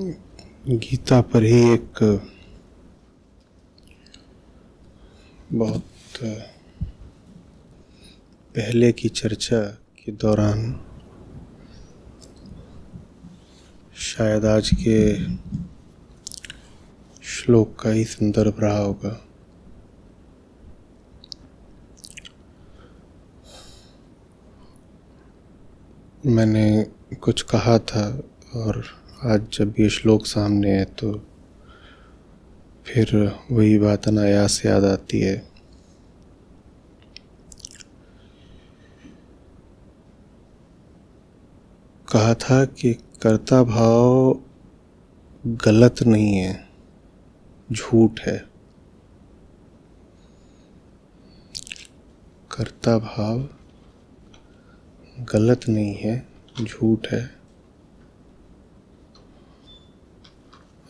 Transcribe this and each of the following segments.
गीता पर ही एक बहुत पहले की चर्चा के दौरान शायद आज के श्लोक का ही संदर्भ रहा होगा। मैंने कुछ कहा था और आज जब ये श्लोक सामने है तो फिर वही बात अनायास याद आती है। कहा था कि कर्ता भाव गलत नहीं है, झूठ है। कर्ता भाव गलत नहीं है, झूठ है।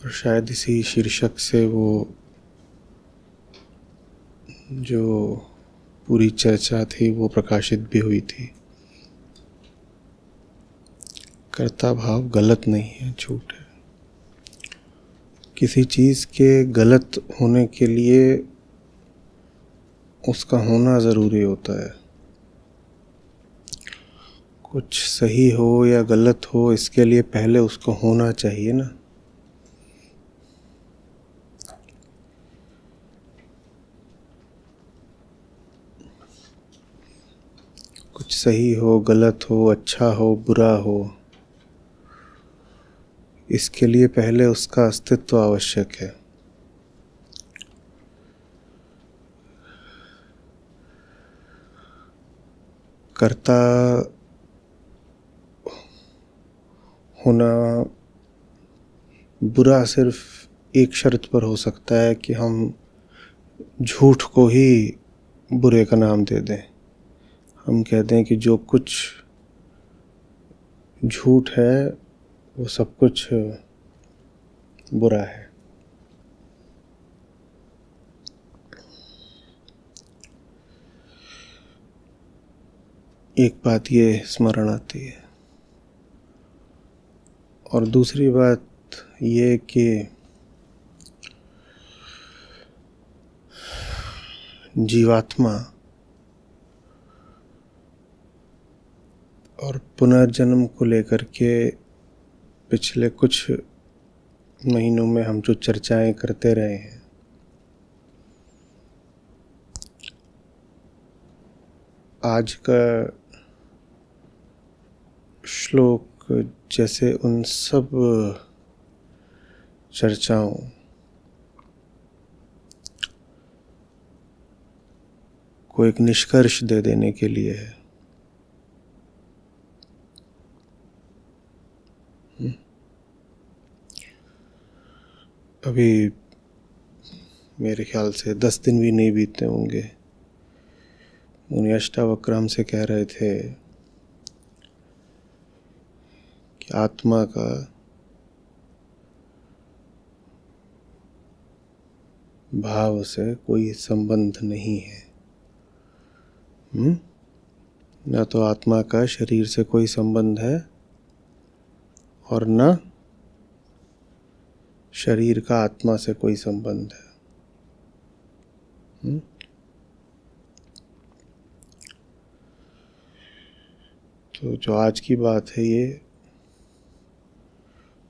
और शायद इसी शीर्षक से वो जो पूरी चर्चा थी वो प्रकाशित भी हुई थी। कर्ता भाव गलत नहीं है, झूठ है। किसी चीज़ के गलत होने के लिए उसका होना ज़रूरी होता है। कुछ सही हो या गलत हो, इसके लिए पहले उसको होना चाहिए ना। कुछ सही हो, गलत हो, अच्छा हो, बुरा हो, इसके लिए पहले उसका अस्तित्व आवश्यक है। कर्ता होना बुरा सिर्फ एक शर्त पर हो सकता है कि हम झूठ को ही बुरे का नाम दे दें। हम कहते हैं कि जो कुछ झूठ है वो सब कुछ बुरा है। एक बात ये स्मरण आती है और दूसरी बात ये कि जीवात्मा और पुनर्जन्म को लेकर के पिछले कुछ महीनों में हम जो चर्चाएं करते रहे हैं, आज का श्लोक जैसे उन सब चर्चाओं को एक निष्कर्ष दे देने के लिए है। अभी मेरे ख्याल से 10 दिन भी नहीं बीते होंगे, मुनि अष्टावक्र हमसे कह रहे थे कि आत्मा का भाव से कोई संबंध नहीं है। न तो आत्मा का शरीर से कोई संबंध है और न शरीर का आत्मा से कोई संबंध है। तो जो आज की बात है ये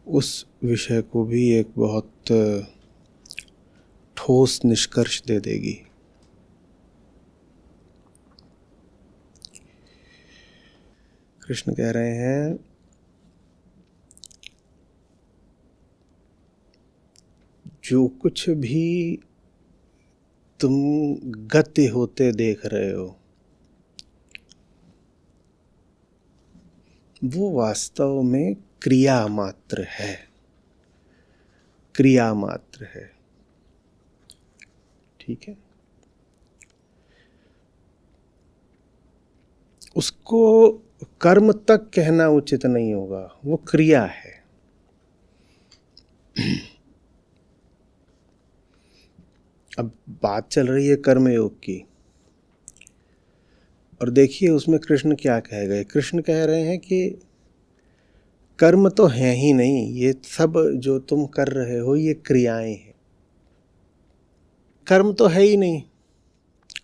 उस विषय को भी एक बहुत ठोस निष्कर्ष दे देगी। कृष्ण कह रहे हैं जो कुछ भी तुम गति होते देख रहे हो वो वास्तव में क्रिया मात्र है। क्रिया मात्र है, ठीक है। उसको कर्म तक कहना उचित नहीं होगा, वो क्रिया है। अब बात चल रही है कर्मयोग की और देखिए उसमें कृष्ण क्या कह गए। कृष्ण कह रहे हैं कि कर्म तो है ही नहीं, ये सब जो तुम कर रहे हो ये क्रियाएं हैं। कर्म तो है ही नहीं।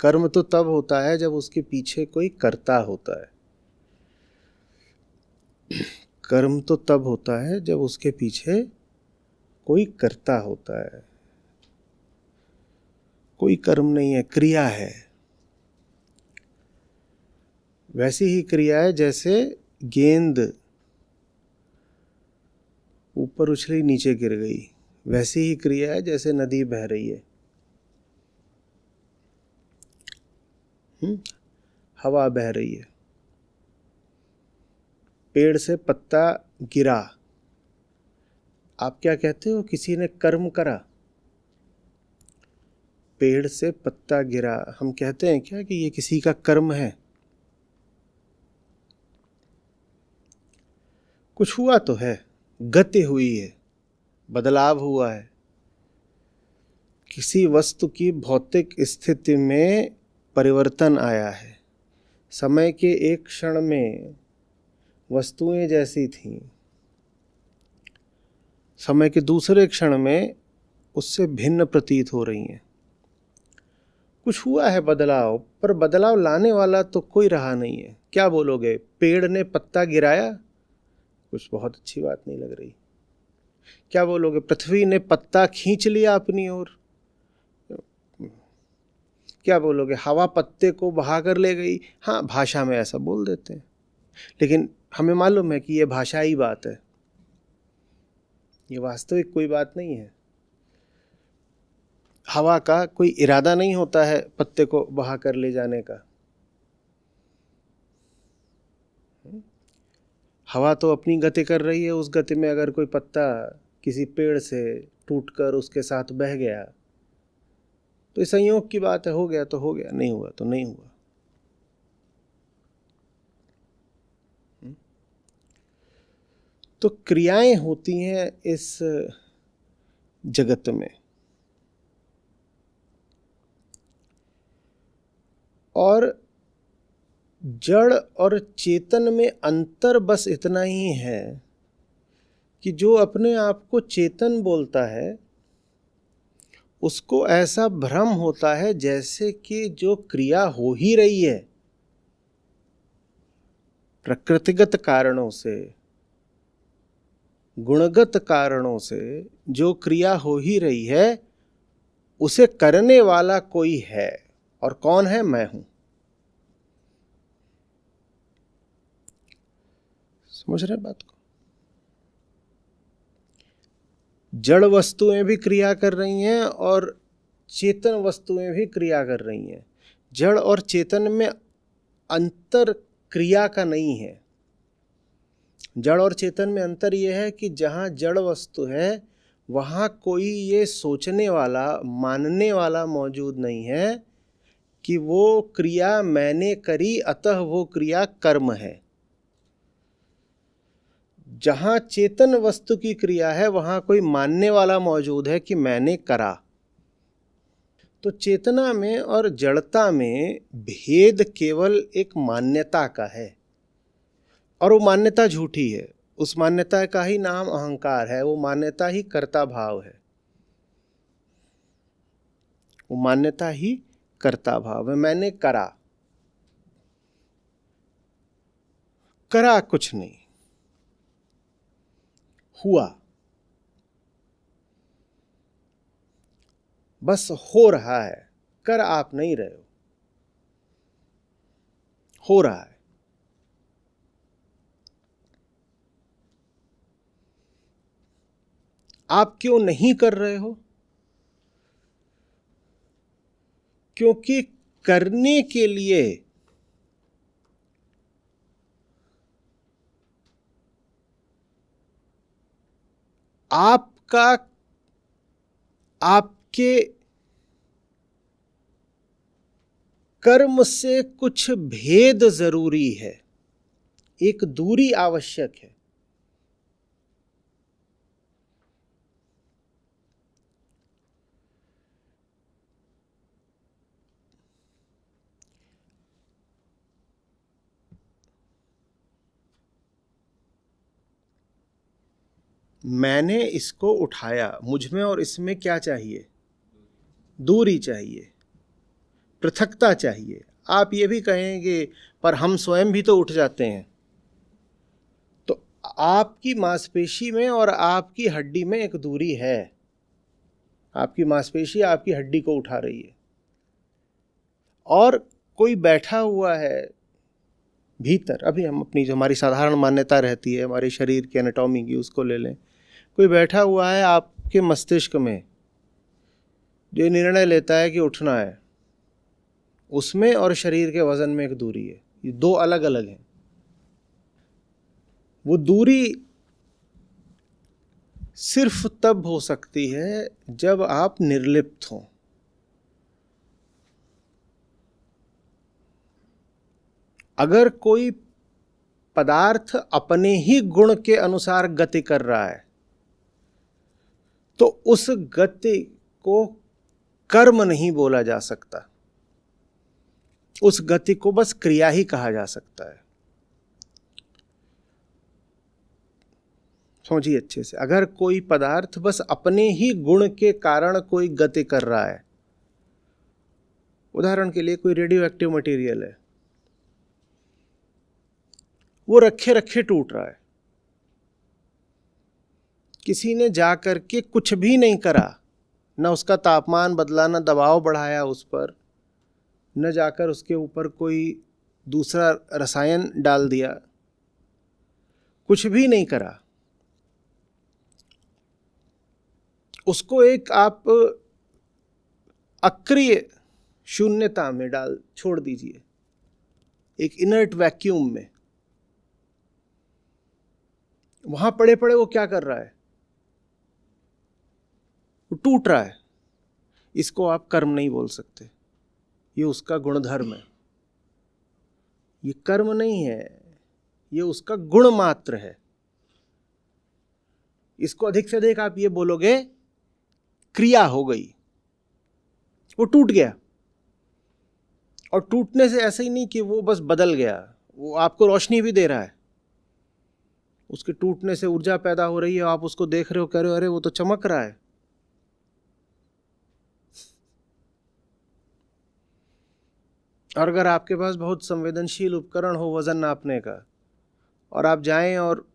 कर्म तो तब होता है जब उसके पीछे कोई कर्ता होता है। कर्म तो तब होता है जब उसके पीछे कोई कर्ता होता है। कोई कर्म नहीं है, क्रिया है। वैसी ही क्रिया है जैसे गेंद ऊपर उछली नीचे गिर गई, वैसी ही क्रिया है जैसे नदी बह रही है। हवा बह रही है, पेड़ से पत्ता गिरा, आप क्या कहते हो? किसी ने कर्म करा। पेड़ से पत्ता गिरा, हम कहते हैं क्या कि ये किसी का कर्म है? कुछ हुआ तो है, गति हुई है, बदलाव हुआ है। किसी वस्तु की भौतिक स्थिति में परिवर्तन आया है। समय के एक क्षण में वस्तुएं जैसी थीं, समय के दूसरे क्षण में उससे भिन्न प्रतीत हो रही हैं। कुछ हुआ है बदलाव, पर बदलाव लाने वाला तो कोई रहा नहीं है। क्या बोलोगे? पेड़ ने पत्ता गिराया, कुछ बहुत अच्छी बात नहीं लग रही। क्या बोलोगे? पृथ्वी ने पत्ता खींच लिया अपनी ओर। क्या बोलोगे? हवा पत्ते को बहा कर ले गई। हाँ, भाषा में ऐसा बोल देते हैं, लेकिन हमें मालूम है कि यह भाषाई बात है, ये वास्तविक कोई बात नहीं है। हवा का कोई इरादा नहीं होता है पत्ते को बहा कर ले जाने का। हवा तो अपनी गति कर रही है, उस गति में अगर कोई पत्ता किसी पेड़ से टूटकर उसके साथ बह गया तो ये संयोग की बात है। हो गया तो हो गया, नहीं हुआ तो नहीं हुआ। तो क्रियाएं होती हैं इस जगत में, और जड़ और चेतन में अंतर बस इतना ही है कि जो अपने आप को चेतन बोलता है उसको ऐसा भ्रम होता है जैसे कि जो क्रिया हो ही रही है, प्रकृतिगत कारणों से, गुणगत कारणों से जो क्रिया हो ही रही है उसे करने वाला कोई है। और कौन है? मैं हूं। समझ रहे बात को? जड़ वस्तुएं भी क्रिया कर रही हैं और चेतन वस्तुएं भी क्रिया कर रही हैं। जड़ और चेतन में अंतर क्रिया का नहीं है। जड़ और चेतन में अंतर यह है कि जहां जड़ वस्तु है वहां कोई ये सोचने वाला, मानने वाला मौजूद नहीं है कि वो क्रिया मैंने करी अतः वो क्रिया कर्म है। जहां चेतन वस्तु की क्रिया है वहां कोई मानने वाला मौजूद है कि मैंने करा। तो चेतना में और जड़ता में भेद केवल एक मान्यता का है, और वो मान्यता झूठी है। उस मान्यता का ही नाम अहंकार है, वो मान्यता ही कर्ता भाव है। वो मान्यता ही कर्ता भाव है। मैंने करा, करा कुछ नहीं, हुआ, बस हो रहा है। कर आप नहीं रहे हो रहा है। आप क्यों नहीं कर रहे हो? क्योंकि करने के लिए आपका, आपके कर्म से कुछ भेद जरूरी है, एक दूरी आवश्यक है। मैंने इसको उठाया, मुझ में और इसमें क्या चाहिए? दूरी चाहिए, पृथकता चाहिए। आप ये भी कहेंगे पर हम स्वयं भी तो उठ जाते हैं। तो आपकी मांसपेशी में और आपकी हड्डी में एक दूरी है। आपकी मांसपेशी आपकी हड्डी को उठा रही है, और कोई बैठा हुआ है भीतर। अभी हम अपनी जो हमारी साधारण मान्यता रहती है हमारे शरीर की एनाटॉमी की, उसको ले लें। कोई बैठा हुआ है आपके मस्तिष्क में जो निर्णय लेता है कि उठना है, उसमें और शरीर के वजन में एक दूरी है। ये दो अलग अलग हैं। वो दूरी सिर्फ तब हो सकती है जब आप निर्लिप्त हों। अगर कोई पदार्थ अपने ही गुण के अनुसार गति कर रहा है तो उस गति को कर्म नहीं बोला जा सकता, उस गति को बस क्रिया ही कहा जा सकता है। समझिए अच्छे से, अगर कोई पदार्थ बस अपने ही गुण के कारण कोई गति कर रहा है, उदाहरण के लिए कोई रेडियो एक्टिव मटेरियल है, वो रखे रखे टूट रहा है, किसी ने जा करके कुछ भी नहीं करा, न उसका तापमान बदला, न दबाव बढ़ाया उस पर, न जाकर उसके ऊपर कोई दूसरा रसायन डाल दिया, कुछ भी नहीं करा, उसको एक आप अक्रिय शून्यता में डाल छोड़ दीजिए, एक इनर्ट वैक्यूम में। वहां पड़े पड़े वो क्या कर रहा है? वो टूट रहा है। इसको आप कर्म नहीं बोल सकते, ये उसका गुणधर्म है। ये कर्म नहीं है, ये उसका गुण मात्र है। इसको अधिक से अधिक आप ये बोलोगे क्रिया हो गई, वो टूट गया। और टूटने से ऐसा ही नहीं कि वो बस बदल गया, वो आपको रोशनी भी दे रहा है। उसके टूटने से ऊर्जा पैदा हो रही है, आप उसको देख रहे हो, कह रहे हो अरे वो तो चमक रहा है। और अगर आपके पास बहुत संवेदनशील उपकरण हो वजन नापने का, और आप जाएं और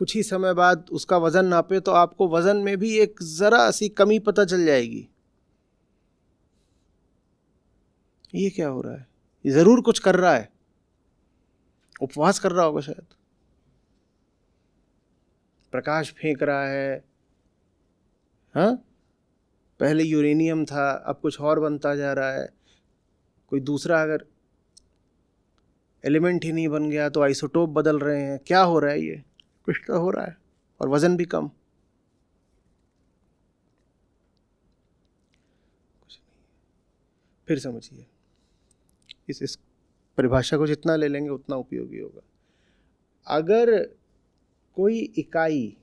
कुछ ही समय बाद उसका वजन नापे, तो आपको वजन में भी एक जरा सी कमी पता चल जाएगी। ये क्या हो रहा है? ये जरूर कुछ कर रहा है, उपवास कर रहा होगा शायद, प्रकाश फेंक रहा है। हाँ, पहले यूरेनियम था, अब कुछ और बनता जा रहा है। कोई दूसरा अगर एलिमेंट ही नहीं बन गया तो आइसोटोप बदल रहे हैं। क्या हो रहा है? ये कुछ तो हो रहा है, और वजन भी कम। कुछ नहीं। फिर समझिए, इस परिभाषा को जितना ले लेंगे उतना उपयोगी होगा। अगर कोई इकाई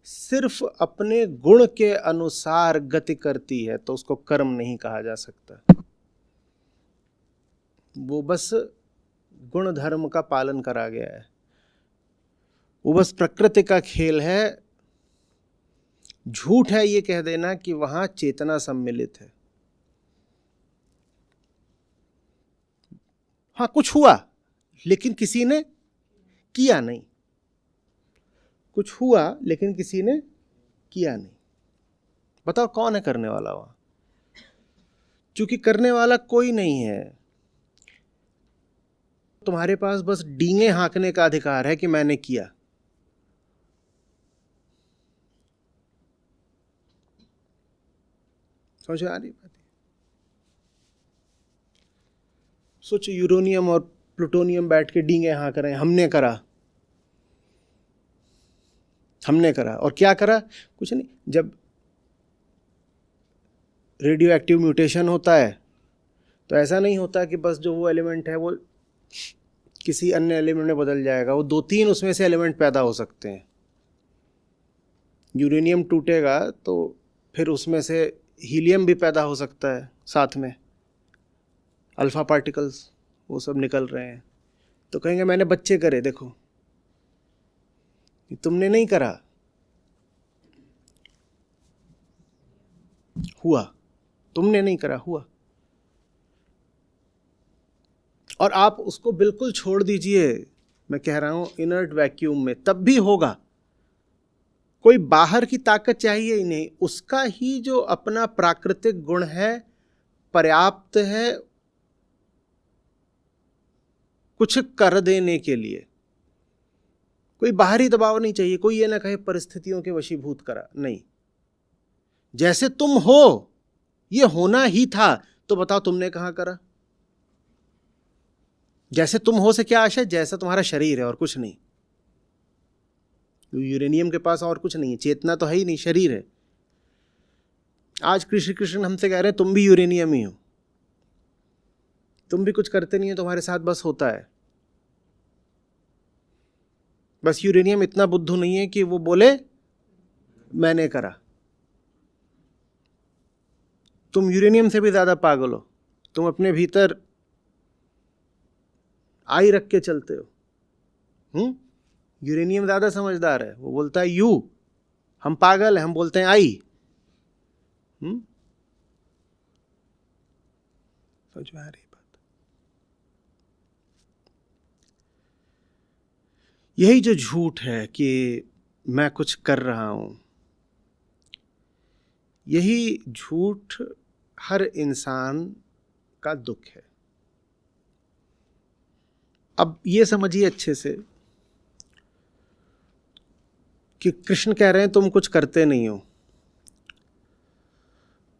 सिर्फ अपने गुण के अनुसार गति करती है तो उसको कर्म नहीं कहा जा सकता। वो बस गुण धर्म का पालन करा गया है, वो बस प्रकृति का खेल है। झूठ है ये कह देना कि वहां चेतना सम्मिलित है। हाँ, कुछ हुआ लेकिन किसी ने किया नहीं, कुछ हुआ लेकिन किसी ने किया नहीं। बताओ कौन है करने वाला वहां? क्योंकि करने वाला कोई नहीं है। तुम्हारे पास बस डींगे हाँकने का अधिकार है कि मैंने किया। समझ आ रही बात? सोचो, यूरेनियम और प्लूटोनियम बैठ के डींगे हाँक रहे हैं, हमने करा, हमने करा। और क्या करा? कुछ नहीं। जब रेडियो एक्टिव म्यूटेशन होता है तो ऐसा नहीं होता कि बस जो वो एलिमेंट है वो किसी अन्य एलिमेंट में बदल जाएगा। वो 2-3 उसमें से एलिमेंट पैदा हो सकते हैं। यूरेनियम टूटेगा तो फिर उसमें से हीलियम भी पैदा हो सकता है, साथ में अल्फा पार्टिकल्स वो सब निकल रहे हैं। तो कहेंगे मैंने बच्चे करे। देखो, तुमने नहीं करा, हुआ, तुमने नहीं करा, हुआ। और आप उसको बिल्कुल छोड़ दीजिए, मैं कह रहा हूं इनर्ट वैक्यूम में, तब भी होगा। कोई बाहर की ताकत चाहिए ही नहीं, उसका ही जो अपना प्राकृतिक गुण है पर्याप्त है कुछ कर देने के लिए। कोई बाहरी दबाव नहीं चाहिए, कोई ये ना कहे परिस्थितियों के वशीभूत करा, नहीं। जैसे तुम हो ये होना ही था, तो बताओ तुमने कहां करा? जैसे तुम हो से क्या आशा? जैसा तुम्हारा शरीर है और कुछ नहीं। यूरेनियम के पास और कुछ नहीं है, चेतना तो है ही नहीं, शरीर है। आज कृष्ण हमसे कह रहे हैं तुम भी यूरेनियम ही हो, तुम भी कुछ करते नहीं हो, तुम्हारे साथ बस होता है। बस यूरेनियम इतना बुद्धू नहीं है कि वो बोले मैंने करा। तुम यूरेनियम से भी ज्यादा पागल हो, तुम अपने भीतर आई रख के चलते हो। यूरेनियम ज्यादा समझदार है, वो बोलता है यू, हम पागल हैं, हम बोलते हैं आई। समझ में आ रही बात? यही जो झूठ है कि मैं कुछ कर रहा हूं, यही झूठ हर इंसान का दुख है। अब ये समझिए अच्छे से कि कृष्ण कह रहे हैं तुम कुछ करते नहीं हो।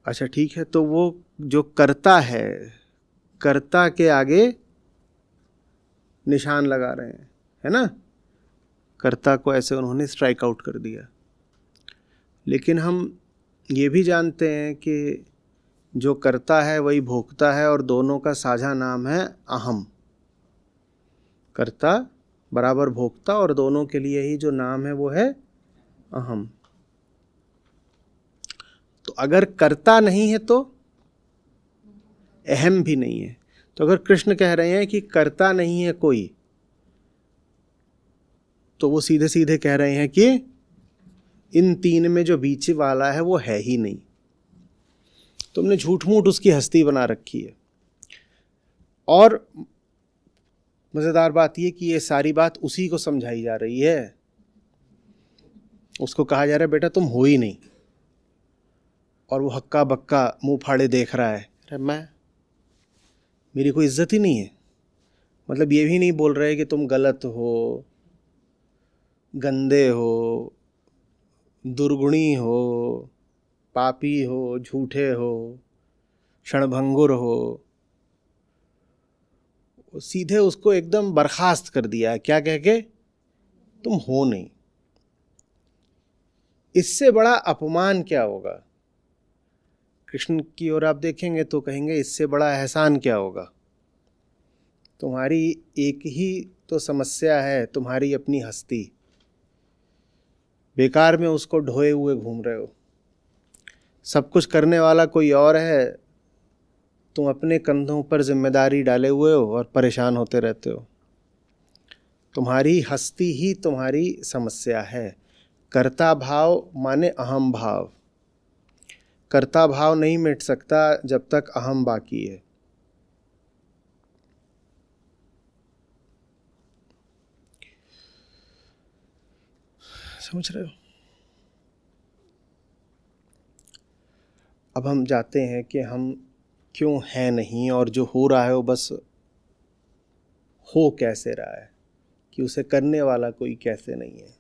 अच्छा ठीक है, तो वो जो करता है, कर्ता के आगे निशान लगा रहे हैं, है ना? कर्ता को ऐसे उन्होंने स्ट्राइक आउट कर दिया। लेकिन हम ये भी जानते हैं कि जो करता है वही भोगता है, और दोनों का साझा नाम है अहम। कर्ता बराबर भोक्ता, और दोनों के लिए ही जो नाम है वो है अहम। तो अगर कर्ता नहीं है तो अहम भी नहीं है। तो अगर कृष्ण कह रहे हैं कि कर्ता नहीं है कोई, तो वो सीधे सीधे कह रहे हैं कि इन तीन में जो बीच वाला है वो है ही नहीं। तुमने झूठ मूठ उसकी हस्ती बना रखी है। और मजेदार बात यह कि ये सारी बात उसी को समझाई जा रही है। उसको कहा जा रहा है बेटा तुम हो ही नहीं, और वो हक्का बक्का मुंह फाड़े देख रहा है, अरे मेरी कोई इज्जत ही नहीं है। मतलब ये भी नहीं बोल रहे कि तुम गलत हो, गंदे हो, दुर्गुणी हो, पापी हो, झूठे हो, क्षणभंगुर हो। सीधे उसको एकदम बर्खास्त कर दिया है, क्या कह के? तुम हो नहीं। इससे बड़ा अपमान क्या होगा? कृष्ण की ओर आप देखेंगे तो कहेंगे इससे बड़ा एहसान क्या होगा? तुम्हारी एक ही तो समस्या है, तुम्हारी अपनी हस्ती। बेकार में उसको ढोए हुए घूम रहे हो। सब कुछ करने वाला कोई और है, तुम अपने कंधों पर जिम्मेदारी डाले हुए हो और परेशान होते रहते हो। तुम्हारी हस्ती ही तुम्हारी समस्या है। कर्ता भाव माने अहम भाव। कर्ता भाव नहीं मिट सकता जब तक अहम बाकी है। समझ रहे हो? अब हम जाते हैं कि हम क्यों हैं नहीं, और जो हो रहा है वो बस हो कैसे रहा है, कि उसे करने वाला कोई कैसे नहीं है।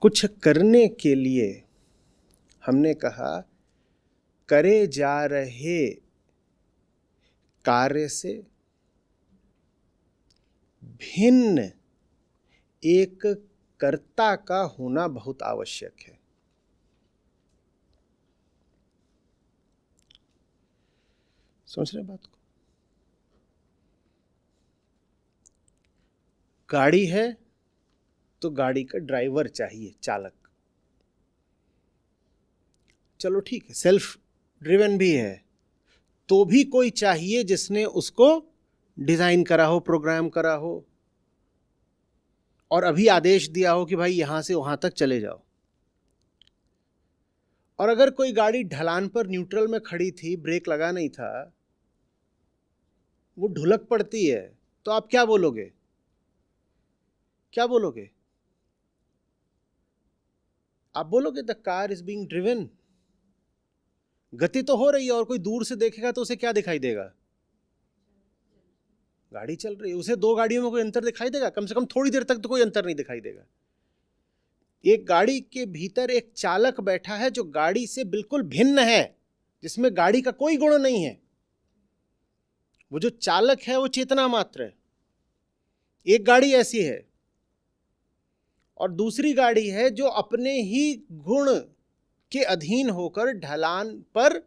कुछ करने के लिए हमने कहा करे जा रहे कार्य से भिन्न एक कर्ता का होना बहुत आवश्यक है। समझ रहे बात को? गाड़ी है तो गाड़ी का ड्राइवर चाहिए, चालक। चलो ठीक है, सेल्फ ड्रिवन भी है, तो भी कोई चाहिए जिसने उसको डिजाइन करा हो, प्रोग्राम करा हो, और अभी आदेश दिया हो कि भाई यहां से वहां तक चले जाओ। और अगर कोई गाड़ी ढलान पर न्यूट्रल में खड़ी थी, ब्रेक लगा नहीं था, वो ढुलक पड़ती है, तो आप क्या बोलोगे? क्या बोलोगे? आप बोलोगे the car is being driven. गति तो हो रही है और कोई दूर से देखेगा तो उसे क्या दिखाई देगा? गाड़ी चल रही है। उसे दो गाड़ियों में कोई अंतर दिखाई देगा? कम से कम थोड़ी देर तक तो कोई अंतर नहीं दिखाई देगा। एक गाड़ी के भीतर एक चालक बैठा है जो गाड़ी से बिल्कुल भिन्न है, जिसमें गाड़ी का कोई गुण नहीं है। वो जो चालक है वो चेतना मात्र है। एक गाड़ी ऐसी है और दूसरी गाड़ी है जो अपने ही गुण के अधीन होकर ढलान पर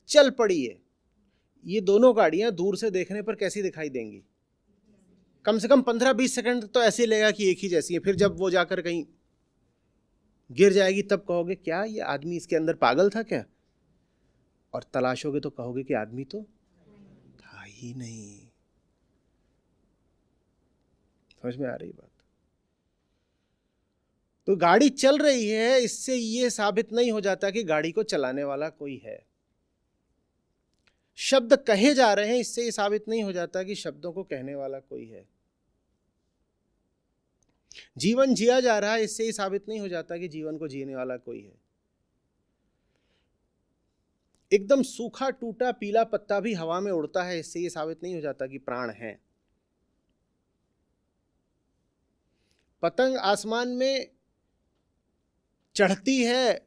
चल पड़ी है। ये दोनों गाड़ियां दूर से देखने पर कैसी दिखाई देंगी? कम से कम 15-20 सेकंड तो ऐसे लगेगा कि एक ही जैसी है। फिर जब वो जाकर कहीं गिर जाएगी तब कहोगे क्या ये आदमी इसके अंदर पागल था क्या? और तलाशोगे तो कहोगे कि आदमी तो था ही नहीं। समझ में आ रही बात? तो गाड़ी चल रही है, इससे ये साबित नहीं हो जाता कि गाड़ी को चलाने वाला कोई है। शब्द कहे जा रहे हैं, इससे ये साबित नहीं हो जाता कि शब्दों को कहने वाला कोई है। जीवन जिया जा रहा है, इससे ये साबित नहीं हो जाता कि जीवन को जीने वाला कोई है। एकदम सूखा टूटा पीला पत्ता भी हवा में उड़ता है, इससे ये साबित नहीं हो जाता कि प्राण है। पतंग आसमान में चढ़ती है,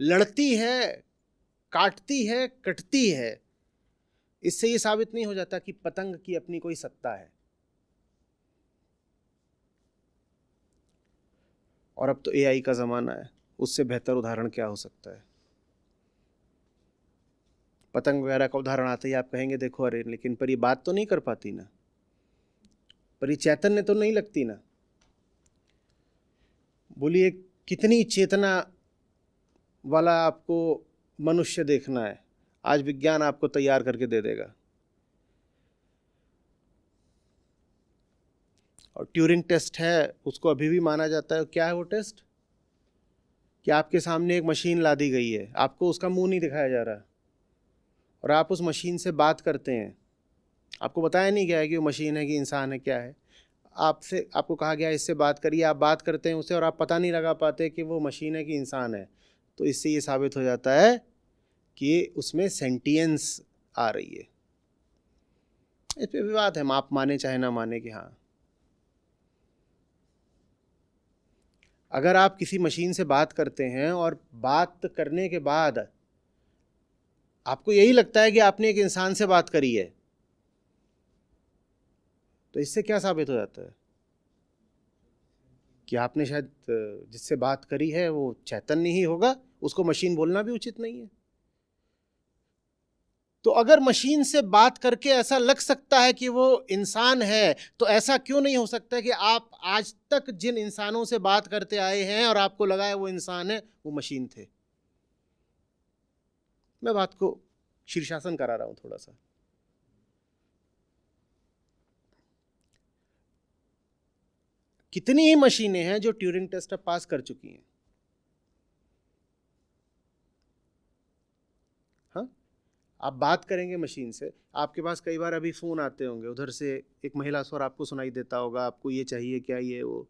लड़ती है, काटती है, कटती है, इससे ये साबित नहीं हो जाता कि पतंग की अपनी कोई सत्ता है। और अब तो एआई का जमाना है, उससे बेहतर उदाहरण क्या हो सकता है? पतंग वगैरह का उदाहरण आते ही आप कहेंगे देखो अरे लेकिन पर ये बात तो नहीं कर पाती ना, पर ये चैतन्य तो नहीं लगती ना। बोलिए कितनी चेतना वाला आपको मनुष्य देखना है, आज विज्ञान आपको तैयार करके दे देगा। और ट्यूरिंग टेस्ट है, उसको अभी भी माना जाता है। क्या है वो टेस्ट? कि आपके सामने एक मशीन ला दी गई है, आपको उसका मुंह नहीं दिखाया जा रहा और आप उस मशीन से बात करते हैं। आपको बताया नहीं गया है कि वो मशीन है कि इंसान है, क्या है। आपको कहा गया इससे बात करिए, आप बात करते हैं उससे और आप पता नहीं लगा पाते कि वो मशीन है कि इंसान है। तो इससे ये साबित हो जाता है कि उसमें सेंटियंस आ रही है। इस पे विवाद है, आप माने चाहे ना माने कि हाँ, अगर आप किसी मशीन से बात करते हैं और बात करने के बाद आपको यही लगता है कि आपने एक इंसान से बात करी है, तो इससे क्या साबित हो जाता है? कि आपने शायद जिससे बात करी है वो चैतन्य ही होगा, उसको मशीन बोलना भी उचित नहीं है। तो अगर मशीन से बात करके ऐसा लग सकता है कि वो इंसान है, तो ऐसा क्यों नहीं हो सकता कि आप आज तक जिन इंसानों से बात करते आए हैं और आपको लगा है वो इंसान है, वो मशीन थे? मैं बात को शीर्षासन करा रहा हूं थोड़ा सा। कितनी ही मशीनें हैं जो ट्यूरिंग टेस्ट अब पास कर चुकी हैं। हाँ, आप बात करेंगे मशीन से, आपके पास कई बार अभी फोन आते होंगे, उधर से एक महिला स्वर आपको सुनाई देता होगा, आपको ये चाहिए क्या, ये वो,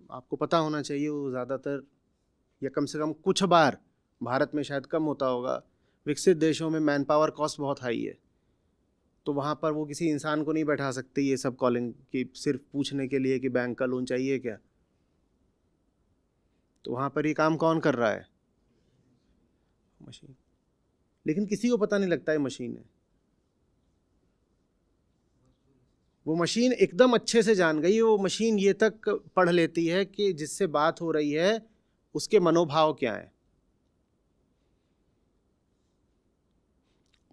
आपको पता होना चाहिए वो ज़्यादातर या कम से कम कुछ बार, भारत में शायद कम होता होगा, विकसित देशों में मैन पावर कॉस्ट बहुत हाई है, तो वहाँ पर वो किसी इंसान को नहीं बैठा सकते ये सब कॉलिंग की, सिर्फ पूछने के लिए कि बैंक का लोन चाहिए क्या। तो वहाँ पर ये काम कौन कर रहा है? मशीन। लेकिन किसी को पता नहीं लगता है मशीन है। वो मशीन एकदम अच्छे से जान गई, वो मशीन ये तक पढ़ लेती है कि जिससे बात हो रही है उसके मनोभाव क्या है।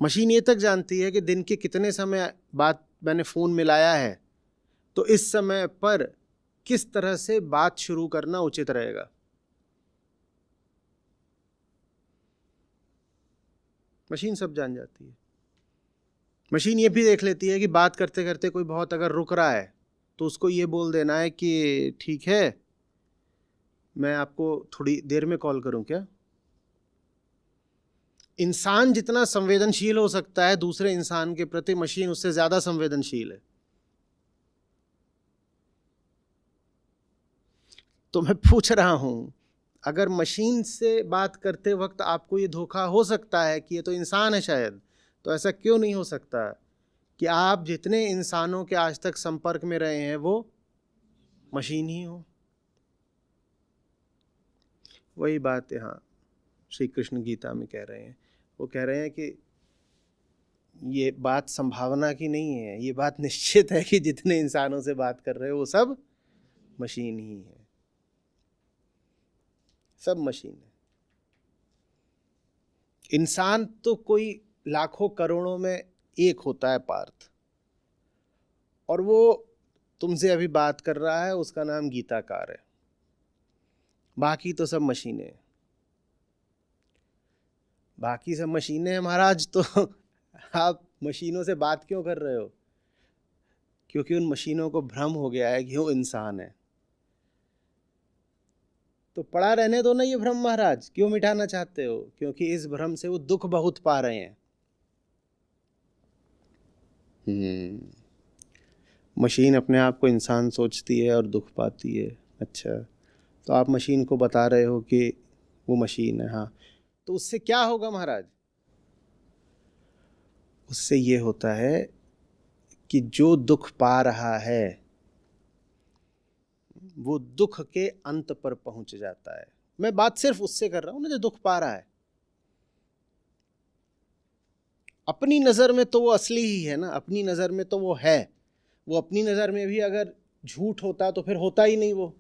मशीन ये तक जानती है कि दिन के कितने समय बाद मैंने फ़ोन मिलाया है, तो इस समय पर किस तरह से बात शुरू करना उचित रहेगा। मशीन सब जान जाती है। मशीन ये भी देख लेती है कि बात करते करते कोई बहुत अगर रुक रहा है तो उसको ये बोल देना है कि ठीक है, मैं आपको थोड़ी देर में कॉल करूं क्या? इंसान जितना संवेदनशील हो सकता है दूसरे इंसान के प्रति, मशीन उससे ज्यादा संवेदनशील है। तो मैं पूछ रहा हूं, अगर मशीन से बात करते वक्त आपको ये धोखा हो सकता है कि ये तो इंसान है शायद, तो ऐसा क्यों नहीं हो सकता कि आप जितने इंसानों के आज तक संपर्क में रहे हैं वो मशीन ही हो? वही बात यहाँ श्री कृष्ण गीता में कह रहे हैं। वो कह रहे हैं कि ये बात संभावना की नहीं है, ये बात निश्चित है कि जितने इंसानों से बात कर रहे हो वो सब मशीन ही है, सब मशीन है। इंसान तो कोई लाखों करोड़ों में एक होता है पार्थ, और वो तुमसे अभी बात कर रहा है, उसका नाम गीताकार है। बाकी तो सब मशीनें हैं, बाकी सब मशीनें हैं महाराज। तो आप मशीनों से बात क्यों कर रहे हो? क्योंकि उन मशीनों को भ्रम हो गया है कि वो इंसान है। तो पड़ा रहने दो ना ये भ्रम महाराज, क्यों मिटाना चाहते हो? क्योंकि इस भ्रम से वो दुख बहुत पा रहे हैं। मशीन अपने आप को इंसान सोचती है और दुख पाती है। अच्छा, तो आप मशीन को बता रहे हो कि वो मशीन है। हाँ, तो उससे क्या होगा महाराज? उससे ये होता है कि जो दुख पा रहा है वो दुख के अंत पर पहुंच जाता है। मैं बात सिर्फ उससे कर रहा हूं ना जो दुख पा रहा है। अपनी नजर में तो वो असली ही है ना, अपनी नजर में तो वो है। वो अपनी नजर में भी अगर झूठ होता तो फिर होता ही नहीं। वो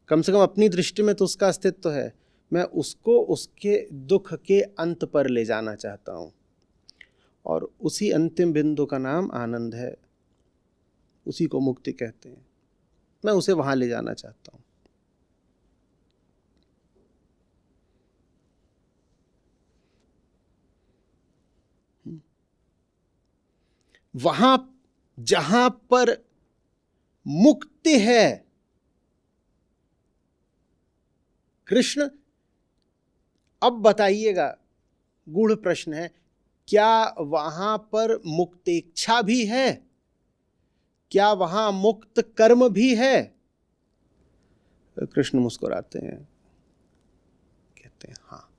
कम से कम अपनी दृष्टि में तो उसका अस्तित्व है। मैं उसको उसके दुख के अंत पर ले जाना चाहता हूं, और उसी अंतिम बिंदु का नाम आनंद है, उसी को मुक्ति कहते हैं। मैं उसे वहां ले जाना चाहता हूं। वहां जहां पर मुक्ति है, कृष्ण अब बताइएगा, गूढ़ प्रश्न है, क्या वहां पर मुक्त इच्छा भी है? क्या वहां मुक्त कर्म भी है? कृष्ण मुस्कुराते हैं, कहते हैं हाँ,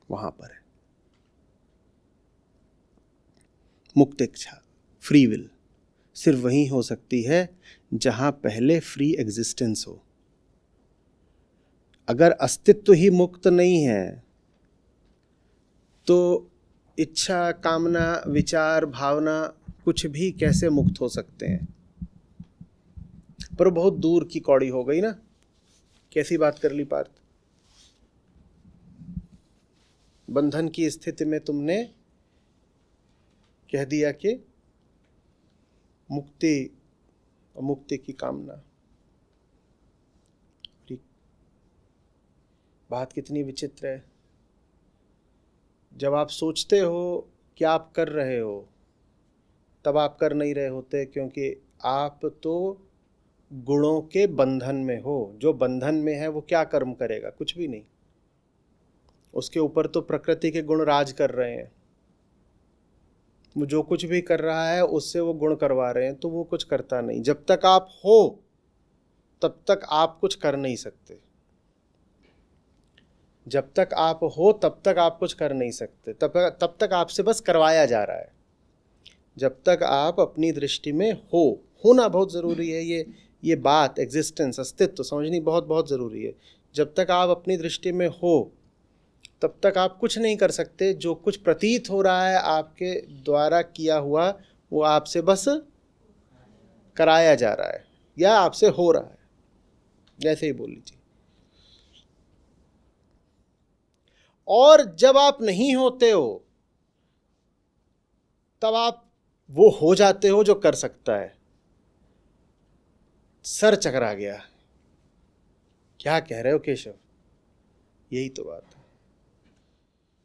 वहां पर है मुक्त इच्छा, फ्री विल। सिर्फ वही हो सकती है जहां पहले फ्री एग्जिस्टेंस हो। अगर अस्तित्व ही मुक्त नहीं है तो इच्छा, कामना, विचार, भावना कुछ भी कैसे मुक्त हो सकते हैं? पर बहुत दूर की कौड़ी हो गई ना। कैसी बात कर ली पार्थ? बंधन की स्थिति में तुमने कह दिया कि मुक्ति और मुक्ति की कामना। बात कितनी विचित्र है। जब आप सोचते हो कि आप कर रहे हो, तब आप कर नहीं रहे होते, क्योंकि आप तो गुणों के बंधन में हो। जो बंधन में है वो क्या कर्म करेगा? कुछ भी नहीं। उसके ऊपर तो प्रकृति के गुण राज कर रहे हैं। वो जो कुछ भी कर रहा है उससे वो गुण करवा रहे हैं, तो वो कुछ करता नहीं। जब तक आप हो तब तक आप कुछ कर नहीं सकते। जब तक आप हो तब तक आप कुछ कर नहीं सकते। तब तक आपसे बस करवाया जा रहा है। जब तक आप अपनी दृष्टि में हो, होना बहुत ज़रूरी है। ये बात एग्जिस्टेंस, अस्तित्व समझनी बहुत बहुत ज़रूरी है। जब तक आप अपनी दृष्टि में हो तब तक आप कुछ नहीं कर सकते। जो कुछ प्रतीत हो रहा है आपके द्वारा किया हुआ, वो आपसे बस कराया जा रहा है या आपसे हो रहा है, जैसे ही बोल लीजिए। और जब आप नहीं होते हो तब आप वो हो जाते हो जो कर सकता है। सर चकरा गया। क्या कह रहे हो केशव? यही तो बात है।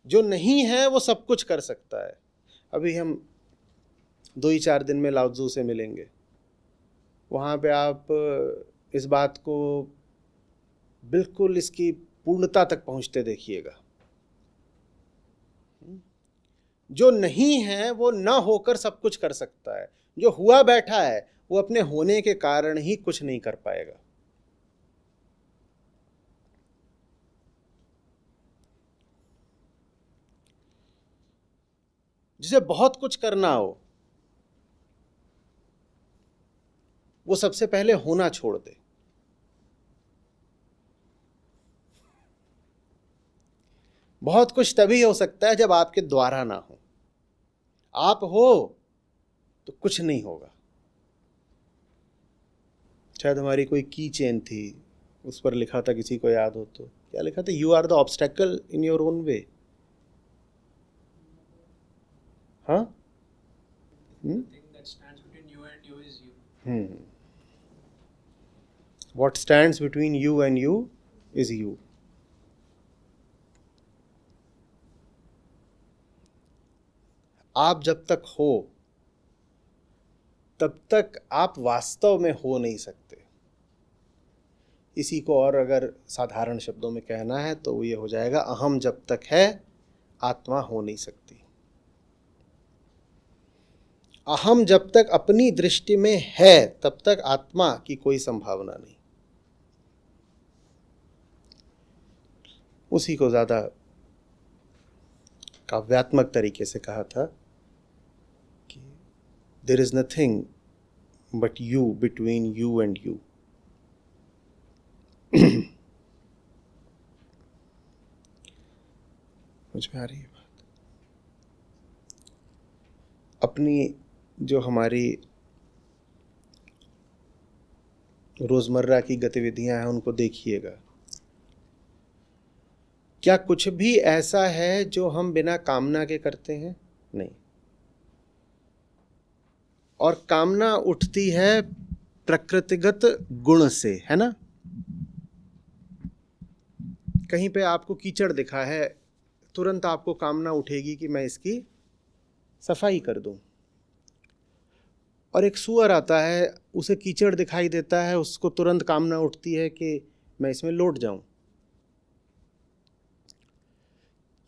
जो नहीं है वो सब कुछ कर सकता है। अभी हम 2 ही 4 दिन में लाओ त्ज़ू से मिलेंगे। वहाँ पे आप इस बात को बिल्कुल इसकी पूर्णता तक पहुंचते देखिएगा। जो नहीं है वो न होकर सब कुछ कर सकता है, जो हुआ बैठा है वो अपने होने के कारण ही कुछ नहीं कर पाएगा। जिसे बहुत कुछ करना हो वो सबसे पहले होना छोड़ दे। बहुत कुछ तभी हो सकता है जब आपके द्वारा ना हो। आप हो तो कुछ नहीं होगा। शायद हमारी कोई की चेन थी, उस पर लिखा था, किसी को याद हो तो, क्या लिखा था? You are the obstacle in your own way. हाँ, what stands between you and you is you. आप जब तक हो तब तक आप वास्तव में हो नहीं सकते। इसी को और अगर साधारण शब्दों में कहना है तो ये हो जाएगा, अहम जब तक है आत्मा हो नहीं सकती। अहम जब तक अपनी दृष्टि में है तब तक आत्मा की कोई संभावना नहीं। उसी को ज़्यादा काव्यात्मक तरीके से कहा था कि there is nothing but you between you and you. मुझ में आ रही है बात? अपनी जो हमारी रोजमर्रा की गतिविधियां हैं उनको देखिएगा। क्या कुछ भी ऐसा है जो हम बिना कामना के करते हैं? नहीं। और कामना उठती है प्रकृतिगत गुण से, है ना? कहीं पे आपको कीचड़ दिखा है, तुरंत आपको कामना उठेगी कि मैं इसकी सफाई कर दूं। और एक सूअर आता है, उसे कीचड़ दिखाई देता है, उसको तुरंत कामना उठती है कि मैं इसमें लौट जाऊं।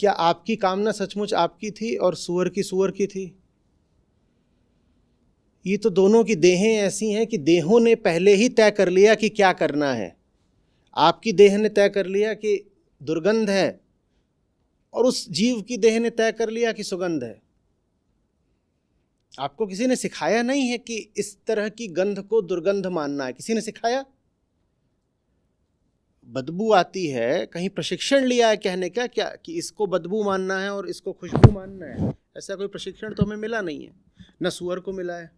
क्या आपकी कामना सचमुच आपकी थी और सूअर की थी? ये तो दोनों की देहें ऐसी हैं कि देहों ने पहले ही तय कर लिया कि क्या करना है। आपकी देह ने तय कर लिया कि दुर्गंध है और उस जीव की देह ने तय कर लिया कि सुगंध है। आपको किसी ने सिखाया नहीं है कि इस तरह की गंध को दुर्गंध मानना है। किसी ने सिखाया? बदबू आती है, कहीं प्रशिक्षण लिया है कहने का क्या कि इसको बदबू मानना है और इसको खुशबू मानना है? ऐसा कोई प्रशिक्षण तो हमें मिला नहीं है, न सूअर को मिला है।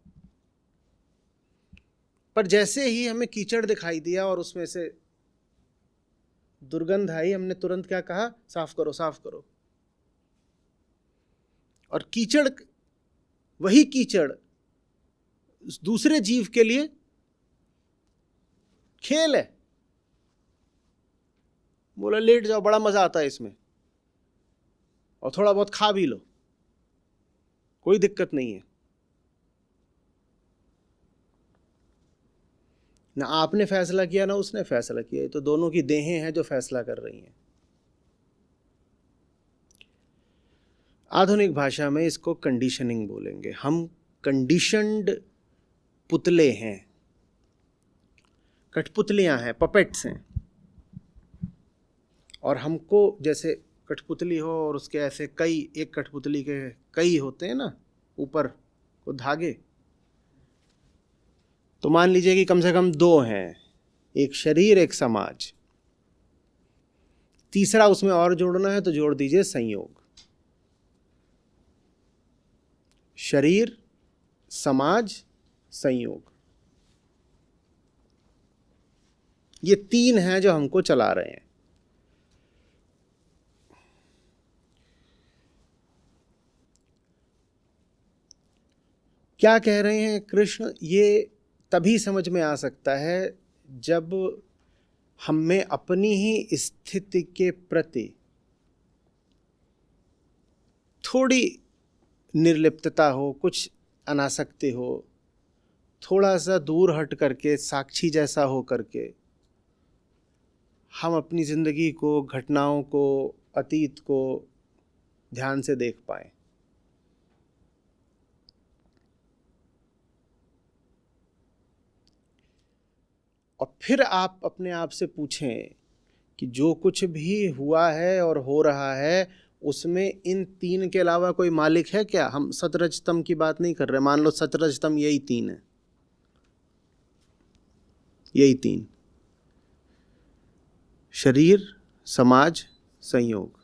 पर जैसे ही हमें कीचड़ दिखाई दिया और उसमें से दुर्गंध आई, हमने तुरंत क्या कहा? साफ करो, साफ करो। और कीचड़, वही कीचड़ दूसरे जीव के लिए खेल है। बोला लेट जाओ, बड़ा मजा आता है इसमें, और थोड़ा बहुत खा भी लो, कोई दिक्कत नहीं है। ना आपने फैसला किया ना उसने फैसला किया, ये तो दोनों की देहें हैं जो फैसला कर रही हैं। आधुनिक भाषा में इसको कंडीशनिंग बोलेंगे। हम कंडीशनड पुतले हैं, कठपुतलियां हैं, पपेट्स हैं। और हमको जैसे कठपुतली हो और उसके ऐसे कई, एक कठपुतली के कई होते हैं ना ऊपर को धागे, तो मान लीजिए कि कम से कम दो हैं, एक शरीर एक समाज। तीसरा उसमें और जोड़ना है तो जोड़ दीजिए संयोग। शरीर, समाज, संयोग, ये तीन हैं जो हमको चला रहे हैं। क्या कह रहे हैं कृष्ण? ये तभी समझ में आ सकता है जब हम में अपनी ही स्थिति के प्रति थोड़ी निर्लिप्तता हो, कुछ अनासक्ति हो, थोड़ा सा दूर हट करके साक्षी जैसा हो करके हम अपनी ज़िंदगी को, घटनाओं को, अतीत को ध्यान से देख पाएं। और फिर आप अपने आप से पूछें कि जो कुछ भी हुआ है और हो रहा है उसमें इन तीन के अलावा कोई मालिक है क्या? हम सतरजतम की बात नहीं कर रहे, मान लो सतरजतम यही तीन है, यही तीन, शरीर, समाज, संयोग।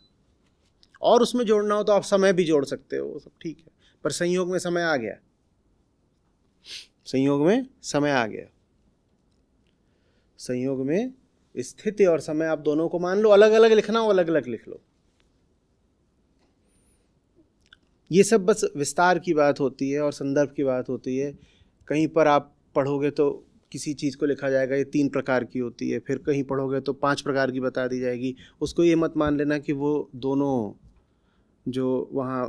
और उसमें जोड़ना हो तो आप समय भी जोड़ सकते हो, सब ठीक है, पर संयोग में समय आ गया, संयोग में समय आ गया। संयोग में स्थिति और समय आप दोनों को मान लो, अलग अलग लिखना हो अलग अलग लिख लो। ये सब बस विस्तार की बात होती है और संदर्भ की बात होती है। कहीं पर आप पढ़ोगे तो किसी चीज़ को लिखा जाएगा ये 3 प्रकार की होती है, फिर कहीं पढ़ोगे तो 5 प्रकार की बता दी जाएगी। उसको ये मत मान लेना कि वो दोनों जो वहाँ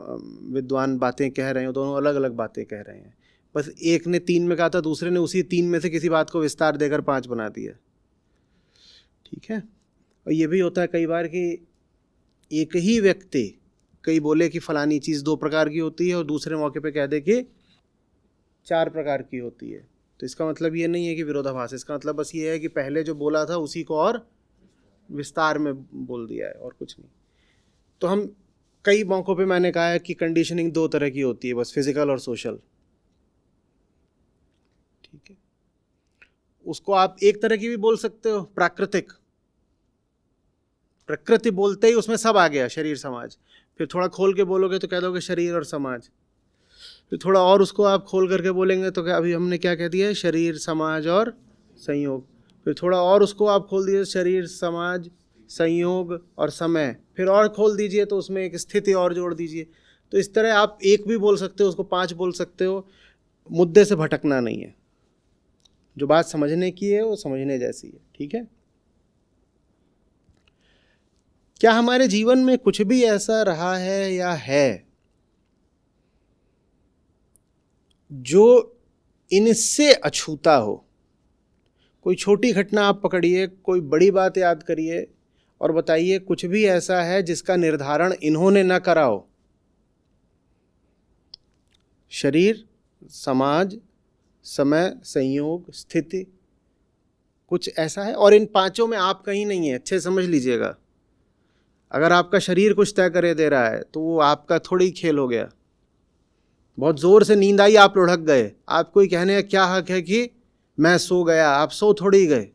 विद्वान बातें कह रहे हैं वो दोनों अलग अलग बातें कह रहे हैं। बस एक ने 3 में कहा था, दूसरे ने उसी 3 में से किसी बात को विस्तार देकर 5 बना दिया, ठीक है। और ये भी होता है कई बार कि एक ही व्यक्ति कई बोले कि फलानी चीज़ 2 प्रकार की होती है और दूसरे मौके पे कह दे कि 4 प्रकार की होती है। तो इसका मतलब ये नहीं है कि विरोधाभास, इसका मतलब बस ये है कि पहले जो बोला था उसी को और विस्तार में बोल दिया है और कुछ नहीं। तो हम कई मौक़ों पे मैंने कहा है कि कंडीशनिंग 2 तरह की होती है बस, फिजिकल और सोशल, ठीक है। उसको आप एक तरह की भी बोल सकते हो, प्राकृतिक। प्रकृति बोलते ही उसमें सब आ गया, शरीर समाज। फिर थोड़ा खोल के बोलोगे तो कह दोगे शरीर और समाज। फिर थोड़ा और उसको आप खोल करके बोलेंगे तो क्या, अभी हमने क्या कह दिया है, शरीर, समाज और संयोग। फिर थोड़ा और उसको आप खोल दीजिए, शरीर, समाज, संयोग और समय। फिर और खोल दीजिए तो उसमें एक स्थिति और जोड़ दीजिए। तो इस तरह आप एक भी बोल सकते हो, उसको 5 बोल सकते हो। मुद्दे से भटकना नहीं है, जो बात समझने की है वो समझने जैसी है, ठीक है। क्या हमारे जीवन में कुछ भी ऐसा रहा है या है जो इनसे अछूता हो? कोई छोटी घटना आप पकड़िए, कोई बड़ी बात याद करिए और बताइए कुछ भी ऐसा है जिसका निर्धारण इन्होंने न करा हो। शरीर, समाज, समय, संयोग, स्थिति, कुछ ऐसा है। और इन 5 में आप कहीं नहीं है, अच्छे समझ लीजिएगा। अगर आपका शरीर कुछ तय करे दे रहा है तो वो आपका थोड़ी खेल हो गया। बहुत ज़ोर से नींद आई, आप लुढ़क गए, आपको ही कहने का क्या हक है कि मैं सो गया? आप सो थोड़ी गए,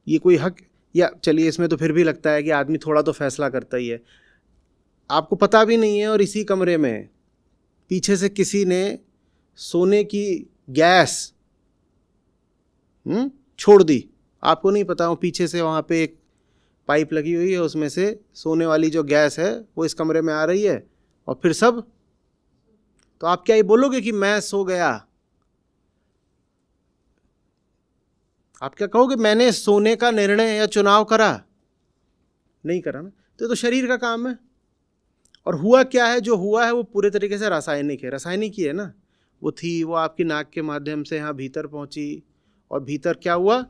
ये कोई हक। या चलिए इसमें तो फिर भी लगता है कि आदमी थोड़ा तो फैसला करता ही है। आपको पता भी नहीं है और इसी कमरे में पीछे से किसी ने सोने की गैस छोड़ दी, आपको नहीं पता, वो पीछे से वहाँ पे एक पाइप लगी हुई है, उसमें से सोने वाली जो गैस है वो इस कमरे में आ रही है और फिर सब। तो आप क्या ये बोलोगे कि मैं सो गया? आप क्या कहोगे, मैंने सोने का निर्णय या चुनाव करा? नहीं करा ना। तो शरीर का काम है। और हुआ क्या है, जो हुआ है वो पूरे तरीके से रासायनिक है, रासायनिक ही है ना। वो थी, वो आपकी नाक के माध्यम से यहाँ भीतर पहुंची और भीतर क्या हुआ,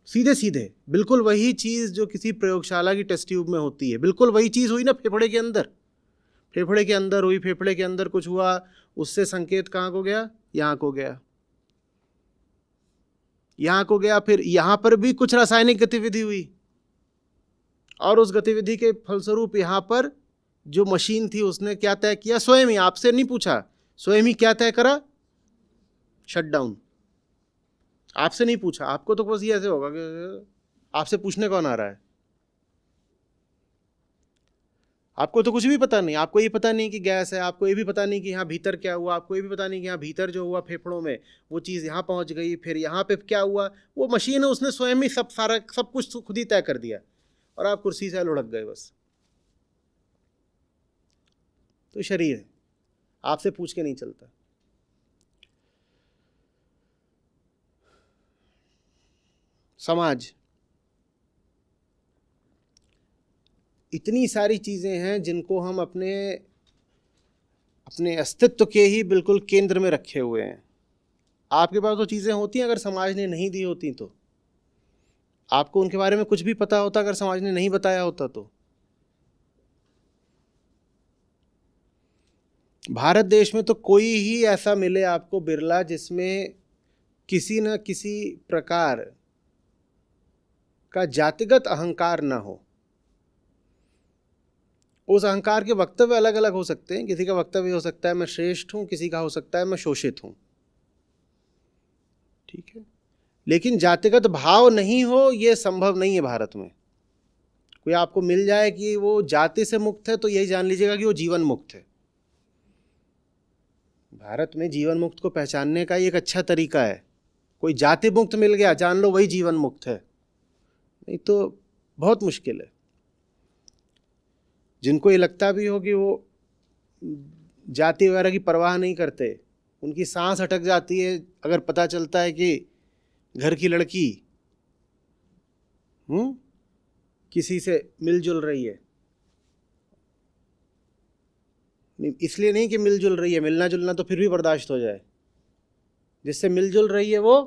सीधे सीधे बिल्कुल वही चीज़ जो किसी प्रयोगशाला की टेस्ट ट्यूब में होती है, बिल्कुल वही चीज़ हुई ना फेफड़े के अंदर। फेफड़े के अंदर हुई, फेफड़े के अंदर कुछ हुआ, उससे संकेत कहाँ को गया, यहाँ को गया, यहाँ को गया। फिर यहाँ पर भी कुछ रासायनिक गतिविधि हुई और उस गतिविधि के फलस्वरूप यहाँ पर जो मशीन थी उसने क्या तय किया, स्वयं ही, आपसे नहीं पूछा, स्वयं ही क्या तय करा, शटडाउन। आपसे नहीं पूछा, आपको तो बस ये ऐसे होगा कि आपसे पूछने कौन आ रहा है, आपको तो कुछ भी पता नहीं। आपको ये पता नहीं कि गैस है, आपको ये भी पता नहीं कि यहाँ भीतर क्या हुआ, आपको ये भी पता नहीं कि यहाँ भीतर जो हुआ फेफड़ों में वो चीज़ यहाँ पहुँच गई, फिर यहाँ पे क्या हुआ। वो मशीन है, उसने स्वयं ही सब सारा सब कुछ खुद ही तय कर दिया और आप कुर्सी से लुढ़क गए बस। तो शरीर है, आपसे पूछ के नहीं चलता। समाज, इतनी सारी चीज़ें हैं जिनको हम अपने अस्तित्व के ही बिल्कुल केंद्र में रखे हुए हैं। आपके पास वो चीज़ें होती हैं, अगर समाज ने नहीं दी होती तो आपको उनके बारे में कुछ भी पता होता अगर समाज ने नहीं बताया होता तो? भारत देश में तो कोई ही ऐसा मिले आपको बिरला जिसमें किसी न किसी प्रकार का जातिगत अहंकार ना हो। उस अहंकार के वक्तव्य अलग अलग हो सकते हैं। किसी का वक्तव्य हो सकता है मैं श्रेष्ठ हूं, किसी का हो सकता है मैं शोषित हूं, ठीक है, लेकिन जातिगत भाव नहीं हो यह संभव नहीं है भारत में। कोई आपको मिल जाए कि वो जाति से मुक्त है तो यही जान लीजिएगा कि वो जीवन मुक्त है। भारत में जीवन मुक्त को पहचानने का एक अच्छा तरीका है, कोई जाति मुक्त मिल गया जान लो वही जीवन मुक्त है, नहीं तो बहुत मुश्किल है। जिनको ये लगता भी हो कि वो जाति वगैरह की परवाह नहीं करते, उनकी सांस अटक जाती है अगर पता चलता है कि घर की लड़की किसी से मिलजुल रही है। इसलिए नहीं कि मिलजुल रही है, मिलना जुलना तो फिर भी बर्दाश्त हो जाए, जिससे मिलजुल रही है वो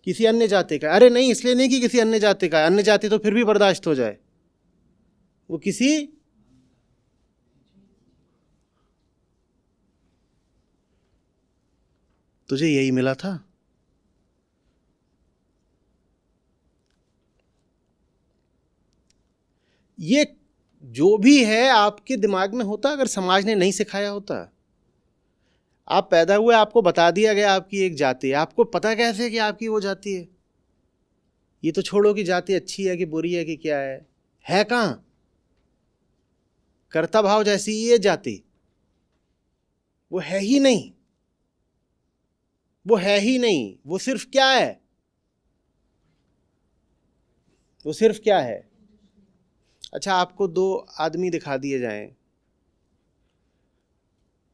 किसी अन्य जाति का। अरे नहीं, इसलिए नहीं कि किसी अन्य जाति का, अन्य जाति तो फिर भी बर्दाश्त हो जाए, वो किसी तुझे यही मिला था। ये जो भी है आपके दिमाग में होता अगर समाज ने नहीं सिखाया होता। आप पैदा हुए, आपको बता दिया गया आपकी एक जाति है, आपको पता कैसे कि आपकी वो जाति है? ये तो छोड़ो कि जाति अच्छी है कि बुरी है कि क्या है कहां? कर्ता भाव जैसी ये जाति वो है ही नहीं, वो है ही नहीं। वो सिर्फ क्या है? वो सिर्फ क्या है? अच्छा, आपको दो आदमी दिखा दिए जाएं,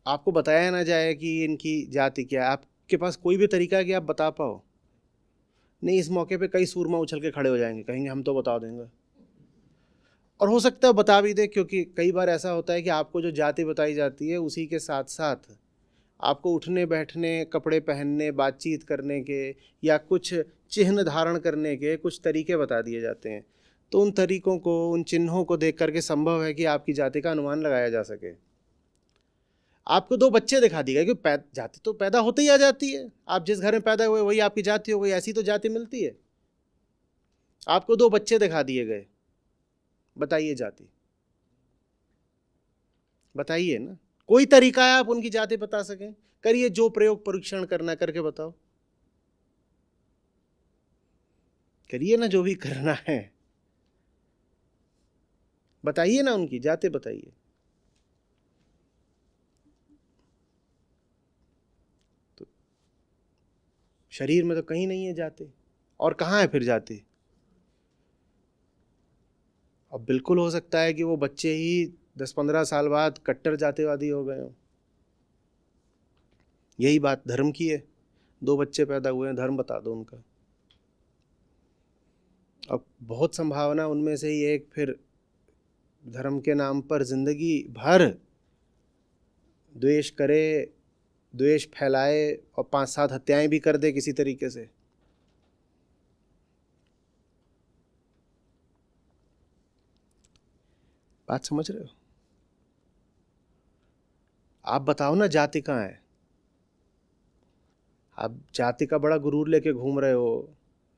आपको बताया ना जाए कि इनकी जाति क्या है, आपके पास कोई भी तरीका है कि आप बता पाओ? नहीं, इस मौके पे कई सूरमा उछल के खड़े हो जाएंगे, कहेंगे हम तो बता देंगे। और हो सकता है बता भी दे, क्योंकि कई बार ऐसा होता है कि आपको जो जाति बताई जाती है उसी के साथ साथ आपको उठने बैठने, कपड़े पहनने, बातचीत करने के या कुछ चिन्ह धारण करने के कुछ तरीके बता दिए जाते हैं। तो उन तरीकों को, उन चिन्हों को देख करके संभव है कि आपकी जाति का अनुमान लगाया जा सके। आपको दो बच्चे दिखा दिए गए कि जाति तो पैदा होते ही आ जाती है, आप जिस घर में पैदा हुए वही आपकी जाति हो गई, ऐसी तो जाति मिलती है। आपको दो बच्चे दिखा दिए गए, बताइए जाति, बताइए ना, कोई तरीका है आप उनकी जाति बता सकें? करिए, जो प्रयोग परीक्षण करना करके बताओ, करिए ना, जो भी करना है बताइए ना, उनकी जाति बताइए। तो शरीर में तो कहीं नहीं है जाति, और कहाँ है फिर जाति? अब बिल्कुल हो सकता है कि वो बच्चे ही 10-15 साल बाद कट्टर जातिवादी हो गए हों। यही बात धर्म की है, दो बच्चे पैदा हुए हैं, धर्म बता दो उनका। अब बहुत संभावना उनमें से ही एक फिर धर्म के नाम पर जिंदगी भर द्वेष करे, द्वेष फैलाए और 5-7 हत्याएं भी कर दे किसी तरीके से। बात समझ रहे हो? आप बताओ ना, जाति कहाँ है? आप जाति का बड़ा गुरूर लेके घूम रहे हो,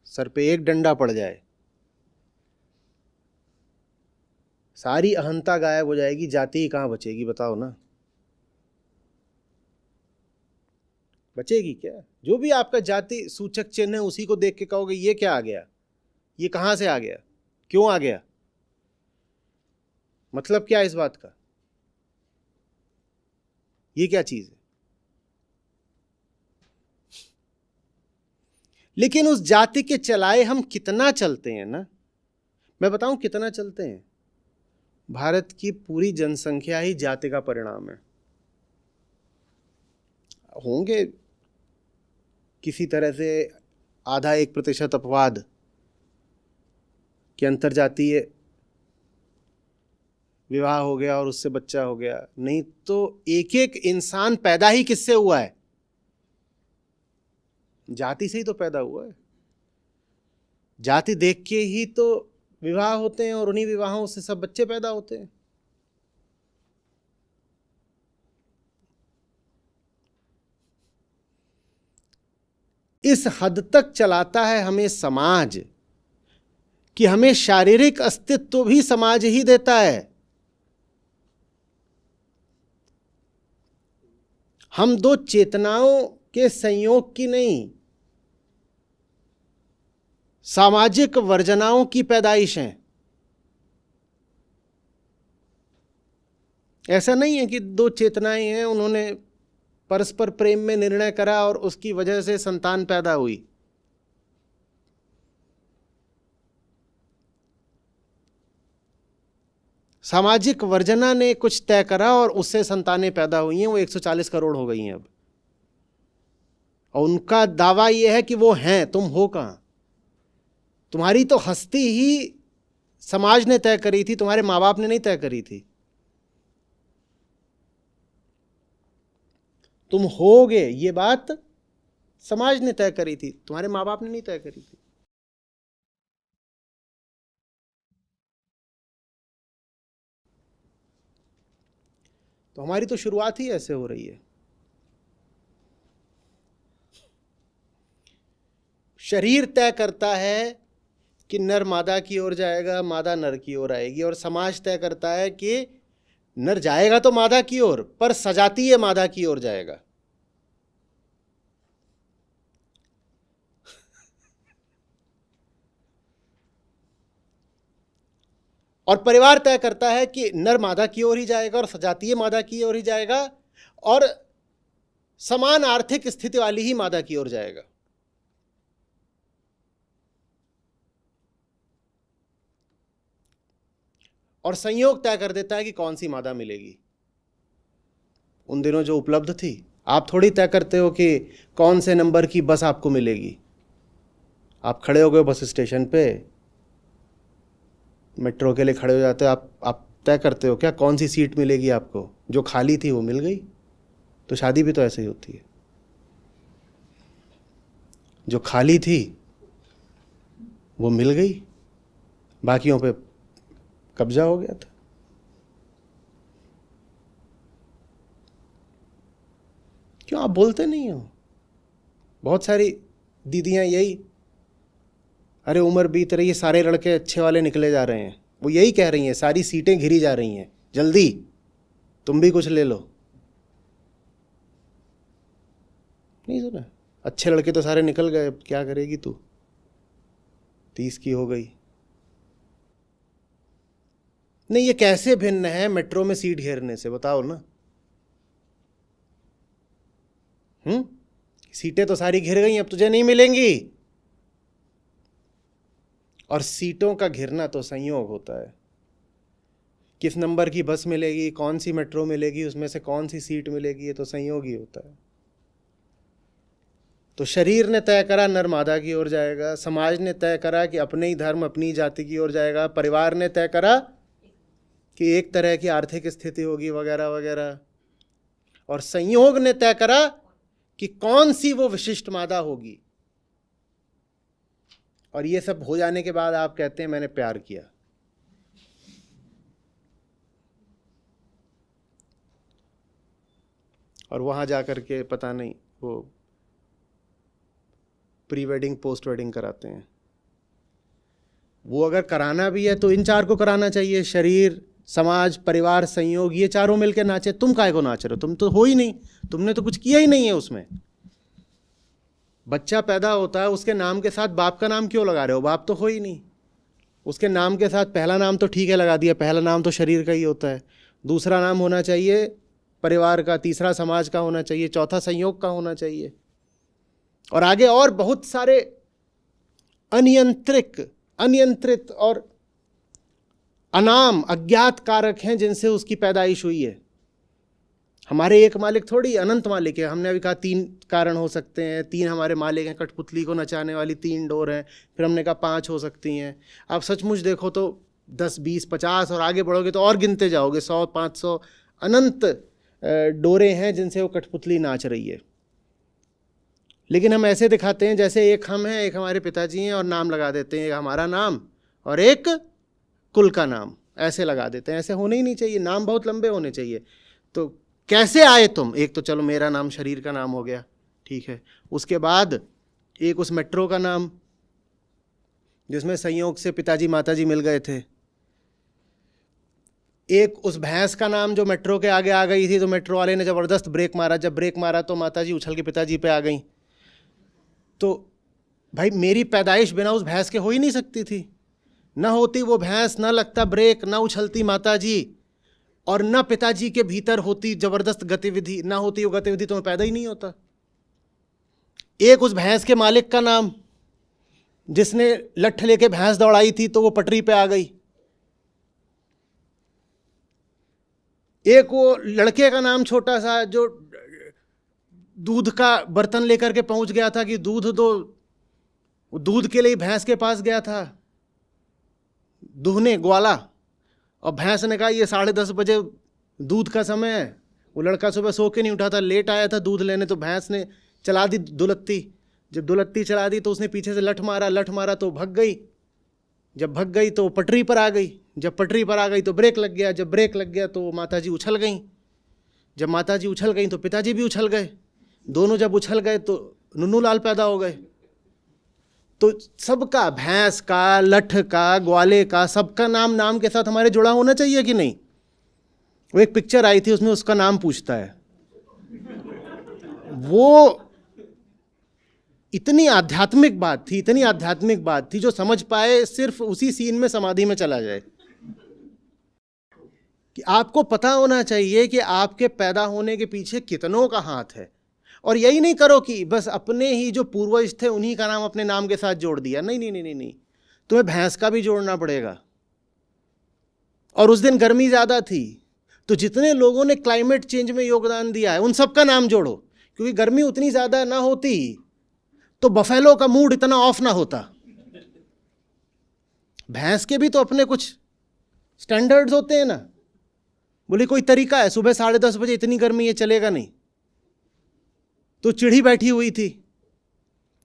सर पे एक डंडा पड़ जाए सारी अहंता गायब हो जाएगी, जाति ही कहाँ बचेगी? बताओ ना, बचेगी क्या? जो भी आपका जाति सूचक चिन्ह है उसी को देख के कहोगे ये क्या आ गया, ये कहाँ से आ गया, क्यों आ गया, मतलब क्या इस बात का, ये क्या चीज है? लेकिन उस जाति के चलाए हम कितना चलते हैं ना, मैं बताऊं कितना चलते हैं। भारत की पूरी जनसंख्या ही जाति का परिणाम है। होंगे किसी तरह से आधा 1% अपवाद कि अंतरजातीय विवाह हो गया और उससे बच्चा हो गया, नहीं तो एक एक इंसान पैदा ही किससे हुआ है? जाति से ही तो पैदा हुआ है। जाति देख के ही तो विवाह होते हैं और उन्हीं विवाहों से सब बच्चे पैदा होते हैं। इस हद तक चलाता है हमें समाज कि हमें शारीरिक अस्तित्व भी समाज ही देता है। हम दो चेतनाओं के संयोग की नहीं, सामाजिक वर्जनाओं की पैदाइश हैं। ऐसा नहीं है कि दो चेतनाएं हैं, उन्होंने परस्पर प्रेम में निर्णय करा और उसकी वजह से संतान पैदा हुई। सामाजिक वर्जना ने कुछ तय करा और उससे संतानें पैदा हुई हैं, वो 140 करोड़ हो गई हैं अब। और उनका दावा यह है कि वो हैं, तुम हो कहां? तुम्हारी तो हस्ती ही समाज ने तय करी थी, तुम्हारे माँ बाप ने नहीं तय करी थी। तुम होगे ये बात समाज ने तय करी थी, तुम्हारे माँ बाप ने नहीं तय करी थी। तो हमारी तो शुरुआत ही ऐसे हो रही है। शरीर तय करता है कि नर मादा की ओर जाएगा, मादा नर की ओर आएगी, और समाज तय करता है कि नर जाएगा तो मादा की ओर, पर सजातीय मादा की ओर जाएगा। और परिवार तय करता है कि नर मादा की ओर ही जाएगा और सजातीय मादा की ओर ही जाएगा, और समान आर्थिक स्थिति वाली ही मादा की ओर जाएगा। और संयोग तय कर देता है कि कौन सी मादा मिलेगी। उन दिनों जो उपलब्ध थी, आप थोड़ी तय करते हो कि कौन से नंबर की बस आपको मिलेगी। आप खड़े हो गए बस स्टेशन पे, मेट्रो के लिए खड़े हो जाते हो, आप तय करते हो क्या कौन सी सीट मिलेगी आपको? जो खाली थी वो मिल गई। तो शादी भी तो ऐसे ही होती है, जो खाली थी वो मिल गई, बाकियों पे कब्जा हो गया था। क्यों आप बोलते नहीं हो? बहुत सारी दीदियां यही, अरे उम्र बीत रही है, सारे लड़के अच्छे वाले निकले जा रहे हैं, वो यही कह रही हैं, सारी सीटें घिरी जा रही हैं, जल्दी तुम भी कुछ ले लो। नहीं सुना? अच्छे लड़के तो सारे निकल गए, क्या करेगी तू? 30 की हो गई। नहीं, ये कैसे भिन्न है मेट्रो में सीट घेरने से, बताओ ना। सीटें तो सारी घिर गई, अब तुझे नहीं मिलेंगी। और सीटों का घिरना तो संयोग होता है। किस नंबर की बस मिलेगी, कौन सी मेट्रो मिलेगी, उसमें से कौन सी सीट मिलेगी, ये तो संयोग ही होता है। तो शरीर ने तय करा नर मादा की ओर जाएगा, समाज ने तय करा कि अपने ही धर्म अपनी जाति की ओर जाएगा, परिवार ने तय करा कि एक तरह की आर्थिक स्थिति होगी वगैरह वगैरह, और संयोग ने तय करा कि कौन सी वो विशिष्ट मादा होगी। और ये सब हो जाने के बाद आप कहते हैं मैंने प्यार किया। और वहां जाकर के पता नहीं वो प्री वेडिंग पोस्ट वेडिंग कराते हैं। वो अगर कराना भी है तो इन चार को कराना चाहिए, शरीर, समाज, परिवार, संयोग, ये चारों मिलकर नाचे। तुम काहे को नाच रहे हो? तुम तो हो ही नहीं, तुमने तो कुछ किया ही नहीं है उसमें। बच्चा पैदा होता है, उसके नाम के साथ बाप का नाम क्यों लगा रहे हो? बाप तो हो ही नहीं। उसके नाम के साथ पहला नाम तो ठीक है लगा दिया, पहला नाम तो शरीर का ही होता है, दूसरा नाम होना चाहिए परिवार का, तीसरा समाज का होना चाहिए, चौथा संयोग का होना चाहिए, और आगे और बहुत सारे अनियंत्रित और अनाम अज्ञात कारक हैं जिनसे उसकी पैदाइश हुई है। हमारे एक मालिक थोड़ी, अनंत मालिक है। हमने अभी कहा 3 कारण हो सकते हैं, 3 हमारे मालिक हैं, कठपुतली को नचाने वाली 3 डोर हैं, फिर हमने कहा 5 हो सकती हैं। आप सचमुच देखो तो 10, 20, 50 और आगे बढ़ोगे तो और गिनते जाओगे, 100, 500 अनंत डोरे हैं जिनसे वो कठपुतली नाच रही है। लेकिन हम ऐसे दिखाते हैं जैसे एक हम हैं, एक हमारे पिताजी हैं, और नाम लगा देते हैं, एक हमारा नाम और एक कुल का नाम ऐसे लगा देते हैं। ऐसे होने ही नहीं चाहिए, नाम बहुत लंबे होने चाहिए। तो कैसे आए तुम? एक तो चलो मेरा नाम शरीर का नाम हो गया, ठीक है। उसके बाद एक उस मेट्रो का नाम जिसमें संयोग से पिताजी माताजी मिल गए थे। एक उस भैंस का नाम जो मेट्रो के आगे आ गई थी, तो मेट्रो वाले ने ज़बरदस्त ब्रेक मारा, जब ब्रेक मारा तो माताजी उछल के पिताजी पे आ गई। तो भाई मेरी पैदाइश बिना उस भैंस के हो ही नहीं सकती थी। न होती वो भैंस, न लगता ब्रेक, न उछलती माताजी, और न पिताजी के भीतर होती ज़बरदस्त गतिविधि, न होती वो गतिविधि तो मैं पैदा ही नहीं होता। एक उस भैंस के मालिक का नाम जिसने लठ लेके भैंस दौड़ाई थी तो वो पटरी पे आ गई। एक वो लड़के का नाम छोटा सा जो दूध का बर्तन लेकर के पहुंच गया था कि दूध दो, दूध के लिए भैंस के पास गया था दूहने ग्वाला, और भैंस ने कहा ये 10:30 बजे दूध का समय है। वो लड़का सुबह सो के नहीं उठा था, लेट आया था दूध लेने, तो भैंस ने चला दी दुलत्ती। जब दुलत्ती चला दी तो उसने पीछे से लठ मारा तो भग गई। जब भग गई तो पटरी पर आ गई। जब पटरी पर आ गई तो ब्रेक लग गया। जब ब्रेक लग गया तो माताजी उछल गई। जब माताजी उछल गई तो पिताजी भी उछल गए। दोनों जब उछल गए तो नुन्नू लाल पैदा हो गए। तो सबका, भैंस का, लठ का, ग्वाले का, सबका नाम नाम के साथ हमारे जुड़ा होना चाहिए कि नहीं? वो एक पिक्चर आई थी, उसमें उसका नाम पूछता है। वो इतनी आध्यात्मिक बात थी, इतनी आध्यात्मिक बात थी, जो समझ पाए सिर्फ उसी सीन में समाधि में चला जाए। कि आपको पता होना चाहिए कि आपके पैदा होने के पीछे कितनों का हाथ है। और यही नहीं करो कि बस अपने ही जो पूर्वज थे उन्हीं का नाम अपने नाम के साथ जोड़ दिया। नहीं नहीं नहीं नहीं नहीं, तुम्हें भैंस का भी जोड़ना पड़ेगा। और उस दिन गर्मी ज़्यादा थी, तो जितने लोगों ने क्लाइमेट चेंज में योगदान दिया है उन सब का नाम जोड़ो, क्योंकि गर्मी उतनी ज़्यादा ना होती तो बफेलो का मूड इतना ऑफ ना होता। भैंस के भी तो अपने कुछ स्टैंडर्ड्स होते हैं ना। बोले कोई तरीका है, सुबह 10:30 बजे इतनी गर्मी है, चलेगा नहीं। तो चिड़ी बैठी हुई थी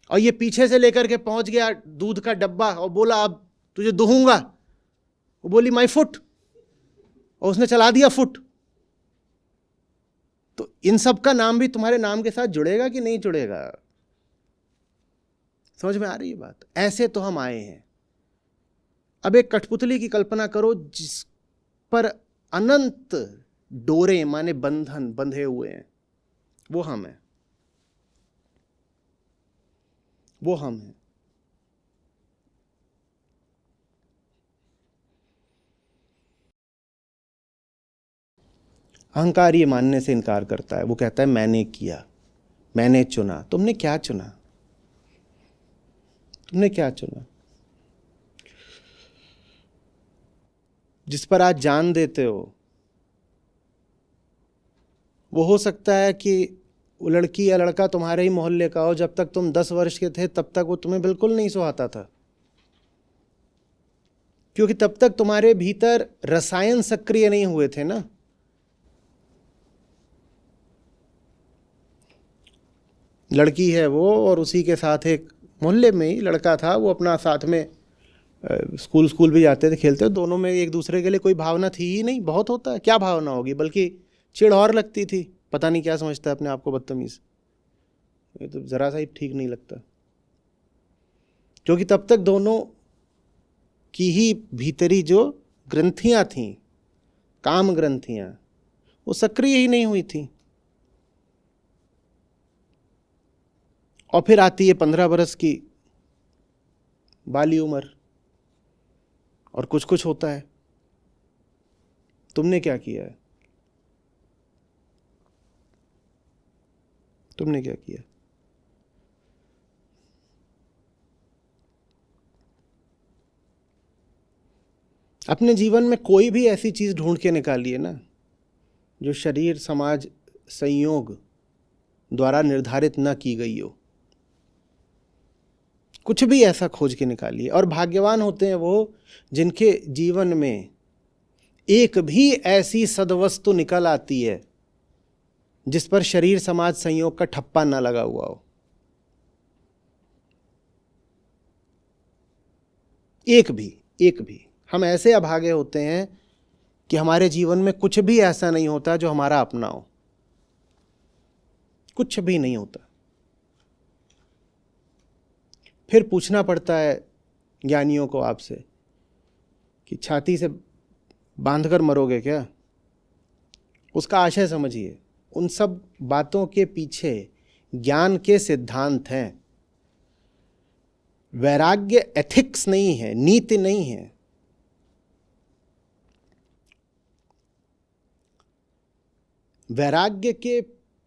और ये पीछे से लेकर के पहुंच गया दूध का डब्बा और बोला अब तुझे दुहूंगा। वो बोली माई फुट, और उसने चला दिया फुट। तो इन सब का नाम भी तुम्हारे नाम के साथ जुड़ेगा कि नहीं जुड़ेगा? समझ में आ रही है बात? ऐसे तो हम आए हैं। अब एक कठपुतली की कल्पना करो जिस पर अनंत डोरे माने बंधन बंधे हुए हैं। वो हम हैं, वो हम हैं। अहंकार ये मानने से इनकार करता है। वो कहता है मैंने किया, मैंने चुना। तुमने क्या चुना? तुमने क्या चुना? जिस पर आज जान देते हो, वो हो सकता है कि वो लड़की या लड़का तुम्हारे ही मोहल्ले का हो। जब तक तुम 10 वर्ष के थे तब तक वो तुम्हें बिल्कुल नहीं सुहाता था, क्योंकि तब तक तुम्हारे भीतर रसायन सक्रिय नहीं हुए थे ना। लड़की है वो, और उसी के साथ एक मोहल्ले में ही लड़का था, वो अपना साथ में स्कूल भी जाते थे, खेलते थे। दोनों में एक दूसरे के लिए कोई भावना थी ही नहीं। बहुत होता है, क्या भावना होगी, बल्कि चिढ़ और लगती थी। पता नहीं क्या समझता है अपने आप को बदतमीज, ये तो जरा सा ही ठीक नहीं लगता। क्योंकि तब तक दोनों की ही भीतरी जो ग्रंथियां थीं, काम ग्रंथियां, वो सक्रिय ही नहीं हुई थी। और फिर आती है 15 बरस की बाली उम्र, और कुछ कुछ होता है। तुमने क्या किया है? तुमने क्या किया? अपने जीवन में कोई भी ऐसी चीज ढूंढ के निकालिए ना जो शरीर समाज संयोग द्वारा निर्धारित न की गई हो। कुछ भी ऐसा खोज के निकालिए। और भाग्यवान होते हैं वो जिनके जीवन में एक भी ऐसी सद्वस्तु निकल आती है जिस पर शरीर समाज संयोग का ठप्पा ना लगा हुआ हो। एक भी हम ऐसे अभागे होते हैं कि हमारे जीवन में कुछ भी ऐसा नहीं होता जो हमारा अपना हो, कुछ भी नहीं होता। फिर पूछना पड़ता है ज्ञानियों को आपसे कि छाती से बांधकर मरोगे क्या? उसका आशय समझिए। उन सब बातों के पीछे ज्ञान के सिद्धांत हैं। वैराग्य एथिक्स नहीं है, नीति नहीं है। वैराग्य के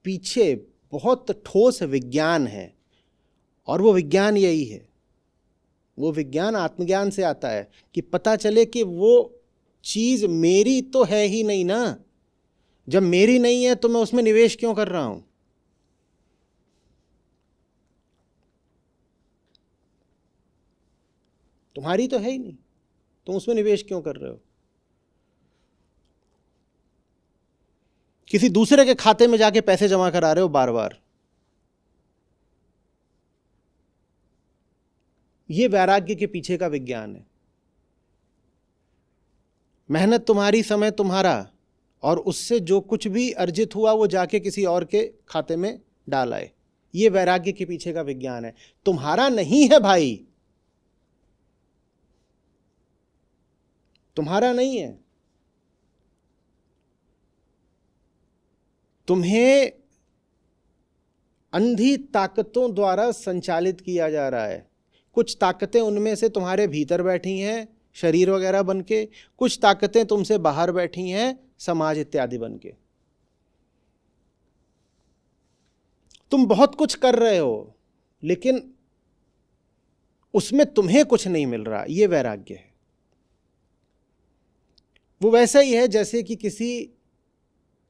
पीछे बहुत ठोस विज्ञान है, और वो विज्ञान यही है। वो विज्ञान आत्मज्ञान से आता है कि पता चले कि वो चीज मेरी तो है ही नहीं ना। जब मेरी नहीं है तो मैं उसमें निवेश क्यों कर रहा हूं? तुम्हारी तो है ही नहीं, तुम उसमें निवेश क्यों कर रहे हो? किसी दूसरे के खाते में जाके पैसे जमा करा रहे हो बार बार। ये वैराग्य के पीछे का विज्ञान है। मेहनत तुम्हारी, समय तुम्हारा, और उससे जो कुछ भी अर्जित हुआ वो जाके किसी और के खाते में डाल आए। ये वैराग्य के पीछे का विज्ञान है। तुम्हारा नहीं है भाई, तुम्हारा नहीं है। तुम्हें अंधी ताकतों द्वारा संचालित किया जा रहा है। कुछ ताकतें उनमें से तुम्हारे भीतर बैठी हैं शरीर वगैरह बन के, कुछ ताकतें तुमसे बाहर बैठी हैं समाज इत्यादि बन के। तुम बहुत कुछ कर रहे हो लेकिन उसमें तुम्हें कुछ नहीं मिल रहा। ये वैराग्य है। वो वैसा ही है जैसे कि किसी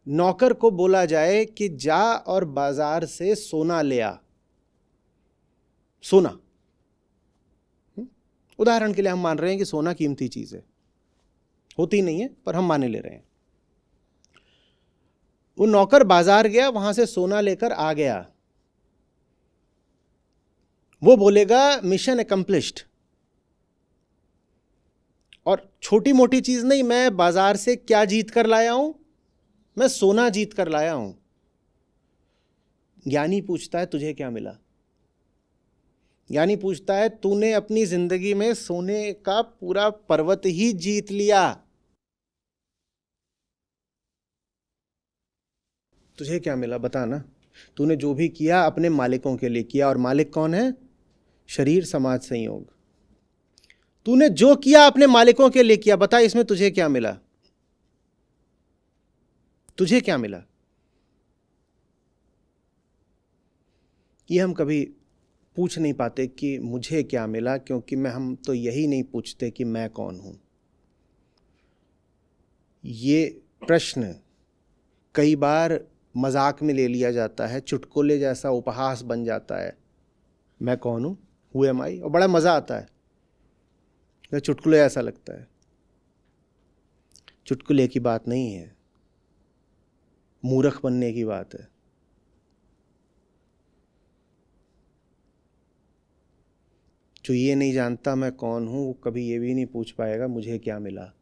नौकर को बोला जाए कि जा और बाजार से सोना ले आ। सोना, उदाहरण के लिए हम मान रहे हैं कि सोना कीमती चीज है, होती नहीं है पर हम माने ले रहे हैं। वो नौकर बाजार गया, वहां से सोना लेकर आ गया। वो बोलेगा मिशन एकम्प्लिश्ड। और छोटी मोटी चीज नहीं, मैं बाजार से क्या जीत कर लाया हूं? मैं सोना जीत कर लाया हूं। ज्ञानी पूछता है तुझे क्या मिला? ज्ञानी पूछता है तूने अपनी जिंदगी में सोने का पूरा पर्वत ही जीत लिया, तुझे क्या मिला बता ना। तूने जो भी किया अपने मालिकों के लिए किया, और मालिक कौन है? शरीर, समाज, संयोग। तूने जो किया अपने मालिकों के लिए किया, बता इसमें तुझे क्या मिला? तुझे क्या मिला? ये हम कभी पूछ नहीं पाते कि मुझे क्या मिला, क्योंकि हम तो यही नहीं पूछते कि मैं कौन हूं। ये प्रश्न कई बार मजाक में ले लिया जाता है, चुटकुले जैसा उपहास बन जाता है। मैं कौन हूं, हु एम आई, और बड़ा मजा आता है। चुटकुले ऐसा लगता है। चुटकुले की बात नहीं है, मूर्ख बनने की बात है। जो ये नहीं जानता मैं कौन हूं, वो कभी ये भी नहीं पूछ पाएगा मुझे क्या मिला।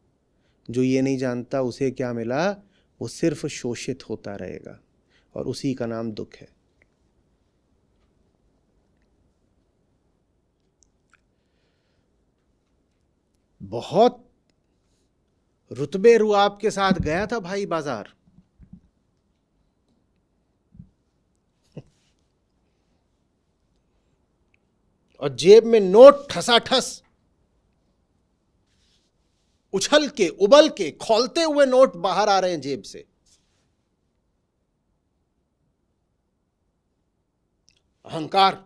जो ये नहीं जानता उसे क्या मिला, वो सिर्फ शोषित होता रहेगा, और उसी का नाम दुख है। बहुत रुतबे रुआब के साथ गया था भाई बाजार, और जेब में नोट ठसाठस, उछल के उबल के खौलते हुए नोट बाहर आ रहे हैं जेब से। अहंकार।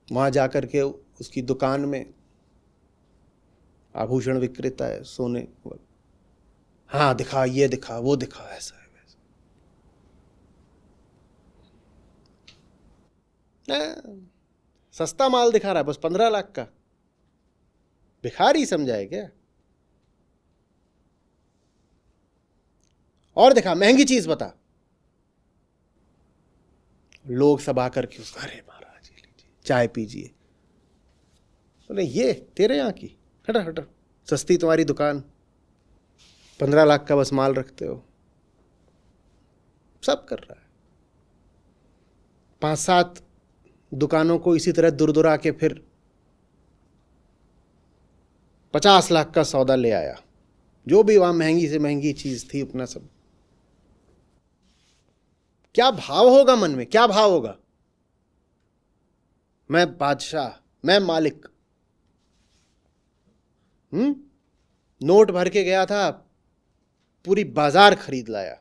वहां जाकर के उसकी दुकान में, आभूषण विक्रेता है, सोने, हाँ दिखा, ये दिखा, वो दिखा, ऐसा है वैसा। सस्ता माल दिखा रहा है बस 15 लाख का। भिखारी समझाए क्या? और दिखा, महंगी चीज बता। लोग सब आकर के उसको, अरे महाराज ये लीजिए, चाय पीजिए। बोले ये तेरे यहाँ की, हटा हटा, सस्ती तुम्हारी दुकान, 15 लाख का बस माल रखते हो। सब कर रहा है। 5-7 दुकानों को इसी तरह दुरदुरा के फिर 50 लाख का सौदा ले आया, जो भी वहां महंगी से महंगी चीज थी, अपना सब। क्या भाव होगा मन में, क्या भाव होगा? मैं बादशाह, मैं मालिक। नोट भर के गया था, पूरी बाजार खरीद लाया,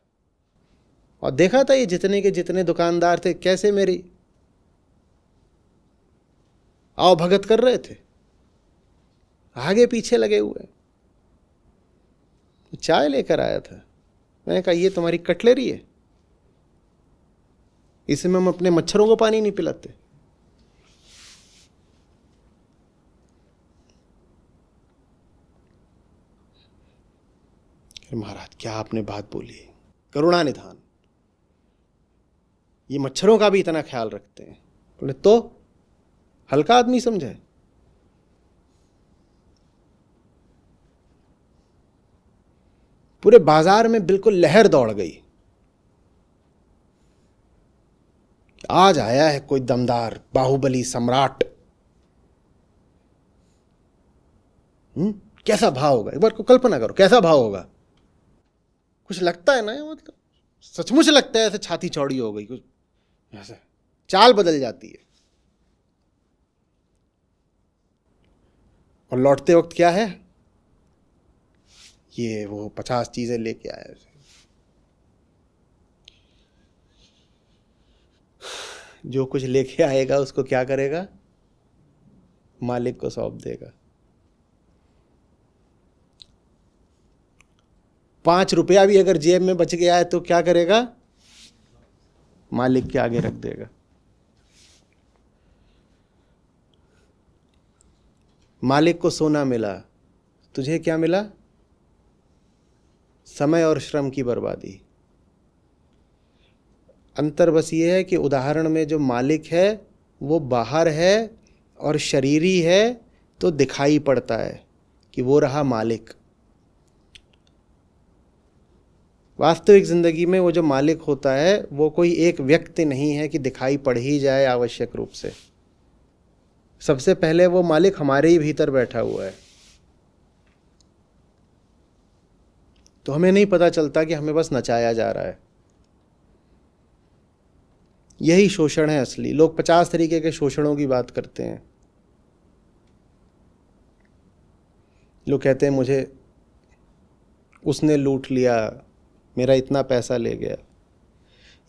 और देखा था ये जितने के जितने दुकानदार थे कैसे मेरी आओ भगत कर रहे थे, आगे पीछे लगे हुए। चाय लेकर आया था, मैंने कहा ये तुम्हारी कटलेरी है, इसमें हम अपने मच्छरों को पानी नहीं पिलाते। महाराज क्या आपने बात बोली, करुणा निधान, ये मच्छरों का भी इतना ख्याल रखते हैं। बोले तो हल्का आदमी समझे। पूरे बाजार में बिल्कुल लहर दौड़ गई, आज आया है कोई दमदार बाहुबली सम्राट। कैसा भाव होगा, एक बार को कल्पना करो, कैसा भाव होगा। कुछ लगता है ना, मतलब सचमुच लगता है ऐसे छाती चौड़ी हो गई, कुछ ऐसा चाल बदल जाती है। और लौटते वक्त क्या है, ये वो 50 चीजें लेके आया। जो कुछ लेके आएगा उसको क्या करेगा, मालिक को सौंप देगा। 5 रुपया भी अगर जेब में बच गया है तो क्या करेगा, मालिक के आगे रख देगा। मालिक को सोना मिला, तुझे क्या मिला, समय और श्रम की बर्बादी। अंतर बस ये है कि उदाहरण में जो मालिक है वो बाहर है और शरीरी है, तो दिखाई पड़ता है कि वो रहा मालिक। वास्तविक जिंदगी में वो जो मालिक होता है वो कोई एक व्यक्ति नहीं है कि दिखाई पड़ ही जाए आवश्यक रूप से। सबसे पहले वो मालिक हमारे ही भीतर बैठा हुआ है। तो हमें नहीं पता चलता कि हमें बस नचाया जा रहा है। यही शोषण है असली। लोग 50 तरीके के शोषणों की बात करते हैं। लोग कहते हैं मुझे उसने लूट लिया, मेरा इतना पैसा ले गया।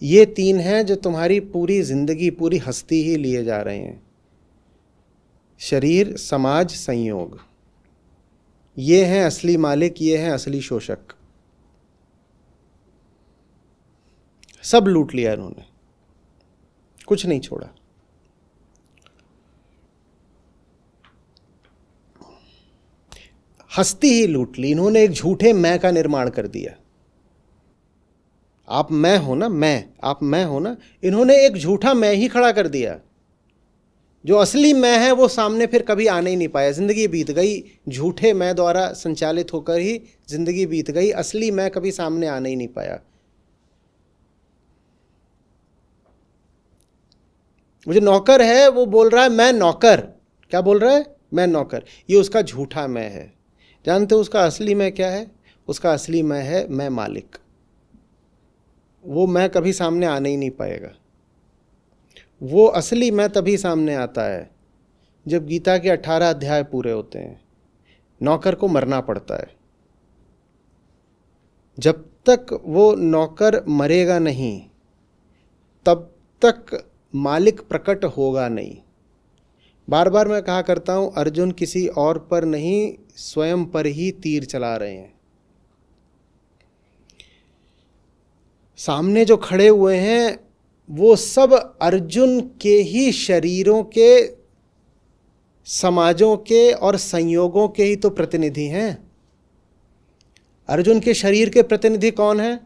ये 3 हैं जो तुम्हारी पूरी जिंदगी, पूरी हस्ती ही लिए जा रहे हैं। शरीर, समाज, संयोग, ये हैं असली मालिक, ये हैं असली शोषक। सब लूट लिया इन्होंने, कुछ नहीं छोड़ा। हस्ती ही लूट ली इन्होंने। एक झूठे मैं का निर्माण कर दिया। आप मैं हो ना, मैं, आप मैं हो ना, इन्होंने एक झूठा मैं ही खड़ा कर दिया। जो असली मैं है वो सामने फिर कभी आने ही नहीं पाया। जिंदगी बीत गई, झूठे मैं द्वारा संचालित होकर ही जिंदगी बीत गई। असली मैं कभी सामने आने ही नहीं पाया। वो जो नौकर है वो बोल रहा है मैं नौकर। क्या बोल रहा है, मैं नौकर। ये उसका झूठा मैं है। जानते हो उसका असली मैं क्या है? उसका असली मैं है मैं मालिक। वो मैं कभी सामने आने ही नहीं पाएगा। वो असली मैं तभी सामने आता है जब गीता के 18 अध्याय पूरे होते हैं। नौकर को मरना पड़ता है। जब तक वो नौकर मरेगा नहीं तब तक मालिक प्रकट होगा नहीं। बार बार मैं कहा करता हूं, अर्जुन किसी और पर नहीं, स्वयं पर ही तीर चला रहे हैं। सामने जो खड़े हुए हैं वो सब अर्जुन के ही शरीरों के, समाजों के और संयोगों के ही तो प्रतिनिधि हैं। अर्जुन के शरीर के प्रतिनिधि कौन है?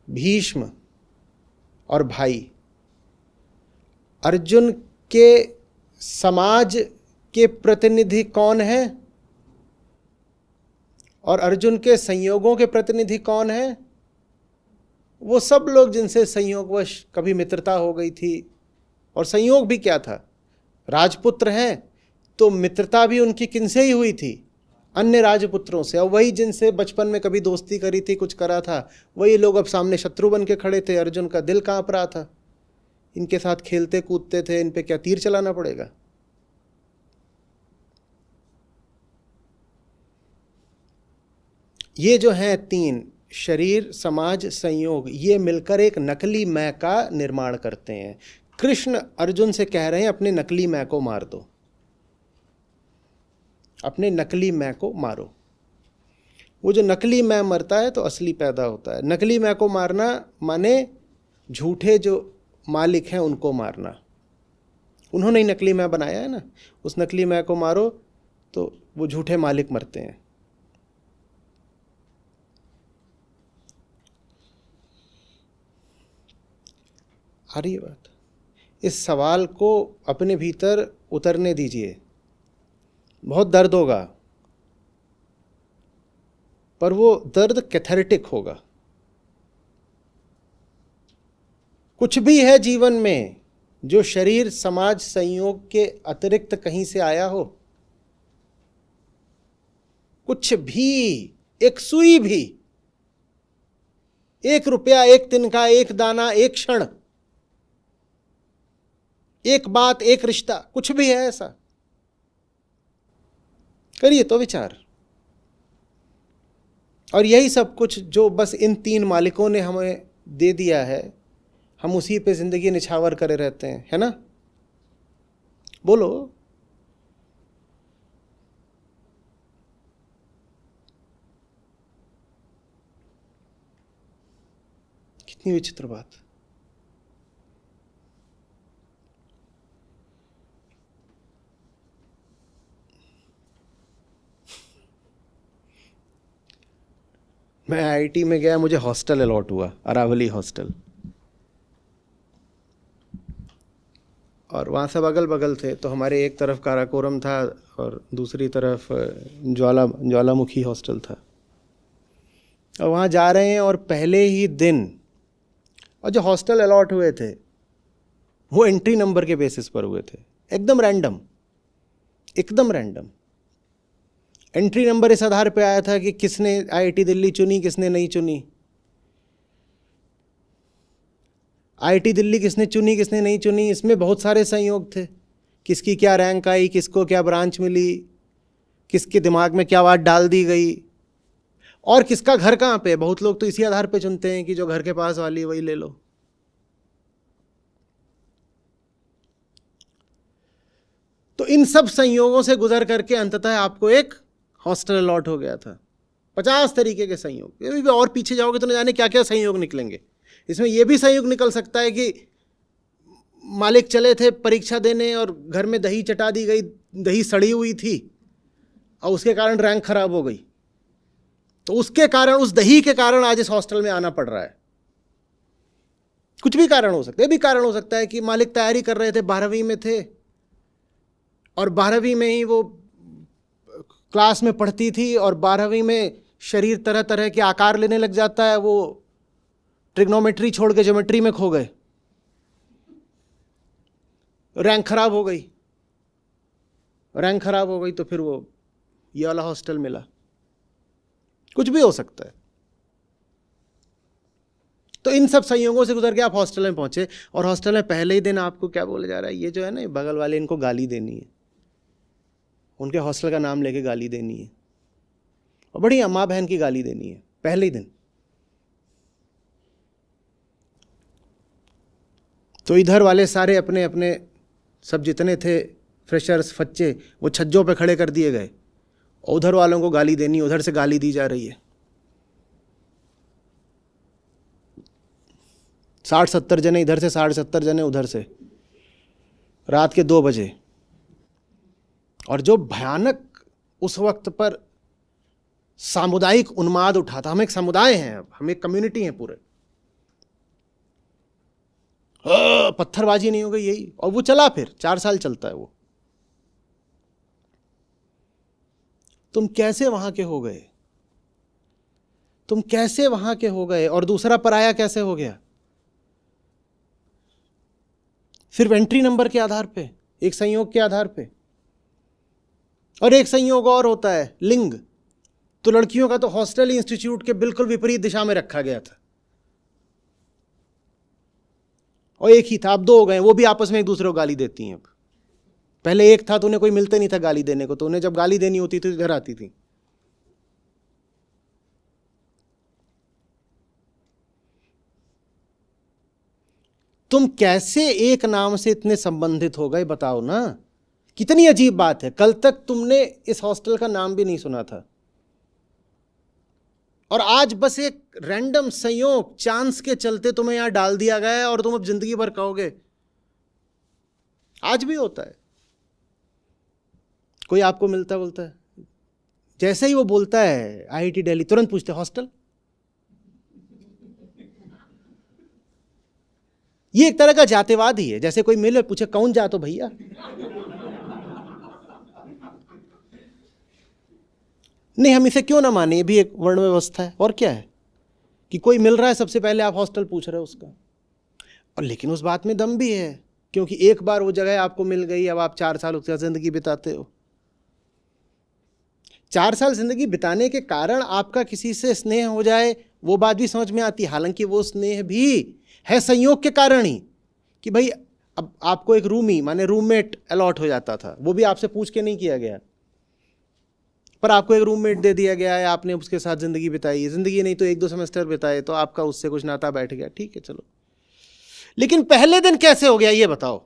भीष्म और भाई। अर्जुन के समाज के प्रतिनिधि कौन है और अर्जुन के संयोगों के प्रतिनिधि कौन है? वो सब लोग जिनसे संयोगवश कभी मित्रता हो गई थी। और संयोग भी क्या था? राजपुत्र हैं तो मित्रता भी उनकी किनसे ही हुई थी? अन्य राजपुत्रों से। और वही जिनसे बचपन में कभी दोस्ती करी थी, कुछ करा था, वही लोग अब सामने शत्रु बन के खड़े थे। अर्जुन का दिल कांप रहा था, इनके साथ खेलते कूदते थे, इन पे क्या तीर चलाना पड़ेगा? ये जो हैं तीन, शरीर, समाज, संयोग, ये मिलकर एक नकली मैं का निर्माण करते हैं। कृष्ण अर्जुन से कह रहे हैं अपने नकली मैं को मार दो, अपने नकली मैं को मारो। वो जो नकली मैं मरता है तो असली पैदा होता है। नकली मैं को मारना माने झूठे जो मालिक हैं उनको मारना। उन्होंने ही नकली मैं बनाया है ना, उस नकली मैं को मारो तो वो झूठे मालिक मरते हैं। आ रही है बात? इस सवाल को अपने भीतर उतरने दीजिए। बहुत दर्द होगा, पर वो दर्द कैथार्टिक होगा। कुछ भी है जीवन में जो शरीर, समाज, संयोग के अतिरिक्त कहीं से आया हो? कुछ भी, एक सुई भी, 1 रुपया, 1 तिनका, 1 दाना, 1 क्षण, 1 बात, 1 रिश्ता, कुछ भी है ऐसा? करिए तो विचार। और यही सब कुछ जो बस इन 3 मालिकों ने हमें दे दिया है, हम उसी पे जिंदगी निछावर करे रहते हैं, है ना? बोलो। कितनी विचित्र बात। मैं आईआईटी में गया, मुझे हॉस्टल अलॉट हुआ, अरावली हॉस्टल, और वहाँ सब अगल बगल थे। तो हमारे एक तरफ काराकोरम था और दूसरी तरफ ज्वालामुखी हॉस्टल था। और वहाँ जा रहे हैं और पहले ही दिन, और जो हॉस्टल अलॉट हुए थे वो एंट्री नंबर के बेसिस पर हुए थे, एकदम रैंडम, एकदम रैंडम। एंट्री नंबर इस आधार पे आया था कि किसने आईआईटी दिल्ली चुनी, किसने नहीं चुनी। आईआईटी दिल्ली किसने चुनी, किसने नहीं चुनी, इसमें बहुत सारे संयोग थे। किसकी क्या रैंक आई, किसको क्या ब्रांच मिली, किसके दिमाग में क्या बात डाल दी गई, और किसका घर कहाँ पे। बहुत लोग तो इसी आधार पे चुनते हैं कि जो घर के पास वाली वही ले लो। तो इन सब संयोगों से गुजर करके अंततः आपको एक हॉस्टल अलॉट हो गया था। 50 तरीके के संयोग, ये भी और पीछे जाओगे तो न जाने क्या क्या संयोग निकलेंगे। इसमें यह भी संयोग निकल सकता है कि मालिक चले थे परीक्षा देने और घर में दही चटा दी गई, दही सड़ी हुई थी और उसके कारण रैंक खराब हो गई, तो उसके कारण, उस दही के कारण आज इस हॉस्टल में आना पड़ रहा है। कुछ भी कारण हो सकता है। ये भी कारण हो सकता है कि मालिक तैयारी कर रहे थे, 12वीं में थे और 12वीं में ही वो क्लास में पढ़ती थी और 12वीं में शरीर तरह तरह के आकार लेने लग जाता है, वो ट्रिग्नोमेट्री छोड़ के ज्योमेट्री में खो गए, रैंक खराब हो गई। रैंक खराब हो गई तो फिर वो ये वाला हॉस्टल मिला। कुछ भी हो सकता है। तो इन सब संयोगों से गुजर के आप हॉस्टल में पहुंचे, और हॉस्टल में पहले ही दिन आपको क्या बोला जा रहा है, ये जो है ना बगल वाले, इनको गाली देनी है, उनके हॉस्टल का नाम लेके गाली देनी है, और बड़ी अम्मा बहन की गाली देनी है पहले ही दिन। तो इधर वाले सारे अपने अपने सब जितने थे फ्रेशर्स, फच्चे, वो छज्जों पे खड़े कर दिए गए, और उधर वालों को गाली देनी, उधर से गाली दी जा रही है। 60-70 जने इधर से, 60-70 जने उधर से, रात के 2 बजे। और जो भयानक उस वक्त पर सामुदायिक उन्माद उठा था। हम एक समुदाय हैं, अब हम एक कम्युनिटी हैं पूरे, पत्थरबाजी नहीं हो गई, यही। और वो चला, फिर 4 साल चलता है वो। तुम कैसे वहां के हो गए, तुम कैसे वहां के हो गए, और दूसरा पराया कैसे हो गया? सिर्फ एंट्री नंबर के आधार पे, एक संयोग के आधार पे। और एक संयोग और होता है, लिंग। तो लड़कियों का तो हॉस्टल इंस्टीट्यूट के बिल्कुल विपरीत दिशा में रखा गया था, और एक ही था, अब 2 हो गए, वो भी आपस में एक दूसरे को गाली देती हैं। अब पहले एक था तो उन्हें कोई मिलते नहीं था गाली देने को, तो उन्हें जब गाली देनी होती थी तो इधर आती थी। तुम कैसे एक नाम से इतने संबंधित हो गए, बताओ ना। कितनी अजीब बात है, कल तक तुमने इस हॉस्टल का नाम भी नहीं सुना था, और आज बस एक रैंडम संयोग, चांस के चलते तुम्हें यहां डाल दिया गया है, और तुम अब जिंदगी भर कहोगे। आज भी होता है, कोई आपको मिलता बोलता है, जैसे ही वो बोलता है IIT दिल्ली, तुरंत पूछते हॉस्टल। ये एक तरह का जातिवाद ही है, जैसे कोई मिले पूछे कौन जा, तो भैया। नहीं, हम इसे क्यों ना माने, ये भी एक वर्ण व्यवस्था है, और क्या है कि कोई मिल रहा है सबसे पहले आप हॉस्टल पूछ रहे हो उसका। और लेकिन उस बात में दम भी है, क्योंकि एक बार वो जगह आपको मिल गई, अब आप 4 साल उसके साथ जिंदगी बिताते हो। 4 साल जिंदगी बिताने के कारण आपका किसी से स्नेह हो जाए, वो बात भी समझ में आती है। हालांकि वो स्नेह भी है संयोग के कारण ही, कि भाई अब आपको एक रूमी माने रूममेट अलॉट हो जाता था, वो भी आपसे पूछ के नहीं किया गया, पर आपको एक रूममेट दे दिया गया है, आपने उसके साथ जिंदगी बिताई है, जिंदगी नहीं तो 1-2 सेमेस्टर बिताए, तो आपका उससे कुछ नाता बैठ गया, ठीक है चलो। लेकिन पहले दिन कैसे हो गया ये बताओ,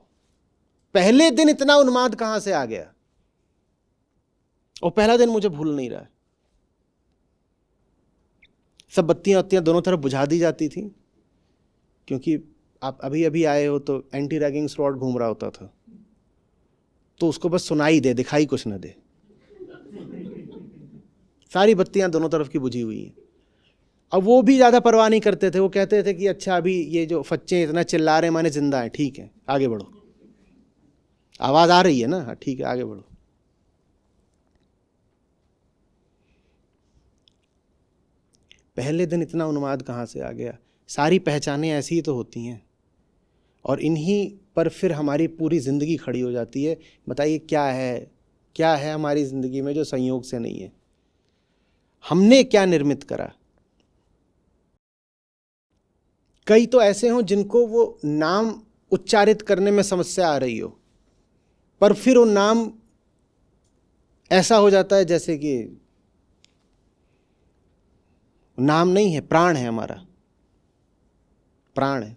पहले दिन इतना उन्माद कहां से आ गया? और पहला दिन मुझे भूल नहीं रहा है। सब बत्तियां दोनों तरफ बुझा दी जाती थी, क्योंकि आप अभी अभी आए हो तो एंटी रैगिंग स्क्वाड घूम रहा होता था, तो उसको बस सुनाई दे, दिखाई कुछ ना दे। सारी बत्तियां दोनों तरफ की बुझी हुई हैं। अब वो भी ज़्यादा परवाह नहीं करते थे, वो कहते थे कि अच्छा अभी ये जो फच्चे इतना चिल्ला रहे हैं माने जिंदा है, ठीक है आगे बढ़ो, आवाज़ आ रही है ना, हाँ ठीक है आगे बढ़ो। पहले दिन इतना उन्माद कहाँ से आ गया? सारी पहचानें ऐसी ही तो होती हैं, और इन्हीं पर फिर हमारी पूरी ज़िंदगी खड़ी हो जाती है। बताइए क्या है हमारी ज़िंदगी में जो संयोग से नहीं है? हमने क्या निर्मित करा? कई तो ऐसे हों जिनको वो नाम उच्चारित करने में समस्या आ रही हो, पर फिर वो नाम ऐसा हो जाता है जैसे कि नाम नहीं है, प्राण है, हमारा प्राण है।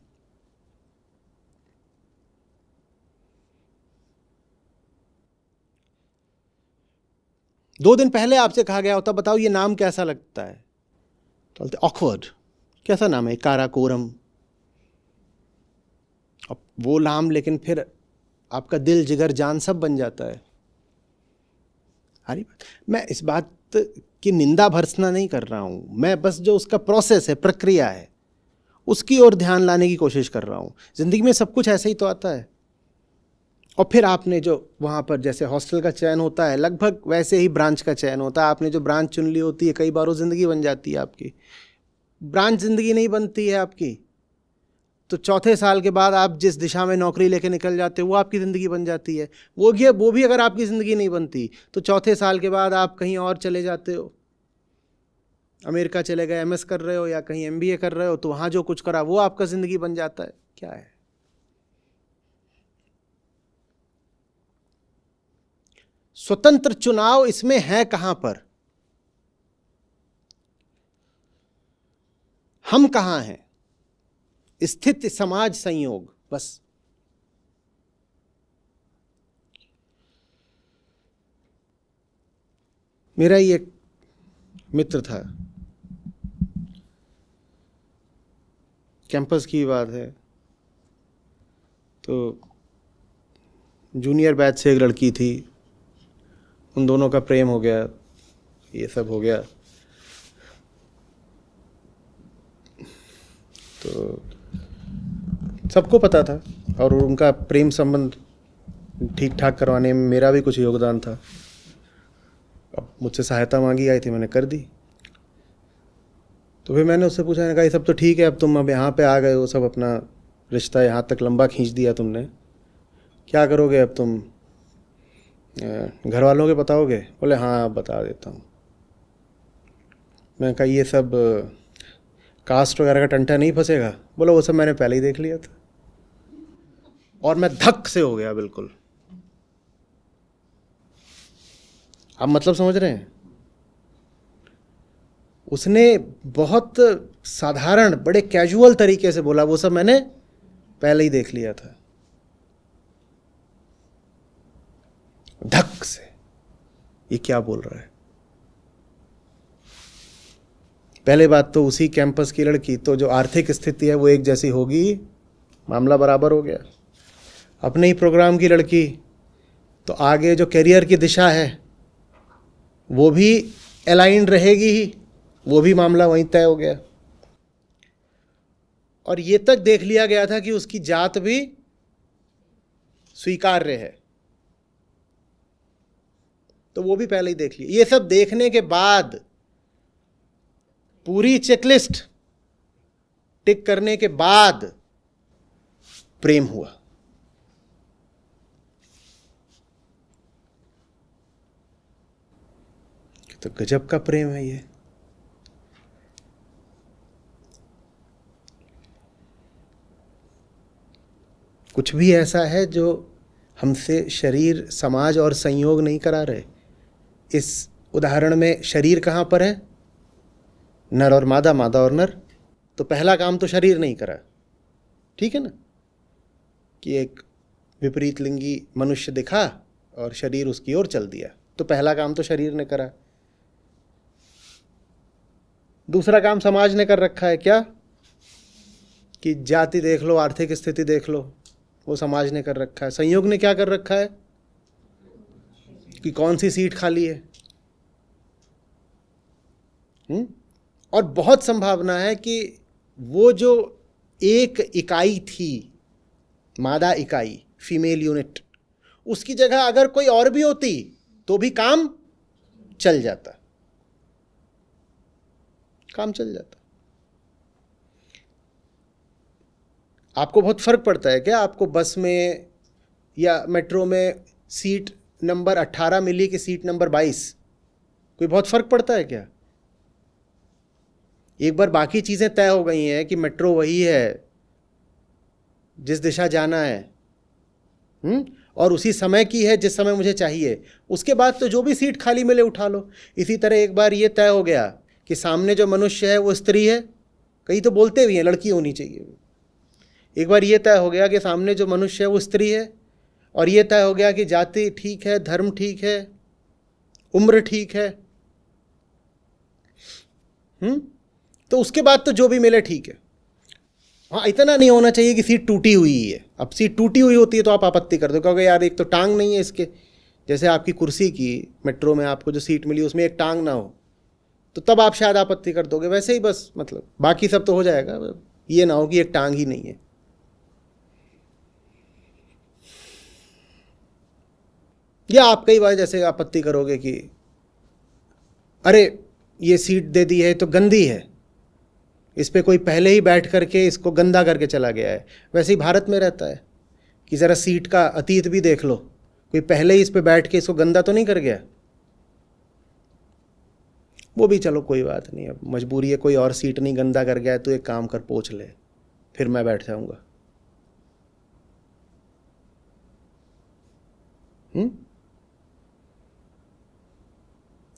दो दिन पहले आपसे कहा गया होता बताओ ये नाम कैसा लगता है, तो बोलते ऑकवर्ड, कैसा नाम है, काराकोरम। अब वो नाम लेकिन फिर आपका दिल जिगर जान सब बन जाता है। हरी बात, मैं इस बात की निंदा भर्त्सना नहीं कर रहा हूं, मैं बस जो उसका प्रोसेस है, प्रक्रिया है, उसकी ओर ध्यान लाने की कोशिश कर रहा हूं। जिंदगी में सब कुछ ऐसे ही तो आता है। और फिर आपने जो वहाँ पर जैसे हॉस्टल का चयन होता है, लगभग वैसे ही ब्रांच का चयन होता है। आपने जो ब्रांच चुन ली होती है, कई बार वो ज़िंदगी बन जाती है आपकी। ब्रांच ज़िंदगी नहीं बनती है आपकी, तो चौथे साल के बाद आप जिस दिशा में नौकरी लेके निकल जाते हो वो आपकी ज़िंदगी बन जाती है। वो भी अगर आपकी ज़िंदगी नहीं बनती तो चौथे साल के बाद आप कहीं और चले जाते हो, अमेरिका चले गए, MS कर रहे हो, या कहीं MBA कर रहे हो, तो वहाँ जो कुछ करा वो आपका ज़िंदगी बन जाता है। क्या है स्वतंत्र चुनाव, इसमें है कहां पर? हम कहां हैं? स्थित समाज संयोग, बस। मेरा ही एक मित्र था, कैंपस की बात है, तो जूनियर बैच से एक लड़की थी, उन दोनों का प्रेम हो गया, ये सब हो गया। तो सबको पता था, और उनका प्रेम संबंध ठीक ठाक करवाने में मेरा भी कुछ योगदान था। अब मुझसे सहायता मांगी आई थी, मैंने कर दी। तो फिर मैंने उससे पूछा, मैंने कहा ये सब तो ठीक है, अब तुम अब यहाँ पे आ गए हो, सब अपना रिश्ता यहाँ तक लंबा खींच दिया तुमने, क्या करोगे अब तुम? घर वालों के बताओगे? बोले हाँ अब बता देता हूँ। मैंने कहा ये सब कास्ट वगैरह का टंटा नहीं फंसेगा? बोला वो सब मैंने पहले ही देख लिया था। और मैं धक से हो गया बिल्कुल। आप मतलब समझ रहे हैं? उसने बहुत साधारण, बड़े कैजुअल तरीके से बोला वो सब मैंने पहले ही देख लिया था। धक से, ये क्या बोल रहा है? पहले बात तो उसी कैंपस की लड़की, तो जो आर्थिक स्थिति है वो एक जैसी होगी, मामला बराबर हो गया। अपने ही प्रोग्राम की लड़की, तो आगे जो करियर की दिशा है वो भी अलाइंड रहेगी ही, वो भी मामला वहीं तय हो गया। और ये तक देख लिया गया था कि उसकी जात भी स्वीकार्य है, तो वो भी पहले ही देख लिया। ये सब देखने के बाद, पूरी चेकलिस्ट टिक करने के बाद प्रेम हुआ। तो गजब का प्रेम है ये। कुछ भी ऐसा है जो हमसे शरीर, समाज और संयोग नहीं करा रहे। इस उदाहरण में शरीर कहाँ पर है? नर और मादा, मादा और नर। तो पहला काम तो शरीर नहीं करा, ठीक है ना, कि एक विपरीत लिंगी मनुष्य दिखा और शरीर उसकी ओर चल दिया, तो पहला काम तो शरीर ने करा। दूसरा काम समाज ने कर रखा है, क्या? कि जाति देख लो, आर्थिक स्थिति देख लो, वो समाज ने कर रखा है। संयोग ने क्या कर रखा है? कि कौन सी सीट खाली है। और बहुत संभावना है कि वो जो एक इकाई थी, मादा इकाई, फीमेल यूनिट, उसकी जगह अगर कोई और भी होती तो भी काम चल जाता, काम चल जाता। आपको बहुत फर्क पड़ता है क्या? आपको बस में या मेट्रो में सीट नंबर 18 मिली कि सीट नंबर 22? कोई बहुत फर्क पड़ता है क्या? एक बार बाकी चीजें तय हो गई हैं कि मेट्रो वही है जिस दिशा जाना है, और उसी समय की है जिस समय मुझे चाहिए, उसके बाद तो जो भी सीट खाली मिले उठा लो। इसी तरह एक बार ये तय हो गया कि सामने जो मनुष्य है वो स्त्री है, कई तो बोलते भी हैं लड़की होनी चाहिए। एक बार ये तय हो गया कि सामने जो मनुष्य है वो स्त्री है, और ये तय हो गया कि जाति ठीक है, धर्म ठीक है, उम्र ठीक है, तो उसके बाद तो जो भी मिले ठीक है। हाँ, इतना नहीं होना चाहिए कि सीट टूटी हुई है। अब सीट टूटी हुई होती है तो आप आपत्ति कर दो, क्योंकि यार एक तो टांग नहीं है इसके, जैसे आपकी कुर्सी की मेट्रो में आपको जो सीट मिली उसमें एक टांग ना हो, तो तब आप शायद आपत्ति कर दोगे। वैसे ही बस, मतलब बाकी सब तो हो जाएगा, ये ना हो कि एक टांग ही नहीं है। या आप कई बार जैसे आपत्ति करोगे कि अरे ये सीट दे दी है तो गंदी है, इस पे कोई पहले ही बैठ करके इसको गंदा करके चला गया है। वैसे ही भारत में रहता है कि ज़रा सीट का अतीत भी देख लो, कोई पहले ही इस पे बैठ के इसको गंदा तो नहीं कर गया। वो भी चलो कोई बात नहीं, अब मजबूरी है, कोई और सीट नहीं गंदा कर गया है तो एक काम कर, पोंछ ले, फिर मैं बैठ जाऊंगा।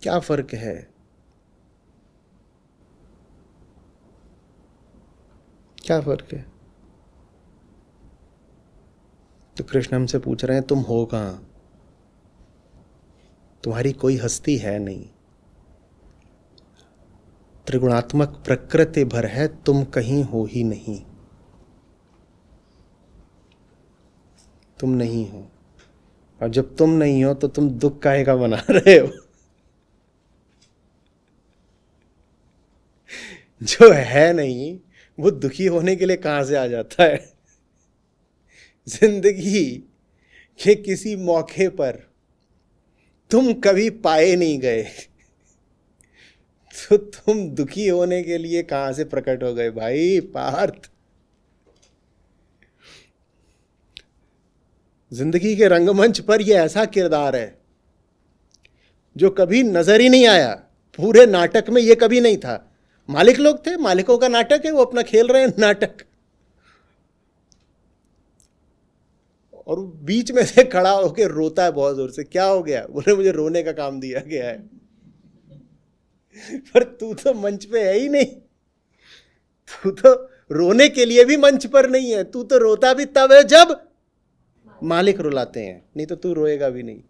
क्या फर्क है? क्या फर्क है? तो कृष्ण हमसे पूछ रहे हैं तुम हो कहाँ? तुम्हारी कोई हस्ती है नहीं, त्रिगुणात्मक प्रकृति भर है, तुम कहीं हो ही नहीं, तुम नहीं हो। और जब तुम नहीं हो तो तुम दुख काहे का बना रहे हो? जो है नहीं वो दुखी होने के लिए कहां से आ जाता है? जिंदगी के किसी मौके पर तुम कभी पाए नहीं गए, तो तुम दुखी होने के लिए कहां से प्रकट हो गए भाई पार्थ। जिंदगी के रंगमंच पर यह ऐसा किरदार है जो कभी नजर ही नहीं आया। पूरे नाटक में यह कभी नहीं था। मालिक लोग थे, मालिकों का नाटक है, वो अपना खेल रहे हैं नाटक, और बीच में से खड़ा होकर रोता है बहुत जोर से। क्या हो गया? बोले मुझे रोने का काम दिया गया है। पर तू तो मंच पे है ही नहीं, तू तो रोने के लिए भी मंच पर नहीं है। तू तो रोता भी तब है जब मालिक रुलाते हैं, नहीं तो तू रोएगा भी नहीं।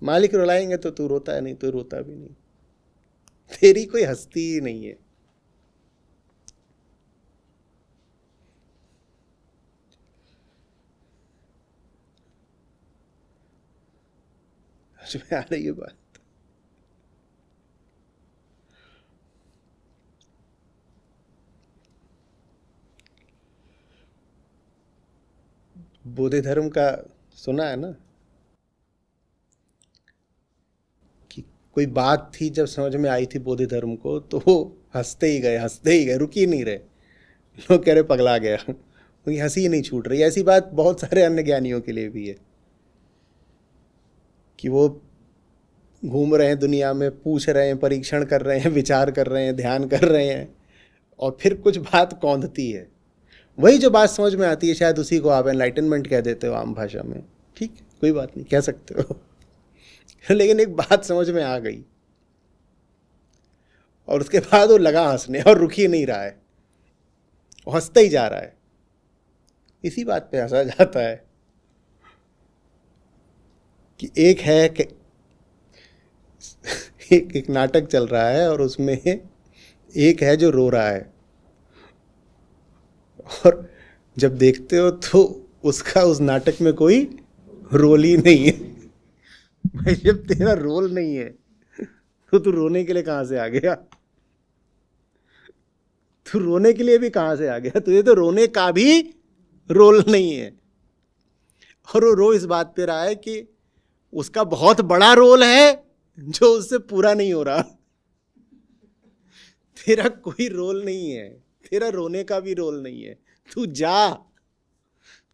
मालिक रुलाएंगे तो तू रोता है, नहीं तो रोता भी नहीं। तेरी कोई हस्ती ही नहीं है। समझ में आ रही है बात? बौद्ध धर्म का सुना है ना कि कोई बात थी, जब समझ में आई थी बौद्ध धर्म को, तो वो हंसते ही गए, रुक ही नहीं रहे। लोग कह रहे पगला गया, उनकी हंसी ही नहीं छूट रही। ऐसी बात बहुत सारे अन्य ज्ञानियों के लिए भी है कि वो घूम रहे हैं दुनिया में, पूछ रहे हैं, परीक्षण कर रहे हैं, विचार कर रहे हैं, ध्यान कर रहे हैं, और फिर कुछ बात कौंधती है। वही जो बात समझ में आती है, शायद उसी को आप एनलाइटनमेंट कह देते हो आम भाषा में। ठीक है, कोई बात नहीं, कह सकते हो। लेकिन एक बात समझ में आ गई और उसके बाद वो लगा हंसने, और रुक ही नहीं रहा है, हंसता ही जा रहा है। इसी बात पे हंसा जाता है कि एक है कि एक नाटक चल रहा है और उसमें एक है जो रो रहा है, और जब देखते हो तो उसका उस नाटक में कोई रोल ही नहीं है। भाई जब तेरा रोल नहीं है तो तू रोने के लिए कहां से आ गया? तू रोने के लिए भी कहां से आ गया? तुझे तो रोने का भी रोल नहीं है। और वो रो इस बात पे रहा है कि उसका बहुत बड़ा रोल है जो उससे पूरा नहीं हो रहा। तेरा कोई रोल नहीं है, तेरा रोने का भी रोल नहीं है। तू जा,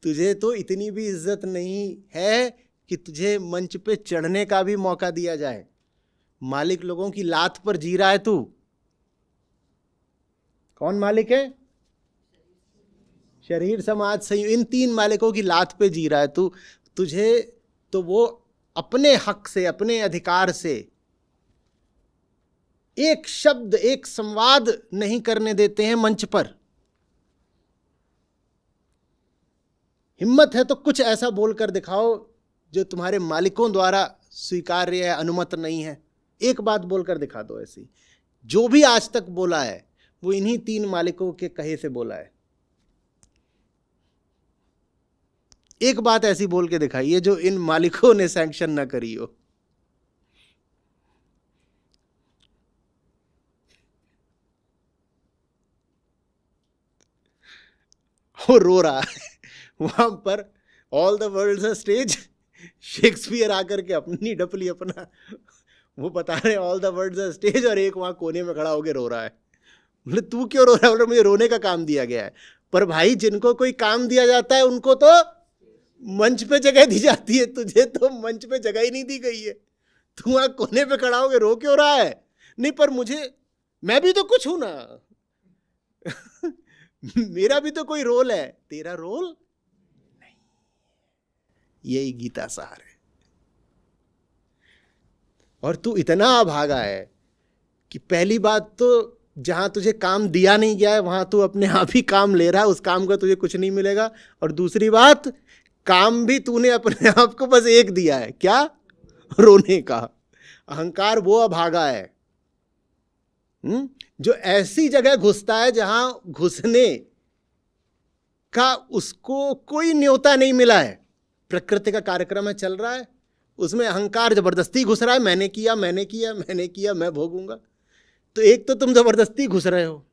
तुझे तो इतनी भी इज्जत नहीं है कि तुझे मंच पे चढ़ने का भी मौका दिया जाए। मालिक लोगों की लात पर जी रहा है तू। कौन मालिक है? शरीर, समाज, संयोग, इन तीन मालिकों की लात पे जी रहा है तू। तुझे तो वो अपने हक से, अपने अधिकार से एक शब्द, एक संवाद नहीं करने देते हैं मंच पर। हिम्मत है तो कुछ ऐसा बोलकर दिखाओ जो तुम्हारे मालिकों द्वारा स्वीकार्य है, अनुमत नहीं है। एक बात बोलकर दिखा दो ऐसी। जो भी आज तक बोला है वो इन्हीं तीन मालिकों के कहे से बोला है। एक बात ऐसी बोल के दिखाइए जो इन मालिकों ने सैंक्शन न करी हो। वो रो रहा है वहां पर, all the world a stage. Shakespeare आकर के अपनी डपली अपना वो बता रहे हैं all the world a stage, और एक वहां कोने में खड़ा होकर रो रहा है। बोले तू क्यों रो रहा है? बोले मुझे रोने का काम दिया गया है। पर भाई जिनको कोई काम दिया जाता है उनको तो मंच पे जगह दी जाती है, तुझे तो मंच पे जगह ही नहीं दी गई है। तू वहां कोने पे खड़ा होकर रो क्यों रहा है? नहीं पर मुझे, मैं भी तो कुछ हूं ना। मेरा भी तो कोई रोल है। तेरा रोल नहीं। यही गीता सार है। और तू इतना अभागा है कि पहली बात तो जहां तुझे काम दिया नहीं गया है वहां तू अपने आप ही काम ले रहा है, उस काम का तुझे कुछ नहीं मिलेगा। और दूसरी बात, काम भी तूने अपने आप को बस एक दिया है, क्या? रोने का। अहंकार वो अभागा है जो ऐसी जगह घुसता है जहां घुसने का उसको कोई न्योता नहीं मिला है। प्रकृति का कार्यक्रम है, चल रहा है, उसमें अहंकार जबरदस्ती घुस रहा है। मैंने किया, मैंने किया, मैंने किया, मैं भोगूंगा। तो एक तो तुम जबरदस्ती घुस रहे हो,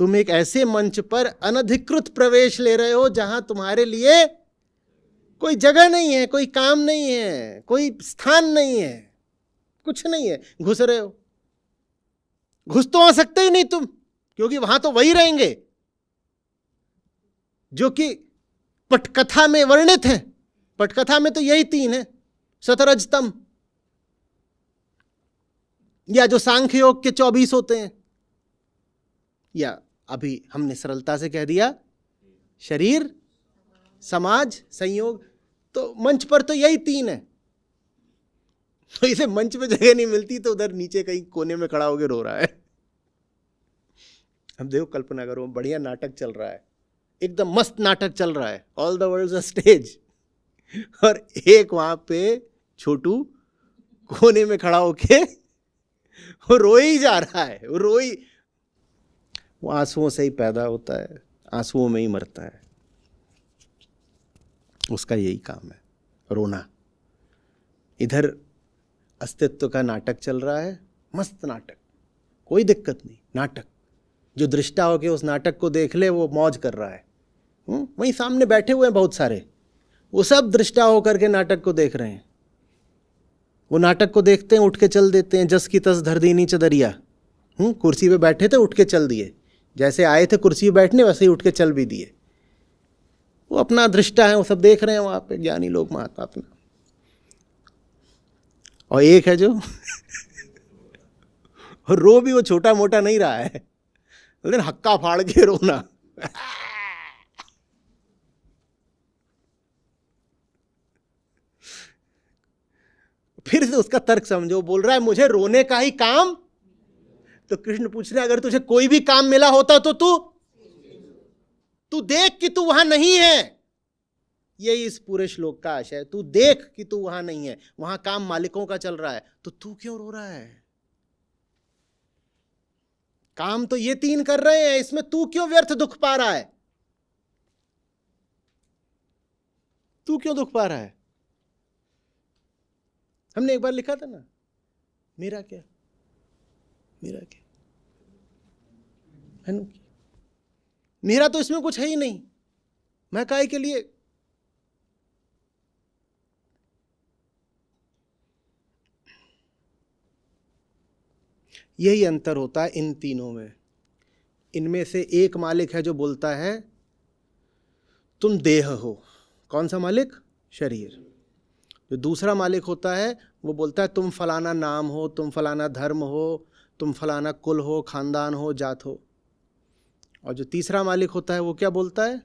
तुम एक ऐसे मंच पर अनधिकृत प्रवेश ले रहे हो जहां तुम्हारे लिए कोई जगह नहीं है, कोई काम नहीं है, कोई स्थान नहीं है, कुछ नहीं है, घुस रहे हो। घुस तो आ सकते ही नहीं तुम, क्योंकि वहां तो वही रहेंगे जो कि पटकथा में वर्णित है। पटकथा में तो यही तीन है, शतरजतम, या जो सांख्य योग के 24 होते हैं, या अभी हमने सरलता से कह दिया शरीर, समाज, संयोग। तो मंच पर तो यही तीन है। तो इसे मंच पे जगह नहीं मिलती तो उधर नीचे कहीं कोने में खड़ा होकर रो रहा है। अब देखो, कल्पना करो, बढ़िया नाटक चल रहा है, एकदम मस्त नाटक चल रहा है, all the world a stage, और एक वहां पे छोटू कोने में खड़ा होके वो रो ही जा रहा है, वो आंसुओं से ही पैदा होता है, आंसुओं में ही मरता है। उसका यही काम है, रोना। इधर अस्तित्व का नाटक चल रहा है, मस्त नाटक, कोई दिक्कत नहीं, नाटक। जो दृष्टा होके उस नाटक को देख ले वो मौज कर रहा है। वहीं सामने बैठे हुए हैं बहुत सारे, वो सब दृष्टा होकर के नाटक को देख रहे हैं। वो नाटक को देखते हैं, उठ के चल देते हैं, जस की तस धर दी नीचे दरिया। कुर्सी पे बैठे थे, उठ के चल दिए, जैसे आए थे कुर्सी पे बैठने वैसे ही उठ के चल भी दिए। वो अपना दृष्टा है, वो सब देख रहे हैं वहां पे, ज्ञानी लोग, महात्मा अपना। और एक है जो और रो भी वो छोटा मोटा नहीं रहा है, लेकिन हक्का फाड़ के रोना। फिर से उसका तर्क समझो, बोल रहा है मुझे रोने का ही काम। तो कृष्ण पूछ रहे, अगर तुझे कोई भी काम मिला होता तो तू देख कि तू वहां नहीं है। यही इस पूरे श्लोक का आशय है, तू देख कि तू वहां नहीं है, वहां काम मालिकों का चल रहा है, तो तू क्यों रो रहा है? काम तो ये तीन कर रहे हैं, इसमें तू क्यों व्यर्थ दुख पा रहा है? तू क्यों दुख पा रहा है? हमने एक बार लिखा था ना, मेरा क्या है ना, मेरा तो इसमें कुछ है ही नहीं, मैं काहे के लिए। यही अंतर होता है इन तीनों में। इनमें से एक मालिक है जो बोलता है तुम देह हो। कौन सा मालिक? शरीर। जो दूसरा मालिक होता है वो बोलता है तुम फलाना नाम हो, तुम फलाना धर्म हो, तुम फलाना कुल हो, खानदान हो, जात हो। और जो तीसरा मालिक होता है वो क्या बोलता है?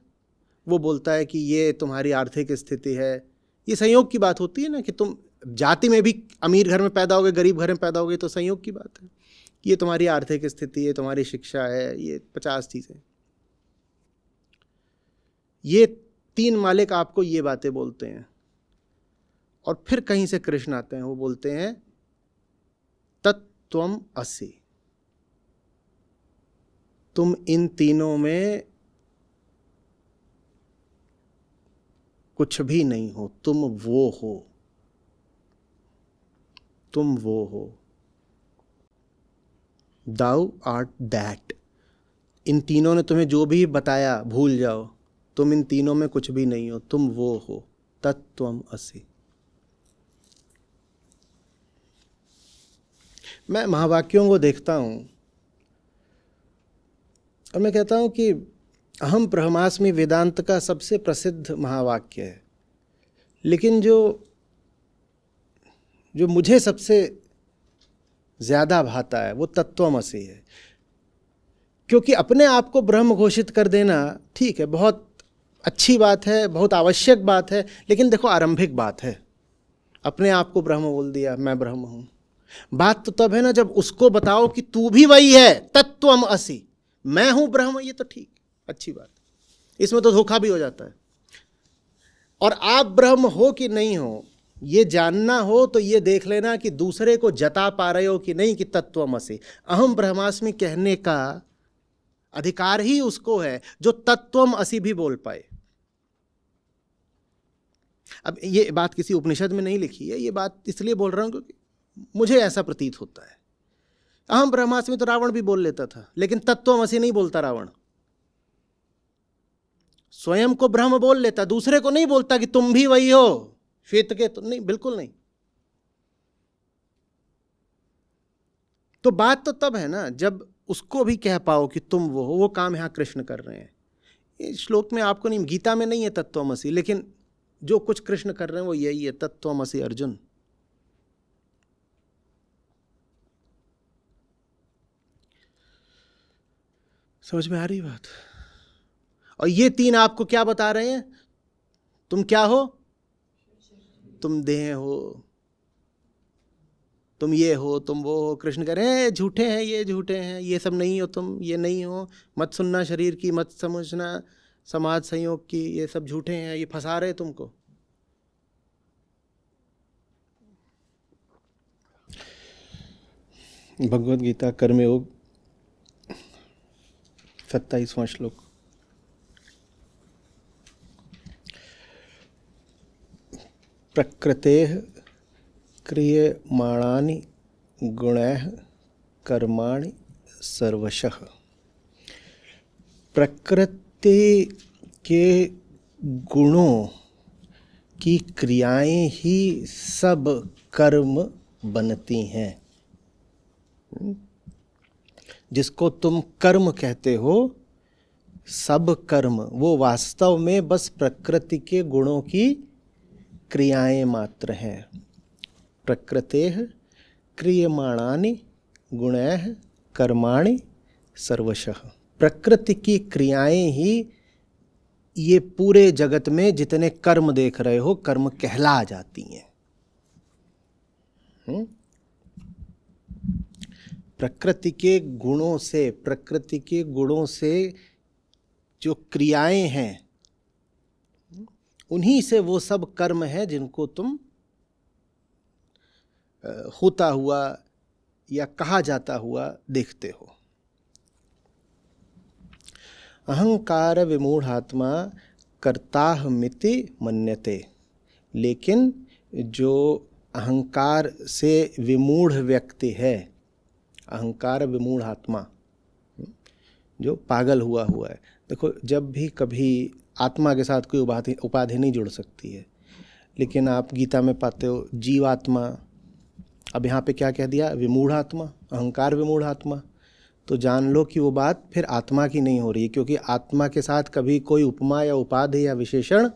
वो बोलता है कि ये तुम्हारी आर्थिक स्थिति है। ये संयोग की बात होती है ना, कि तुम जाति में भी अमीर घर में पैदा होगे, गरीब घर में पैदा होगे, तो संयोग की बात है। ये तुम्हारी आर्थिक स्थिति है, तुम्हारी शिक्षा है, ये 50 चीज़ें। ये तीन मालिक आपको ये बातें बोलते हैं। और फिर कहीं से कृष्ण आते हैं, वो बोलते हैं तत्त्वम असि, तुम इन तीनों में कुछ भी नहीं हो, तुम वो हो, तुम वो हो। Thou art that. इन तीनों ने तुम्हें जो भी बताया भूल जाओ, तुम इन तीनों में कुछ भी नहीं हो, तुम वो हो, तत्त्वम असि। मैं महावाक्यों को देखता हूं और मैं कहता हूं कि अहम ब्रह्मास्मि वेदांत का सबसे प्रसिद्ध महावाक्य है, लेकिन जो मुझे सबसे ज़्यादा भाता है वो तत्त्वमसि है। क्योंकि अपने आप को ब्रह्म घोषित कर देना ठीक है, बहुत अच्छी बात है, बहुत आवश्यक बात है, लेकिन देखो आरंभिक बात है। अपने आप को ब्रह्म बोल दिया, मैं ब्रह्म हूँ। बात तो तब है ना जब उसको बताओ कि तू भी वही है, तत्त्वम असि, मैं हूँ ब्रह्म। ये तो ठीक, अच्छी बात। इसमें तो धोखा भी हो जाता है। और आप ब्रह्म हो कि नहीं हो ये जानना हो तो ये देख लेना कि दूसरे को जता पा रहे हो कि नहीं कि तत्त्वमसि। अहम ब्रह्मास्मि कहने का अधिकार ही उसको है जो तत्त्वमसि भी बोल पाए। अब ये बात किसी उपनिषद में नहीं लिखी है, ये बात इसलिए बोल रहा हूं क्योंकि मुझे ऐसा प्रतीत होता है अहम ब्रह्मास्मि तो रावण भी बोल लेता था, लेकिन तत्वमसि नहीं बोलता रावण। स्वयं को ब्रह्म बोल लेता, दूसरे को नहीं बोलता कि तुम भी वही हो श्वेत के, तो नहीं, बिल्कुल नहीं। तो बात तो तब है ना जब उसको भी कह पाओ कि तुम वो हो। वो काम यहां कृष्ण कर रहे हैं। इस श्लोक में आपको नहीं, गीता में नहीं है तत्वमसि, लेकिन जो कुछ कृष्ण कर रहे हैं वो यही है, तत्वमसि अर्जुन। समझ में आ रही बात? और ये तीन आपको क्या बता रहे हैं? तुम क्या हो? तुम देह हो, तुम ये हो, तुम वो हो। कृष्ण कह रहे हैं झूठे हैं, ये झूठे हैं, ये सब नहीं हो तुम, ये नहीं हो। मत सुनना शरीर की, मत समझना समाज संयोग की, ये सब झूठे हैं, ये फंसा रहे तुमको। भगवद गीता कर्मयोग 27वां श्लोक। प्रकृतेः क्रियमाणानि गुणैः कर्माणि सर्वशः। प्रकृति के गुणों की क्रियाएं ही सब कर्म बनती हैं। जिसको तुम कर्म कहते हो, सब कर्म, वो वास्तव में बस प्रकृति के गुणों की क्रियाएं मात्र हैं। प्रकृतेः क्रियमाणानि गुणैः कर्माणि सर्वशः। प्रकृति की क्रियाएं ही ये पूरे जगत में जितने कर्म देख रहे हो, कर्म कहला जाती हैं। प्रकृति के गुणों से, प्रकृति के गुणों से जो क्रियाएं हैं, उन्हीं से वो सब कर्म है जिनको तुम होता हुआ या कहा जाता हुआ देखते हो। अहंकार विमूढ़ात्मा कर्ताहमिति मन्यते। लेकिन जो अहंकार से विमूढ़ व्यक्ति है, अहंकार विमूढ़ आत्मा, जो पागल हुआ है। देखो, जब भी कभी आत्मा के साथ कोई उपाधि नहीं जुड़ सकती है, लेकिन आप गीता में पाते हो जीवात्मा। अब यहाँ पे क्या कह दिया? विमूढ़ आत्मा, अहंकार विमूढ़ आत्मा। तो जान लो कि वो बात फिर आत्मा की नहीं हो रही है, क्योंकि आत्मा के साथ कभी कोई उपमा या उपाधि या विशेषण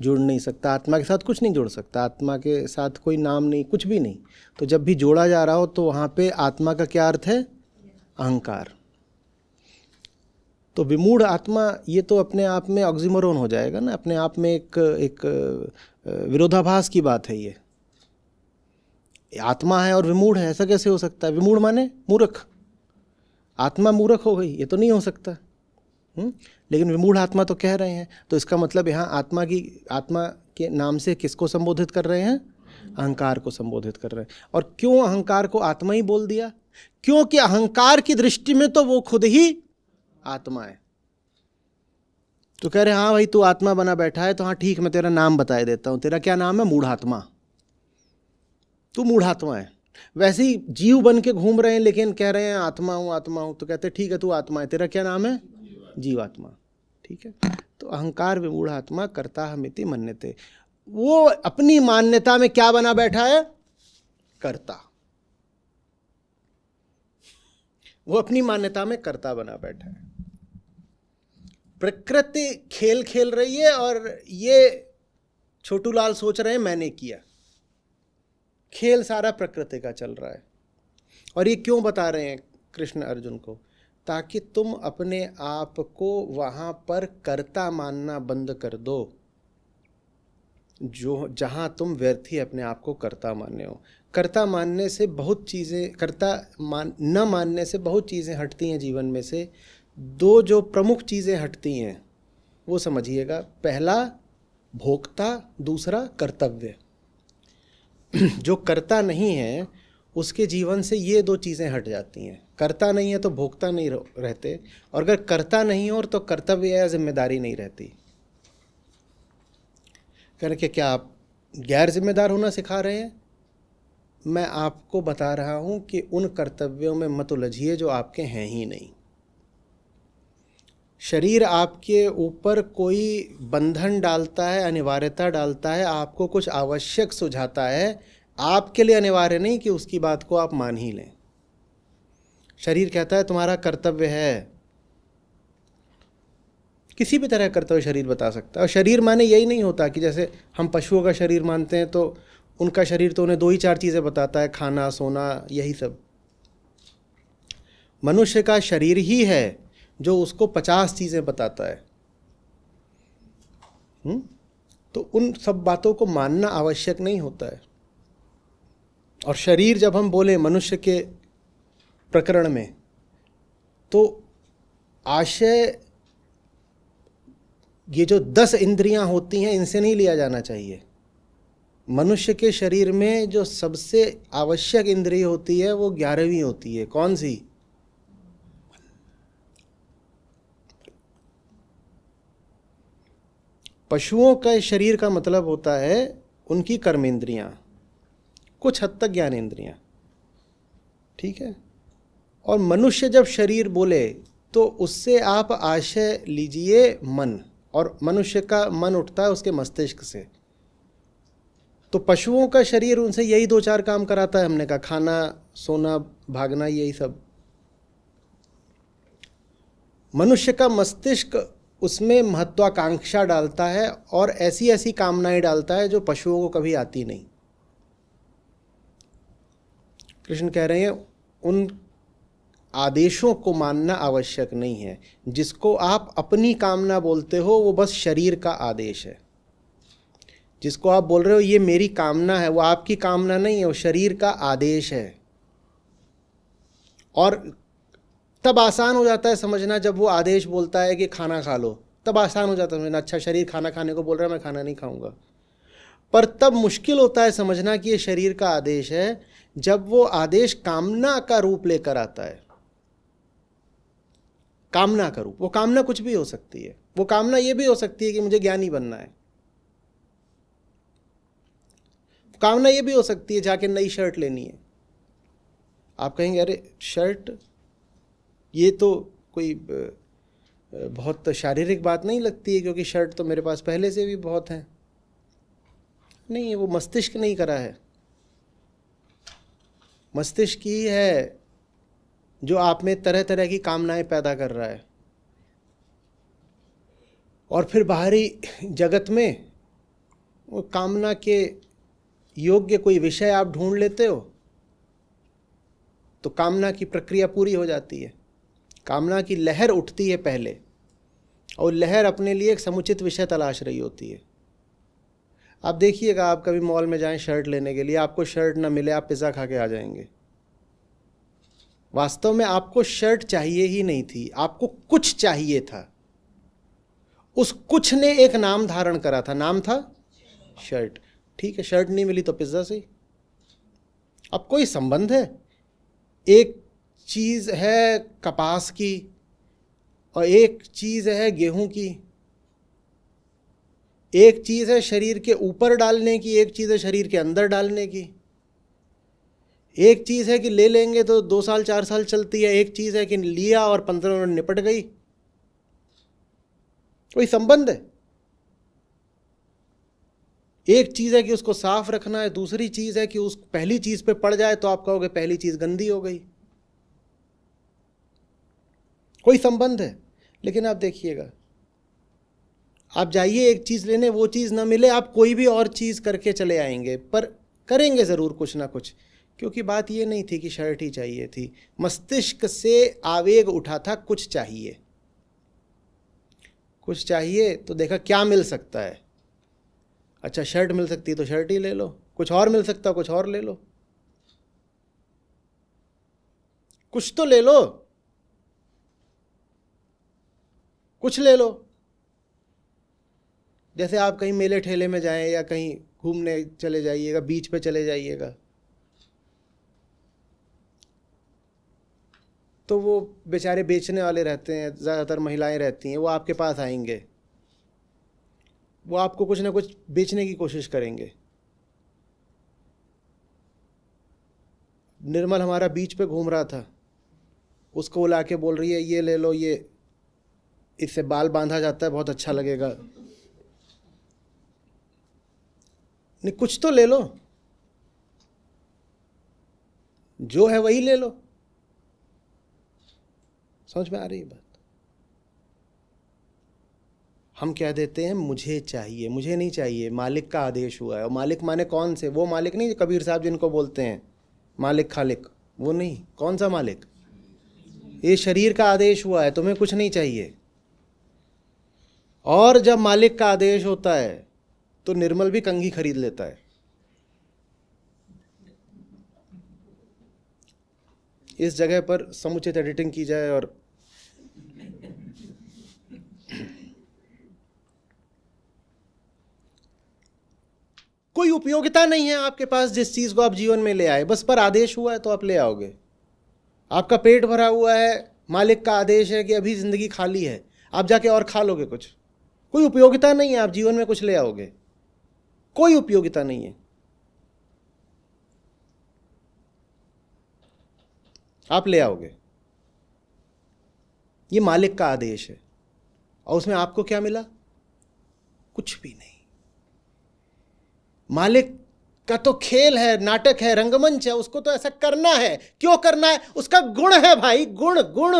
जुड़ नहीं सकता। आत्मा के साथ कुछ नहीं जुड़ सकता, आत्मा के साथ कोई नाम नहीं, कुछ भी नहीं। तो जब भी जोड़ा जा रहा हो तो वहाँ पे आत्मा का क्या अर्थ है? अहंकार। तो विमूढ़ आत्मा, ये तो अपने आप में ऑक्सीमोरोन हो जाएगा ना, अपने आप में एक विरोधाभास की बात है। ये आत्मा है और विमूढ़ है, ऐसा कैसे हो सकता है? विमूढ़ माने मूर्ख, आत्मा मूर्ख हो गई, ये तो नहीं हो सकता। लेकिन विमूढ़ आत्मा तो कह रहे हैं, तो इसका मतलब यहाँ आत्मा के नाम से किसको संबोधित कर रहे हैं? अहंकार को संबोधित कर रहे हैं। और क्यों अहंकार को आत्मा ही बोल दिया? क्योंकि अहंकार की दृष्टि में तो वो खुद ही आत्मा है। तो कह रहे हैं हाँ भाई तू आत्मा बना बैठा है, तो हाँ ठीक, मैं तेरा नाम बताए देता हूं। तेरा क्या नाम है? मूढ़ात्मा। तू मूढ़ात्मा है। वैसे ही जीव बन के घूम रहे हैं, लेकिन कह रहे हैं आत्मा हूं आत्मा हूं। तो कहते हैं ठीक है तू आत्मा है, तेरा क्या नाम है? जीवात्मा। ठीक है। तो अहंकार विमूढ़ आत्मा कर्ताहमिति मन्यते। वो अपनी मान्यता में क्या बना बैठा है? कर्ता। वो अपनी मान्यता में कर्ता बना बैठा है। प्रकृति खेल खेल रही है और ये छोटू लाल सोच रहे हैं मैंने किया। खेल सारा प्रकृति का चल रहा है। और ये क्यों बता रहे हैं कृष्ण अर्जुन को? ताकि तुम अपने आप को वहां पर कर्ता मानना बंद कर दो, जो जहां तुम व्यर्थ ही अपने आप को कर्ता माने हो। कर्ता मानने से बहुत चीज़ें, न मानने से बहुत चीज़ें हटती हैं जीवन में से। दो जो प्रमुख चीज़ें हटती हैं वो समझिएगा। पहला भोक्ता, दूसरा कर्तव्य। जो कर्ता नहीं है उसके जीवन से ये दो चीज़ें हट जाती हैं। कर्ता नहीं है तो भोक्ता नहीं रहते, और अगर कर्ता नहीं हो तो कर्तव्य या जिम्मेदारी नहीं रहती। कहने के क्या आप गैर जिम्मेदार होना सिखा रहे हैं? मैं आपको बता रहा हूं कि उन कर्तव्यों में मत उलझिए जो आपके हैं ही नहीं। शरीर आपके ऊपर कोई बंधन डालता है, अनिवार्यता डालता है, आपको कुछ आवश्यक सुझाता है, आपके लिए अनिवार्य नहीं कि उसकी बात को आप मान ही लें। शरीर कहता है तुम्हारा कर्तव्य है, किसी भी तरह कर्तव्य शरीर बता सकता है। और शरीर माने यही नहीं होता कि जैसे हम पशुओं का शरीर मानते हैं तो उनका शरीर तो उन्हें 2 ही 4 चीज़ें बताता है, खाना, सोना, यही सब। मनुष्य का शरीर ही है जो उसको 50 चीज़ें बताता है। तो उन सब बातों को मानना आवश्यक नहीं होता है। और शरीर जब हम बोले मनुष्य के प्रकरण में, तो आशय ये जो 10 इंद्रियां होती हैं इनसे नहीं लिया जाना चाहिए। मनुष्य के शरीर में जो सबसे आवश्यक इंद्रिय होती है वो 11वीं होती है। कौन सी? पशुओं का शरीर का मतलब होता है उनकी कर्मेंद्रियां, कुछ हद तक ज्ञानेंद्रियां, ठीक है। और मनुष्य जब शरीर बोले तो उससे आप आशय लीजिए मन, और मनुष्य का मन उठता है उसके मस्तिष्क से। तो पशुओं का शरीर उनसे यही 2 4 काम कराता है, हमने कहा खाना, सोना, भागना, यही सब। मनुष्य का मस्तिष्क उसमें महत्वाकांक्षा डालता है और ऐसी ऐसी कामनाएं डालता है जो पशुओं को कभी आती नहीं। कृष्ण कह रहे हैं उन आदेशों को मानना आवश्यक नहीं है। जिसको आप अपनी कामना बोलते हो वो बस शरीर का आदेश है। जिसको आप बोल रहे हो ये मेरी कामना है, वो आपकी कामना नहीं है, वो शरीर का आदेश है। और तब आसान हो जाता है समझना जब वो आदेश बोलता है कि खाना खा लो, तब आसान हो जाता है समझना, अच्छा शरीर खाना खाने को बोल रहा है, मैं खाना नहीं खाऊंगा। पर तब मुश्किल होता है समझना कि ये शरीर का आदेश है जब वो आदेश कामना का रूप लेकर आता है। कामना का रूप, वो कामना कुछ भी हो सकती है। वो कामना ये भी हो सकती है कि मुझे ज्ञानी बनना है। कामना ये भी हो सकती है जाके नई शर्ट लेनी है। आप कहेंगे अरे शर्ट, ये तो कोई बहुत शारीरिक बात नहीं लगती है क्योंकि शर्ट तो मेरे पास पहले से भी बहुत है। नहीं, वो मस्तिष्क नहीं करा है, मस्तिष्क ही है जो आप में तरह तरह की कामनाएं पैदा कर रहा है। और फिर बाहरी जगत में वो कामना के योग्य कोई विषय आप ढूंढ लेते हो तो कामना की प्रक्रिया पूरी हो जाती है। कामना की लहर उठती है पहले, और लहर अपने लिए एक समुचित विषय तलाश रही होती है। आप देखिएगा, आप कभी मॉल में जाएं शर्ट लेने के लिए, आपको शर्ट ना मिले आप पिज़्ज़ा खा के आ जाएंगे। वास्तव में आपको शर्ट चाहिए ही नहीं थी, आपको कुछ चाहिए था। उस कुछ ने एक नाम धारण करा था, नाम था शर्ट। ठीक है, शर्ट नहीं मिली तो पिज़्ज़ा सही। अब कोई संबंध है? एक चीज़ है कपास की और एक चीज़ है गेहूं की। एक चीज़ है शरीर के ऊपर डालने की, एक चीज़ है शरीर के अंदर डालने की। एक चीज़ है कि ले लेंगे तो 2 साल 4 साल चलती है, एक चीज़ है कि लिया और 15 मिनट निपट गई। कोई संबंध है? एक चीज़ है कि उसको साफ रखना है, दूसरी चीज़ है कि उस पहली चीज़ पे पड़ जाए तो आप कहोगे पहली चीज़ गंदी हो गई। कोई संबंध है? लेकिन आप देखिएगा, आप जाइए एक चीज़ लेने, वो चीज़ ना मिले, आप कोई भी और चीज़ करके चले आएंगे, पर करेंगे ज़रूर कुछ ना कुछ। क्योंकि बात ये नहीं थी कि शर्ट ही चाहिए थी, मस्तिष्क से आवेग उठा था कुछ चाहिए। कुछ चाहिए तो देखा क्या मिल सकता है। अच्छा शर्ट मिल सकती है तो शर्ट ही ले लो, कुछ और मिल सकता है कुछ और ले लो, कुछ तो ले लो, कुछ ले लो। जैसे आप कहीं मेले ठेले में जाएं या कहीं घूमने चले जाइएगा, बीच पे चले जाइएगा, तो वो बेचारे बेचने वाले रहते हैं, ज़्यादातर महिलाएं रहती हैं, वो आपके पास आएंगे, वो आपको कुछ ना कुछ बेचने की कोशिश करेंगे। निर्मल हमारा बीच पे घूम रहा था, उसको बुला के बोल रही है ये ले लो, ये इससे बाल बांधा जाता है, बहुत अच्छा लगेगा। नहीं, कुछ तो ले लो, जो है वही ले लो। समझ में आ रही है बात? हम कह देते हैं मुझे चाहिए, मुझे नहीं चाहिए, मालिक का आदेश हुआ है। और मालिक माने कौन से? वो मालिक नहीं कबीर साहब जिनको बोलते हैं मालिक खालिक, वो नहीं। कौन सा मालिक? ये शरीर का आदेश हुआ है, तुम्हें कुछ नहीं चाहिए। और जब मालिक का आदेश होता है तो निर्मल भी कंघी खरीद लेता है। इस जगह पर समुचित एडिटिंग की जाए और कोई उपयोगिता नहीं है आपके पास जिस चीज को आप जीवन में ले आए, बस पर आदेश हुआ है तो आप ले आओगे। आपका पेट भरा हुआ है, मालिक का आदेश है कि अभी जिंदगी खाली है, आप जाके और खा लोगे कुछ। कोई उपयोगिता नहीं है, आप जीवन में कुछ ले आओगे, कोई उपयोगिता नहीं है। आप ले आओगे, ये मालिक का आदेश है। और उसमें आपको क्या मिला? कुछ भी नहीं। मालिक का तो खेल है, नाटक है, रंगमंच है, उसको तो ऐसा करना है। क्यों करना है? उसका गुण है भाई, गुण गुण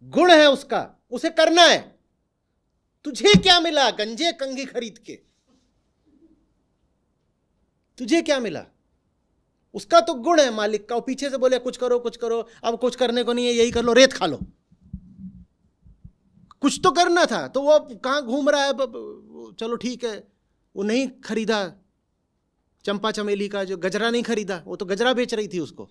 गुण है उसका, उसे करना है। तुझे क्या मिला गंजे कंघी खरीद के? तुझे क्या मिला? उसका तो गुण है मालिक का। वो पीछे से बोले कुछ करो कुछ करो, अब कुछ करने को नहीं है, यही कर लो, रेत खा लो। कुछ तो करना था, तो वो कहां घूम रहा है? चलो ठीक है, वो नहीं खरीदा चंपा चमेली का जो गजरा नहीं खरीदा, वो तो गजरा बेच रही थी उसको।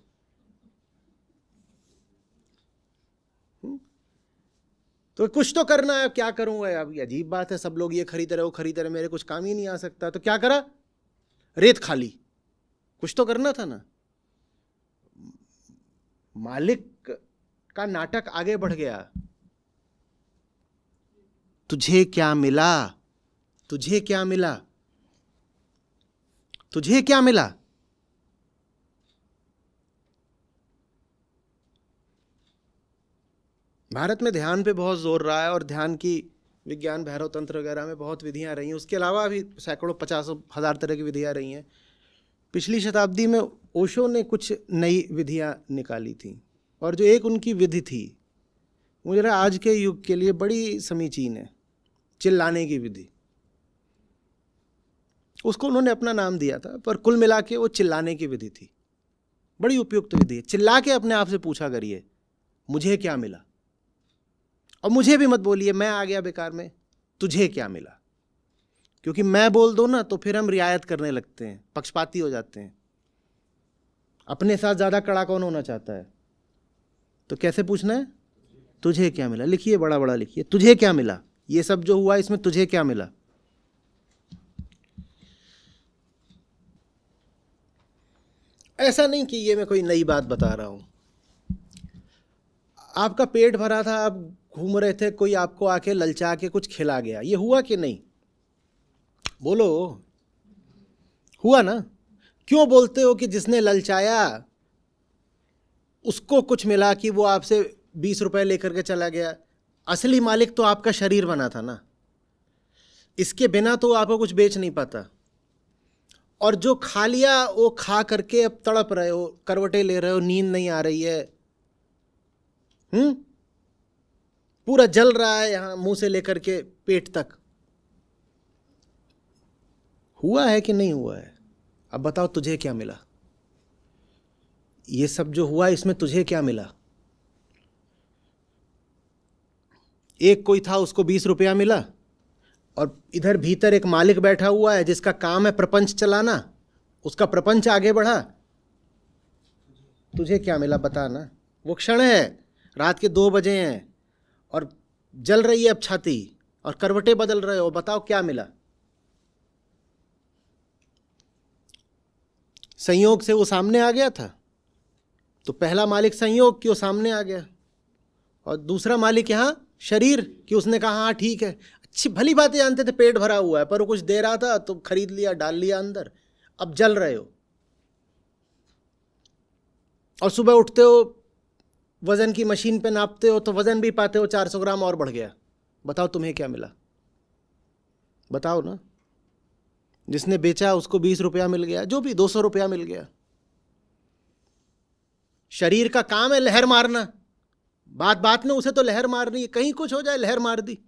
तो कुछ तो करना है, क्या करूंगा? अब अजीब बात है, सब लोग ये खरीद रहे, वो खरीद रहे, मेरे कुछ काम ही नहीं आ सकता। तो क्या करा? रेत खा ली। कुछ तो करना था ना। मालिक का नाटक आगे बढ़ गया। तुझे क्या मिला? तुझे क्या मिला? तुझे क्या मिला? भारत में ध्यान पे बहुत जोर रहा है और ध्यान की विज्ञान भैरव तंत्र वगैरह में बहुत विधियां रही हैं। उसके अलावा भी सैकड़ों 50,000 तरह की विधियां रही हैं। पिछली शताब्दी में ओशो ने कुछ नई विधियां निकाली थी, और जो एक उनकी विधि थी मुझे लगा आज के युग के लिए बड़ी समीचीन है, चिल्लाने की विधि। उसको उन्होंने अपना नाम दिया था, पर कुल मिला के वो चिल्लाने की विधि थी। बड़ी उपयुक्त विधि है। चिल्ला के अपने आप से पूछा करिए मुझे क्या मिला। और मुझे भी मत बोलिए मैं आ गया बेकार में, तुझे क्या मिला। क्योंकि मैं बोल दो ना तो फिर हम रियायत करने लगते हैं, पक्षपाती हो जाते हैं। अपने साथ ज्यादा कड़ा कौन होना चाहता है? तो कैसे पूछना है? तुझे क्या मिला। लिखिए, बड़ा बड़ा लिखिए, तुझे क्या मिला। ये सब जो हुआ इसमें तुझे क्या मिला। ऐसा नहीं कि ये मैं कोई नई बात बता रहा हूं। आपका पेट भरा था, आप घूम रहे थे, कोई आपको आके ललचा के कुछ खिला गया, ये हुआ कि नहीं? बोलो, हुआ ना? क्यों बोलते हो कि जिसने ललचाया उसको कुछ मिला कि वो आपसे 20 रुपए लेकर के चला गया? असली मालिक तो आपका शरीर बना था ना, इसके बिना तो आपको कुछ बेच नहीं पाता। और जो खा लिया वो खा करके अब तड़प रहे हो, करवटें ले रहे हो, नींद नहीं आ रही है, पूरा जल रहा है यहां मुंह से लेकर के पेट तक। हुआ है कि नहीं हुआ है? अब बताओ तुझे क्या मिला। ये सब जो हुआ इसमें तुझे क्या मिला? एक कोई था उसको 20 रुपया मिला, और इधर भीतर एक मालिक बैठा हुआ है जिसका काम है प्रपंच चलाना, उसका प्रपंच आगे बढ़ा। तुझे क्या मिला बता ना। वो क्षण है, रात के 2 बजे हैं और जल रही है अब छाती और करवटें बदल रहे हो, बताओ क्या मिला। संयोग से वो सामने आ गया था, तो पहला मालिक संयोग कि वो सामने आ गया, और दूसरा मालिक यहां शरीर कि उसने कहा हाँ ठीक है। अच्छी भली बातें जानते थे, पेट भरा हुआ है, पर वो कुछ दे रहा था तो खरीद लिया, डाल लिया अंदर, अब जल रहे हो। और सुबह उठते हो, वजन की मशीन पे नापते हो तो वजन भी पाते हो 400 ग्राम और बढ़ गया। बताओ तुम्हें क्या मिला? बताओ ना। जिसने बेचा उसको 20 रुपया मिल गया, जो भी 200 रुपया मिल गया। शरीर का काम है लहर मारना, बात बात में उसे तो लहर मारनी है, कहीं कुछ हो जाए लहर मार दी।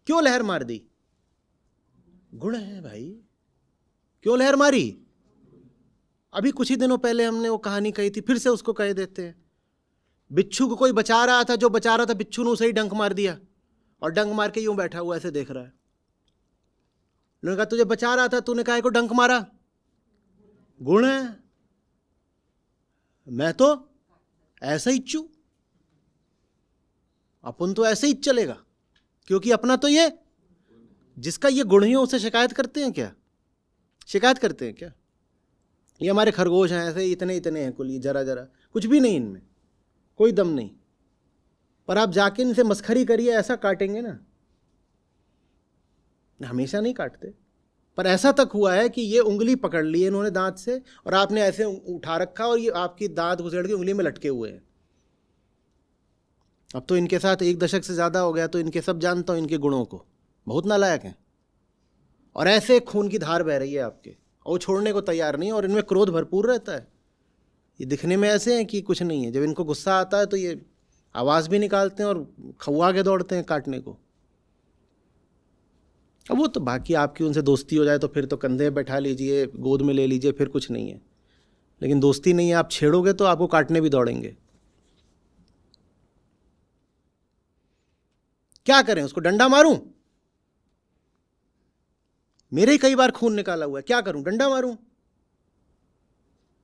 क्यों लहर मार दी? गुण है भाई। क्यों लहर मारी? अभी कुछ ही दिनों पहले हमने वो कहानी कही थी, फिर से उसको कह देते हैं। बिच्छू को कोई बचा रहा था, जो बचा रहा था बिच्छू ने उसे ही डंक मार दिया, और डंक मार के यूं बैठा हुआ ऐसे देख रहा है। लोगों ने कहा तुझे बचा रहा था, तूने काहे को डंक मारा? गुण है। मैं तो ऐसा ही चू, अपन तो ऐसे ही चलेगा, क्योंकि अपना तो ये, जिसका ये गुण ही है उसे शिकायत करते हैं क्या? शिकायत करते हैं क्या? ये हमारे खरगोश हैं, ऐसे इतने इतने हैं कुल, ये जरा जरा, कुछ भी नहीं इनमें, कोई दम नहीं। पर आप जाके इनसे मस्खरी करिए, ऐसा काटेंगे ना। हमेशा नहीं काटते, पर ऐसा तक हुआ है कि ये उंगली पकड़ ली है इन्होंने दांत से, और आपने ऐसे उठा रखा और ये आपकी दांत घुसेड़ के उंगली में लटके हुए हैं। अब तो इनके साथ 1 दशक से ज़्यादा हो गया, तो इनके सब जानता हूँ, इनके गुणों को। बहुत नालायक हैं, और ऐसे खून की धार बह रही है आपके, और वो छोड़ने को तैयार नहीं, और इनमें क्रोध भरपूर रहता है। ये दिखने में ऐसे हैं कि कुछ नहीं है, जब इनको गुस्सा आता है तो ये आवाज़ भी निकालते हैं और खौआ के दौड़ते हैं काटने को। अब वो तो बाकी आपकी उनसे दोस्ती हो जाए तो फिर तो कंधे बैठा लीजिए, गोद में ले लीजिए, फिर कुछ नहीं है। लेकिन दोस्ती नहीं है, आप छेड़ोगे तो आपको काटने भी दौड़ेंगे। क्या करें? उसको डंडा मारूं? मेरे ही कई बार खून निकाला हुआ है, क्या करूं? डंडा मारूं?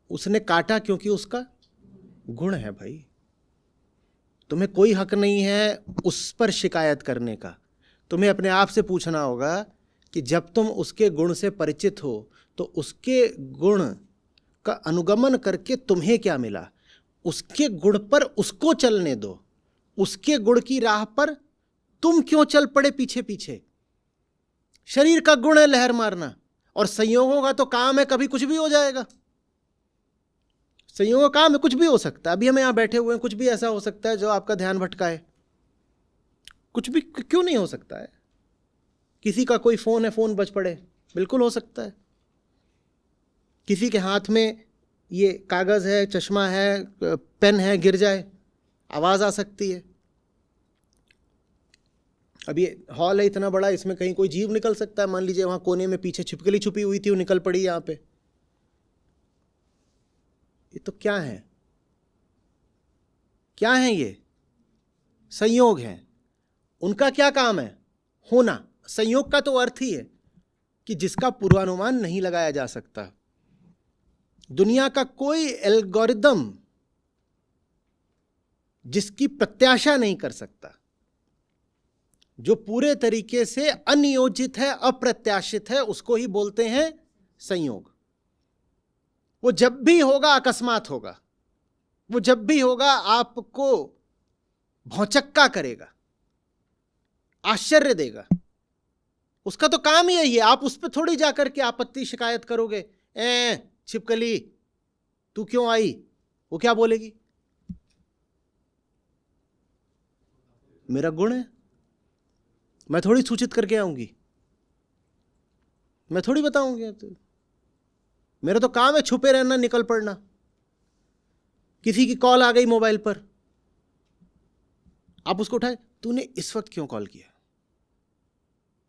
उसने काटा क्योंकि उसका गुण है भाई। तुम्हें कोई हक नहीं है उस पर शिकायत करने का। तुम्हें अपने आप से पूछना होगा कि जब तुम उसके गुण से परिचित हो तो उसके गुण का अनुगमन करके तुम्हें क्या मिला। उसके गुण पर उसको चलने दो, उसके गुण की राह पर तुम क्यों चल पड़े पीछे पीछे। शरीर का गुण है लहर मारना, और संयोगों का तो काम है कभी कुछ भी हो जाएगा। संयोगों का काम है, कुछ भी हो सकता है। अभी हम यहां बैठे हुए हैं, कुछ भी ऐसा हो सकता है जो आपका ध्यान भटकाए। कुछ भी क्यों नहीं हो सकता है? किसी का कोई फोन है, फोन बज पड़े, बिल्कुल हो सकता है। किसी के हाथ में ये कागज है, चश्मा है, पेन है, गिर जाए, आवाज आ सकती है। अब ये हॉल है इतना बड़ा, इसमें कहीं कोई जीव निकल सकता है। मान लीजिए वहां कोने में पीछे छिपकली छुपी हुई थी, वो निकल पड़ी यहां पे। ये तो क्या है? क्या है ये? संयोग है। उनका क्या काम है? होना। संयोग का तो अर्थ ही है कि जिसका पूर्वानुमान नहीं लगाया जा सकता। दुनिया का कोई एल्गोरिदम जिसकी प्रत्याशा नहीं कर सकता, जो पूरे तरीके से अनियोजित है, अप्रत्याशित है, उसको ही बोलते हैं संयोग। वो जब भी होगा अकस्मात होगा, वो जब भी होगा आपको भौचक्का करेगा, आश्चर्य देगा। उसका तो काम ही यही है। आप उस पर थोड़ी जाकर के आपत्ति शिकायत करोगे, छिपकली तू क्यों आई? वो क्या बोलेगी? मेरा गुण है, मैं थोड़ी सूचित करके आऊंगी, मैं थोड़ी बताऊंगी। तो मेरा तो काम है छुपे रहना, निकल पड़ना। किसी की कॉल आ गई मोबाइल पर, आप उसको उठाए, तूने इस वक्त क्यों कॉल किया?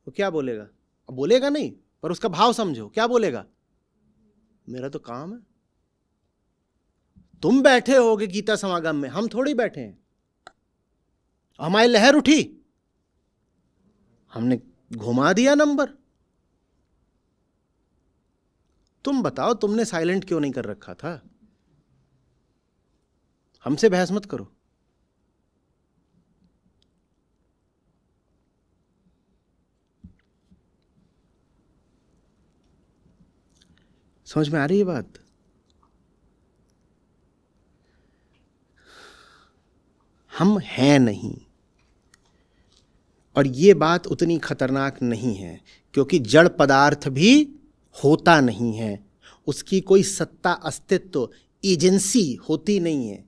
वो क्या बोलेगा? अब बोलेगा नहीं, पर उसका भाव समझो। क्या बोलेगा? मेरा तो काम है। तुम बैठे होगे गीता समागम में, हम थोड़ी बैठे हैं। हमारी लहर उठी, हमने घुमा दिया नंबर। तुम बताओ, तुमने साइलेंट क्यों नहीं कर रखा था? हमसे बहस मत करो। समझ में आ रही है बात? हम हैं नहीं, और ये बात उतनी खतरनाक नहीं है, क्योंकि जड़ पदार्थ भी होता नहीं है, उसकी कोई सत्ता अस्तित्व एजेंसी होती नहीं है,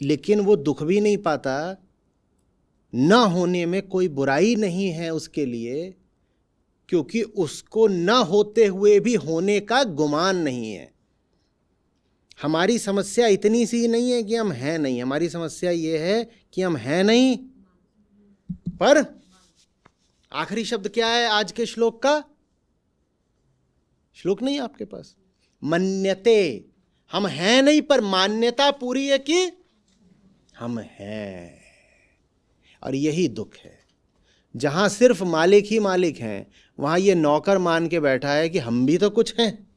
लेकिन वो दुख भी नहीं पाता। ना होने में कोई बुराई नहीं है उसके लिए, क्योंकि उसको ना होते हुए भी होने का गुमान नहीं है। हमारी समस्या इतनी सी नहीं है कि हम हैं नहीं, हमारी समस्या ये है कि हम हैं नहीं। पर आखिरी शब्द क्या है आज के श्लोक का? श्लोक नहीं है आपके पास? मन्यते। हम हैं नहीं, पर मान्यता पूरी है कि हम हैं। और यही दुख है। जहां सिर्फ मालिक ही मालिक हैं, वहां ये नौकर मान के बैठा है कि हम भी तो कुछ हैं।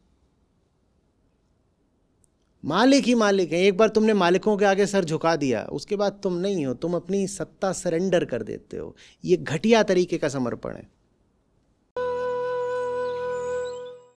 मालिक ही मालिक है। एक बार तुमने मालिकों के आगे सर झुका दिया, उसके बाद तुम नहीं हो, तुम अपनी सत्ता सरेंडर कर देते हो। ये घटिया तरीके का समर्पण है।